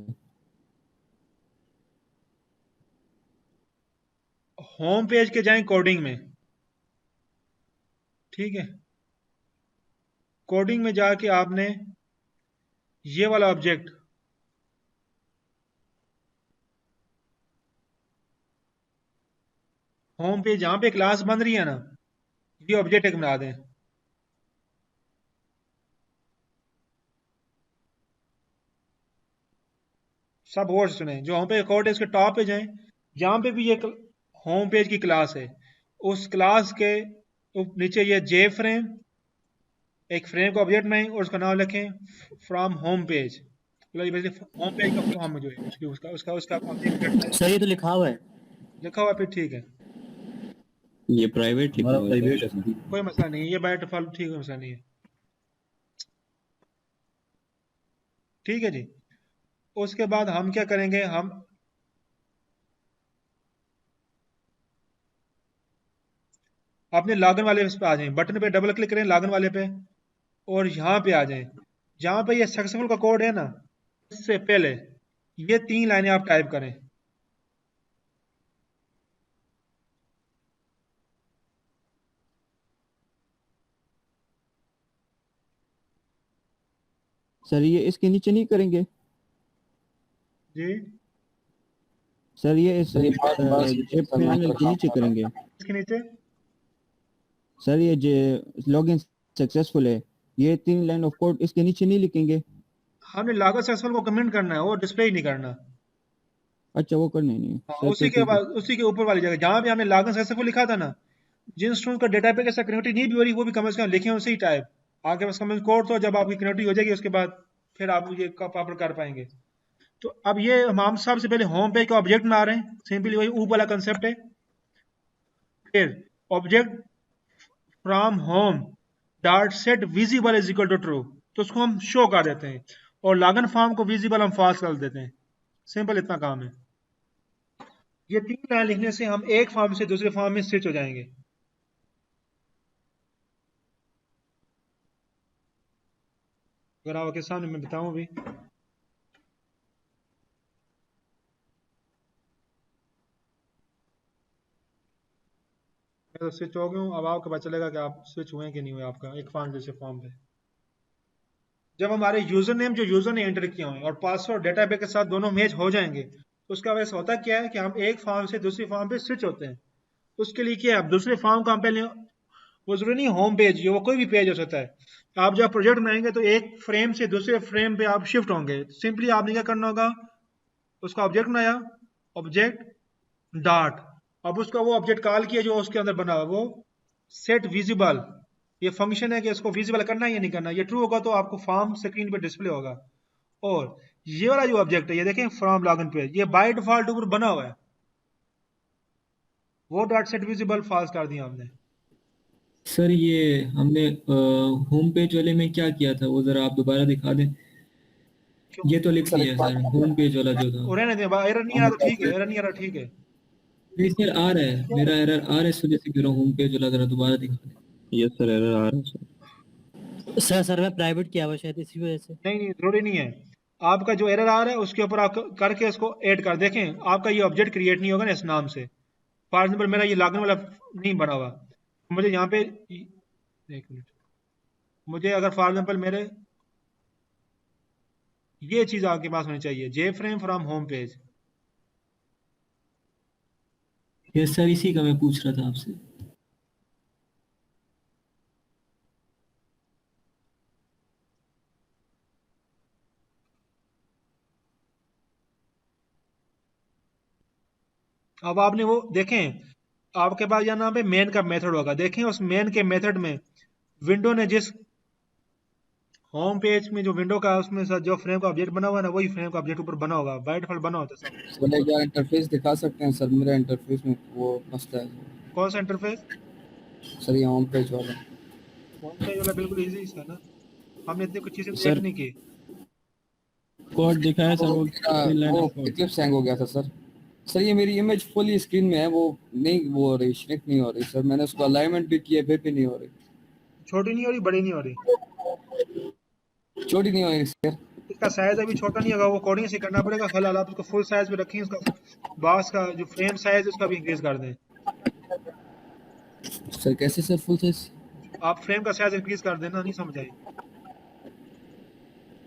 होम पेज के जाएं कोडिंग में। ठीक है, कोडिंग में जाके आपने ये वाला ऑब्जेक्ट होम पेज, जहां पे क्लास बन रही है ना, ये ऑब्जेक्ट एक बना दें। सब और सुने, जो होम पेज कोड है उसके टॉप पे जाएं, जहां पे भी ये होम पेज की क्लास है, उस क्लास के नीचे ये जे फ्रेम, एक फ्रेम का ऑब्जेक्ट बनाएं और उसका नाम लिखें from home page. Home page का फॉर्म जो है उसकी उसका उसका उसका सर ये तो लिखा हुआ है। लिखा हुआ, फिर ठीक है, ये प्राइवेट लिखा हुआ है। कोई मसला नहीं है, ये बाय डिफॉल्ट ठीक है, मसला नहीं है। ठीक है जी। उसके बाद हम क्या करेंगे, हम अपने लॉगिन वाले पे आ जाएं, बटन पे डबल क्लिक करें लॉगिन वाले पे, और यहाँ पे आ जाएं, जहाँ पे ये सक्सेसफुल का कोड है ना, इससे पहले ये 3 लाइनें आप टाइप करें। सर ये इसके नीचे नहीं करेंगे? जी सर ये इस पैनल के नीचे करेंगे। इसके नीचे सर ये जो लॉगिन सक्सेसफुल है, ये 3 लाइन ऑफ कोड इसके नीचे नहीं लिखेंगे? हमने लॉगिन सक्सेसफुल को कमेंट करना है, वो डिस्प्ले ही नहीं करना। अच्छा वो करने नहीं है। हाँ, सर, उसी तो के ठीक है। बाद उसी के ऊपर वाली जगह जहाँ भी हमने लॉगिन सक्सेसफुल लिखा था ना, जिन स्टूडेंट का डेटा पे के साथ कनेक्टिविटी नहीं भी हो रही, वो भी कम से कम लिखे उसे ही टाइप आगे बस कमेंट कोड, तो जब आपकी कनेक्टिविटी हो जाएगी उसके बाद फिर आप ये प्रॉपर कर पाएंगे। तो अब ये हम सबसे पहले होम पेज का ऑब्जेक्ट बना रहे हैं, सिंपली वही ऊपर वाला कंसेप्ट है। फिर object from home dot set visible is equal to true, तो उसको हम शो कर देते हैं, और लॉगिन फॉर्म को विजिबल हम फॉल्स कर देते हैं। सिंपल इतना काम है। ये 3 लाइन लिखने से हम एक फॉर्म से दूसरे फॉर्म में स्विच हो जाएंगे। अगर आपके सामने मैं बताऊं भी, मैं तो स्विच हो गया हूं, अब आपको पता चलेगा कि आप स्विच हुए कि नहीं हुए आपका एक फॉर्म दूसरे फॉर्म पे। जब हमारे यूजर नेम जो यूजर ने एंटर किया हुए और पासवर्ड डेटाबेस के साथ दोनों मैच हो जाएंगे, तो उसका वैसे होता क्या है कि हम एक फॉर्म से दूसरी फॉर्म पे स्विच होते हैं। उसके लिए क्या है, अब दूसरे फॉर्म का हम पहले, वो जरूरी नहीं होम पेज, ये वो कोई भी पेज हो सकता है। आप जब प्रोजेक्ट बनाएंगे तो एक फ्रेम से दूसरे फ्रेम पे आप शिफ्ट होंगे। सिंपली आपने क्या करना होगा, उसका ऑब्जेक्ट बनाया, ऑब्जेक्ट डॉट, अब उसका वो ऑब्जेक्ट कॉल किया जो उसके अंदर बना हुआ, वो सेट विजिबल, ये फंक्शन है कि इसको विजिबल करना है या नहीं करना। ये ट्रू होगा तो आपको फॉर्म स्क्रीन पे डिस्प्ले होगा, और ये वाला जो ऑब्जेक्ट है, ये देखें फ्रॉम लॉगिन पेज, ये बाय डिफॉल्ट ऊपर बना हुआ है, वो डॉट सेट विजिबल फॉल्स कर दिया हमने। सर ये हमने होम पेज वाले में क्या किया था, वो जरा आप दोबारा दिखा दें। ये तो लिख दिया सर, होम पेज वाला जो था। और रहने दें, एरर नहीं आ रहा तो ठीक है, एरर नहीं आ रहा ठीक है। नहीं सर आ रहा है, मेरा एरर आ रहा है, इस वजह से कह रहा हूँ होम पेज वाला जरा दोबारा दिखा दें। यस सर, एरर आ रहा है सर। सर मैं प्राइवेट किया हुआ शायद इसी वजह से। नहीं जरूरी नहीं है, आपका जो एरर आ रहा है उसके ऊपर आप करके इसको ऐड कर देखें, आपका ये ऑब्जेक्ट क्रिएट नहीं होगा ना इस नाम से। फॉर एग्जाम्पल मेरा ये लॉगिन वाला नहीं बना हुआ, मुझे यहाँ पे एक मिनट, मुझे अगर फॉर एग्जाम्पल मेरे ये चीज आपके पास होनी चाहिए, J frame from home page. Yes sir, इसी का मैं पूछ रहा था आपसे। अब आपने वो देखें, आपके पास यहाँ पे मेन का मेथड होगा, देखें उस मेन के मेथड में विंडो ने जिस होम पेज में जो विंडो का उसमें जो फ्रेम का ऑब्जेक्ट बना हुआ है ना, वही फ्रेम का ऑब्जेक्ट ऊपर बना होगा, बाय डिफॉल्ट बना होता है सब। बोले क्या इंटरफेस दिखा सकते हैं सर? मेरा इंटरफेस में वो मसला है। कौन सा इंटरफेस? सर ये होम पेज वाला। होम पेज वाला बिल्कुल इजी है ना, हमने इतनी कुछ चीजें सर, देख नहीं की। कोड दिखाया सर, वो क्लिप्स हैंग हो गया था सर। सर ये मेरी इमेज फुल स्क्रीन में है, वो नहीं वो हो रही, श्रिंक नहीं हो रही सर। मैंने उसको अलाइनमेंट भी किया, फिर भी नहीं हो रही। छोटी नहीं हो रही, बड़ी नहीं हो रही, छोटी नहीं हो रही सर। इसका साइज अभी छोटा नहीं होगा, वो कोडिंग से करना पड़ेगा। फिलहाल आप उसको फुल साइज में रखें, उसका बॉक्स का जो फ्रेम साइज है उसका भी इंक्रीज कर दें। सर कैसे सर फुल साइज? आप फ्रेम का साइज इंक्रीज कर देना, नहीं समझ आई?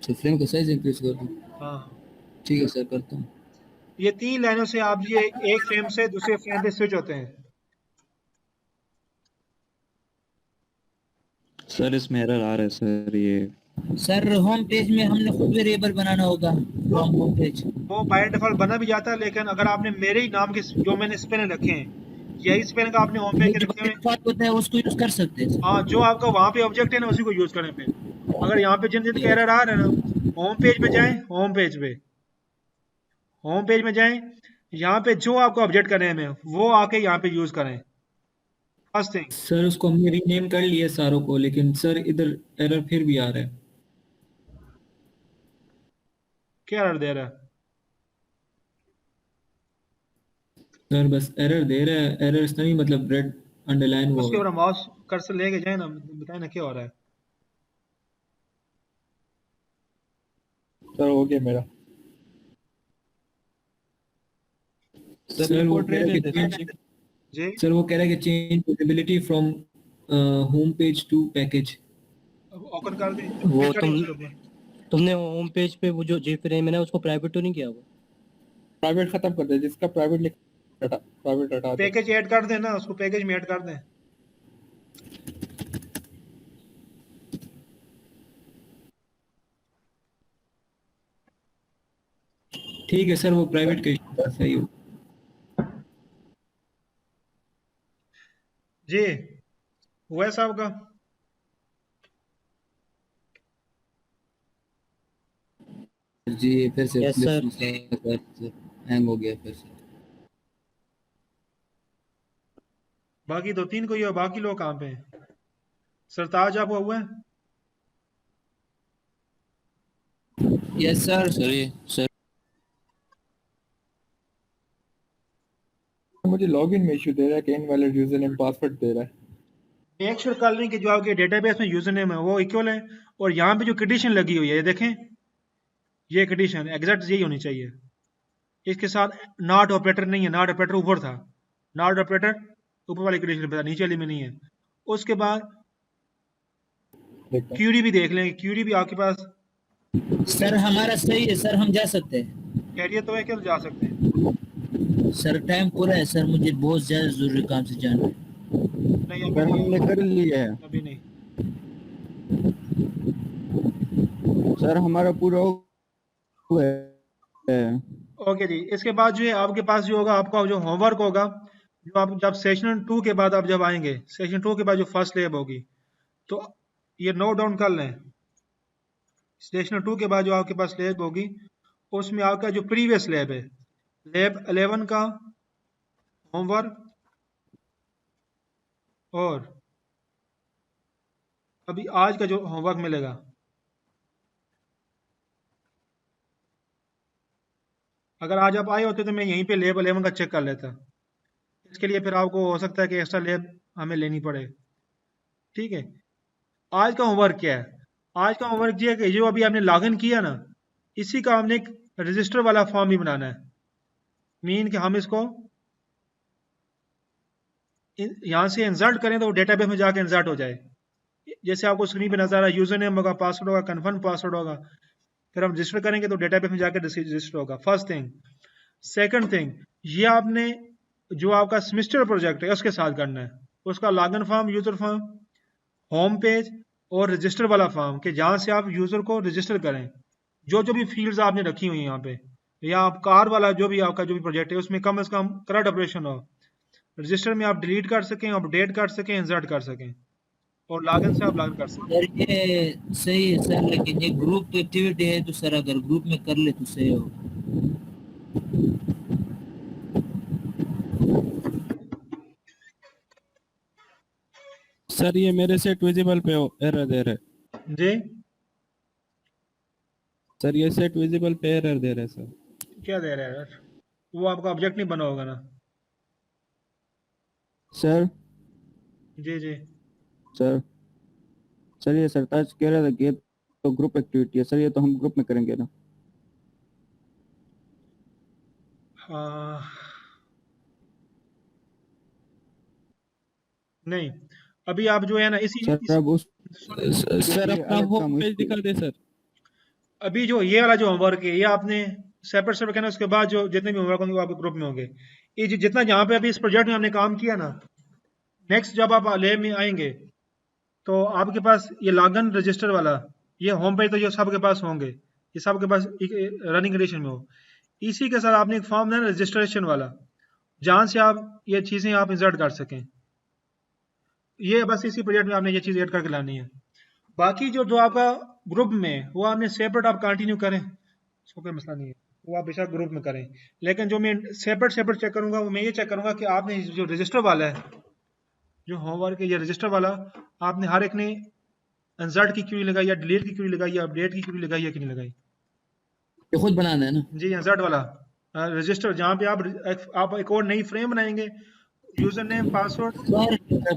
सर फ्रेम का साइज इंक्रीज कर दूं? हाँ ठीक है सर, करता हूँ। ये 3 लाइनों से आप ये एक फ्रेम से दूसरे फ्रेम पे स्विच होते हैं। सर इसमें एरर आ रहा है सर। ये सर होम पेज में हमने खुद वेरिएबल बनाना होगा फ्रॉम होम पेज। वो बाय डिफॉल्ट बना भी जाता है, लेकिन अगर आपने मेरे ही नाम के जो मैंने स्पेलिंग रखे हैं, यही स्पेलिंग का आपने होम पेज के रखे हुए होता है उसको यूज कर सकते हैं। हाँ, जो आपका वहाँ पे ऑब्जेक्ट है ना उसी को यूज करें। पे अगर यहाँ पे जिन जिन के एरर आ रहे हैं ना, होम पेज पे जाएं, होम पेज में जाएं, यहाँ पे जो आपको ऑब्जेक्ट करने में वो आके यहाँ पे यूज करें। फर्स्ट थिंग सर उसको हमने रीनेम कर लिया सारों को, लेकिन सर इधर एरर फिर भी आ रहा है। क्या एरर दे रहा है? सर बस एरर दे रहा है, एरर इसका नहीं मतलब रेड अंडरलाइन वो उसके ऊपर माउस कर्सर लेके जाए ना, बताए ना क्या हो रहा है। सर हो गया मेरा। सर वो कह रहा है जी सर वो कह रहा है कि change visibility from home page to package. Open कर दे। वो तुमने होम पेज पे वो जो जे फ्रेम है ना उसको प्राइवेट तो नहीं किया होगा? प्राइवेट खत्म कर दे, जिसका प्राइवेट लिखा प्राइवेट हटा दे। पैकेज ऐड कर देना, उसको पैकेज में ऐड कर दें। ठीक है सर, वो प्राइवेट का सही हो। जी हुआ है साहब का? जी फिर से Yes, sir. हैंग हो गया फिर से। बाकी 2-3 को ही हो, बाकी लोग कहाँ पे हैं? सरताज आपको हुआ है? Yes sir. सर मुझे लॉगिन में इशू दे रहा है कि इनवैलिड यूजर नेम पासवर्ड दे रहा है। मेक श्योर कर लें कि जो आपके डेटाबेस में यूजर नेम है वो इक्वल है, और यहाँ पे जो कंडीशन लगी हुई है ये देखें, ये कंडीशन एग्जैक्ट यही होनी चाहिए। इसके साथ नॉट ऑपरेटर नहीं है, नॉट ऑपरेटर ऊपर था, नॉट ऑपरेटर ऊपर वाली कंडीशन पे था, नीचे वाली में नहीं है। उसके बाद क्यूरी भी देख लें, क्यूरी भी आपके पास सर हमारा सही है सर, हम जा सकते हैं। कैरियर तो है कि जा सकते हैं? सर टाइम पूरा है सर, मुझे बहुत ज्यादा जरूरी काम से जाना है। नहीं अभी सर नहीं, हमने कर लिया है अभी नहीं। सर, हमारा पूरा हुआ है। ओके जी, इसके बाद जो है आपके पास जो होगा, आपका जो होमवर्क होगा, जो आप जब सेशन 2 के बाद आप जब आएंगे, सेशन 2 के बाद जो फर्स्ट लैब होगी, तो ये नोट डाउन कर लें। सेशन 2 के बाद जो आपके पास लैब होगी उसमें आपका जो प्रीवियस लैब है, लैब 11 का होमवर्क और अभी आज का जो होमवर्क मिलेगा, अगर आज आप आए होते तो मैं यहीं पे लैब 11 का चेक कर लेता। इसके लिए फिर आपको हो सकता है कि एक्स्ट्रा लैब हमें लेनी पड़े। ठीक है, आज का होमवर्क क्या है? आज का होमवर्क ये है कि जो अभी आपने लॉगिन किया ना, इसी का हमने एक रजिस्टर वाला फॉर्म भी बनाना है। मीन कि हम इसको यहाँ से इंसर्ट करें तो वो डेटाबेस में जाके इंसर्ट हो जाए। जैसे आपको स्क्रीन पे नजर आ रहा है, यूजर नेम होगा, पासवर्ड होगा, कन्फर्म पासवर्ड होगा, फिर हम रजिस्टर करेंगे तो डेटाबेस में जाकर रजिस्टर होगा। First thing. सेकंड थिंग, ये आपने जो आपका सेमेस्टर प्रोजेक्ट है उसके साथ करना है। उसका login form, user form, home page और रजिस्टर वाला फॉर्म कि जहाँ से आप यूजर को रजिस्टर करें। जो जो भी फील्ड्स आपने रखी हुई हैं यहाँ पे, या आप कार वाला जो भी आपका जो भी प्रोजेक्ट है उसमें कम से कम करंट ऑपरेशन हो, रजिस्टर में आप डिलीट कर सकें, अपडेट कर सकें, इंसर्ट कर सकें, और लॉगिन से आप लॉगिन कर सकें। सर ये सही है सर, लेकिन ये ग्रुप एक्टिविटी है तो सर अगर ग्रुप में कर ले तो सही हो। सर ये मेरे सेट विजिबल पे एरर दे रहा है जी सर, ये सेट विजिबल पे एरर दे रहा है सर। क्या दे रहा है यार? वो आपका ऑब्जेक्ट नहीं बना होगा ना? सर जी जी सर सर ये सरताज कह रहा था कि ये तो ग्रुप एक्टिविटी है सर, ये तो हम ग्रुप में करेंगे ना। नहीं, अभी आप जो है ना सर अब उस सर अपना होम पेज दिखा दे सर। अभी जो ये वाला जो होमवर्क है ये आपने सेपरेट सेपरेट करना, उसके बाद जो जितने भी होमवर्क होंगे वो आपके ग्रुप में होंगे। ये जितना यहाँ पे अभी इस प्रोजेक्ट में हमने काम किया ना, नेक्स्ट जब आप लैब में आएंगे तो आपके पास ये लॉगिन रजिस्टर वाला, ये होम पेज तो ये सबके पास होंगे, ये सबके पास रनिंग कंडीशन में हो। इसी के साथ आपने एक फॉर्म देना रजिस्ट्रेशन वाला, जहाँ से आप ये चीज़ें आप इंसर्ट कर सकें। ये बस इसी प्रोजेक्ट में आपने ये चीज़ ऐड करके लानी है। बाकी जो आपका ग्रुप में वो आपने सेपरेट आप कंटिन्यू करें, उसको कोई मसला नहीं है, वो आप बेशक ग्रुप में करें। लेकिन जो मैं सेपरेट चेक करूंगा वो मैं ये चेक करूंगा कि आपने जो रजिस्टर वाला है, जो होमवर्क है, ये रजिस्टर वाला आपने हर एक ने इंसर्ट की क्यूरी लगाई या डिलीट की क्यूरी लगाई या अपडेट की क्यूरी लगाई या कि नहीं लगाई? ये खुद बनाना है ना जी, इंसर्ट वाला रजिस्टर, जहाँ पे आप एक और नई फ्रेम बनाएंगे, यूजर नेम, पासवर्ड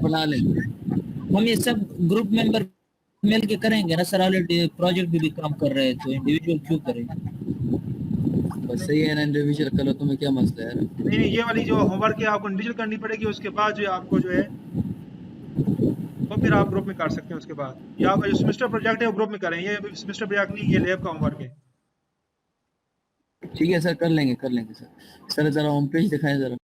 बना लेंगे हम। ये सब ग्रुप मेंबर मिल के करेंगे ना सर, ऑलरेडी प्रोजेक्ट भी काम कर रहे हैं तो इंडिविजुअल क्यों करें? बस सही है ना, इंडिविजुअल करो, तुम्हें क्या मसला है? नहीं, ये वाली जो होमवर्क है आपको इंडिविजुअल करनी पड़ेगी, उसके बाद जो आपको जो है वो फिर आप ग्रुप में कर सकते हैं। उसके बाद या आपका जो सेमेस्टर प्रोजेक्ट है वो ग्रुप में करें, ये सेमेस्टर प्रोजेक्ट नहीं, ये लैब का होमवर्क है। ठीक है सर, कर लेंगे सर। सर जरा होम पेज दिखाएं जरा।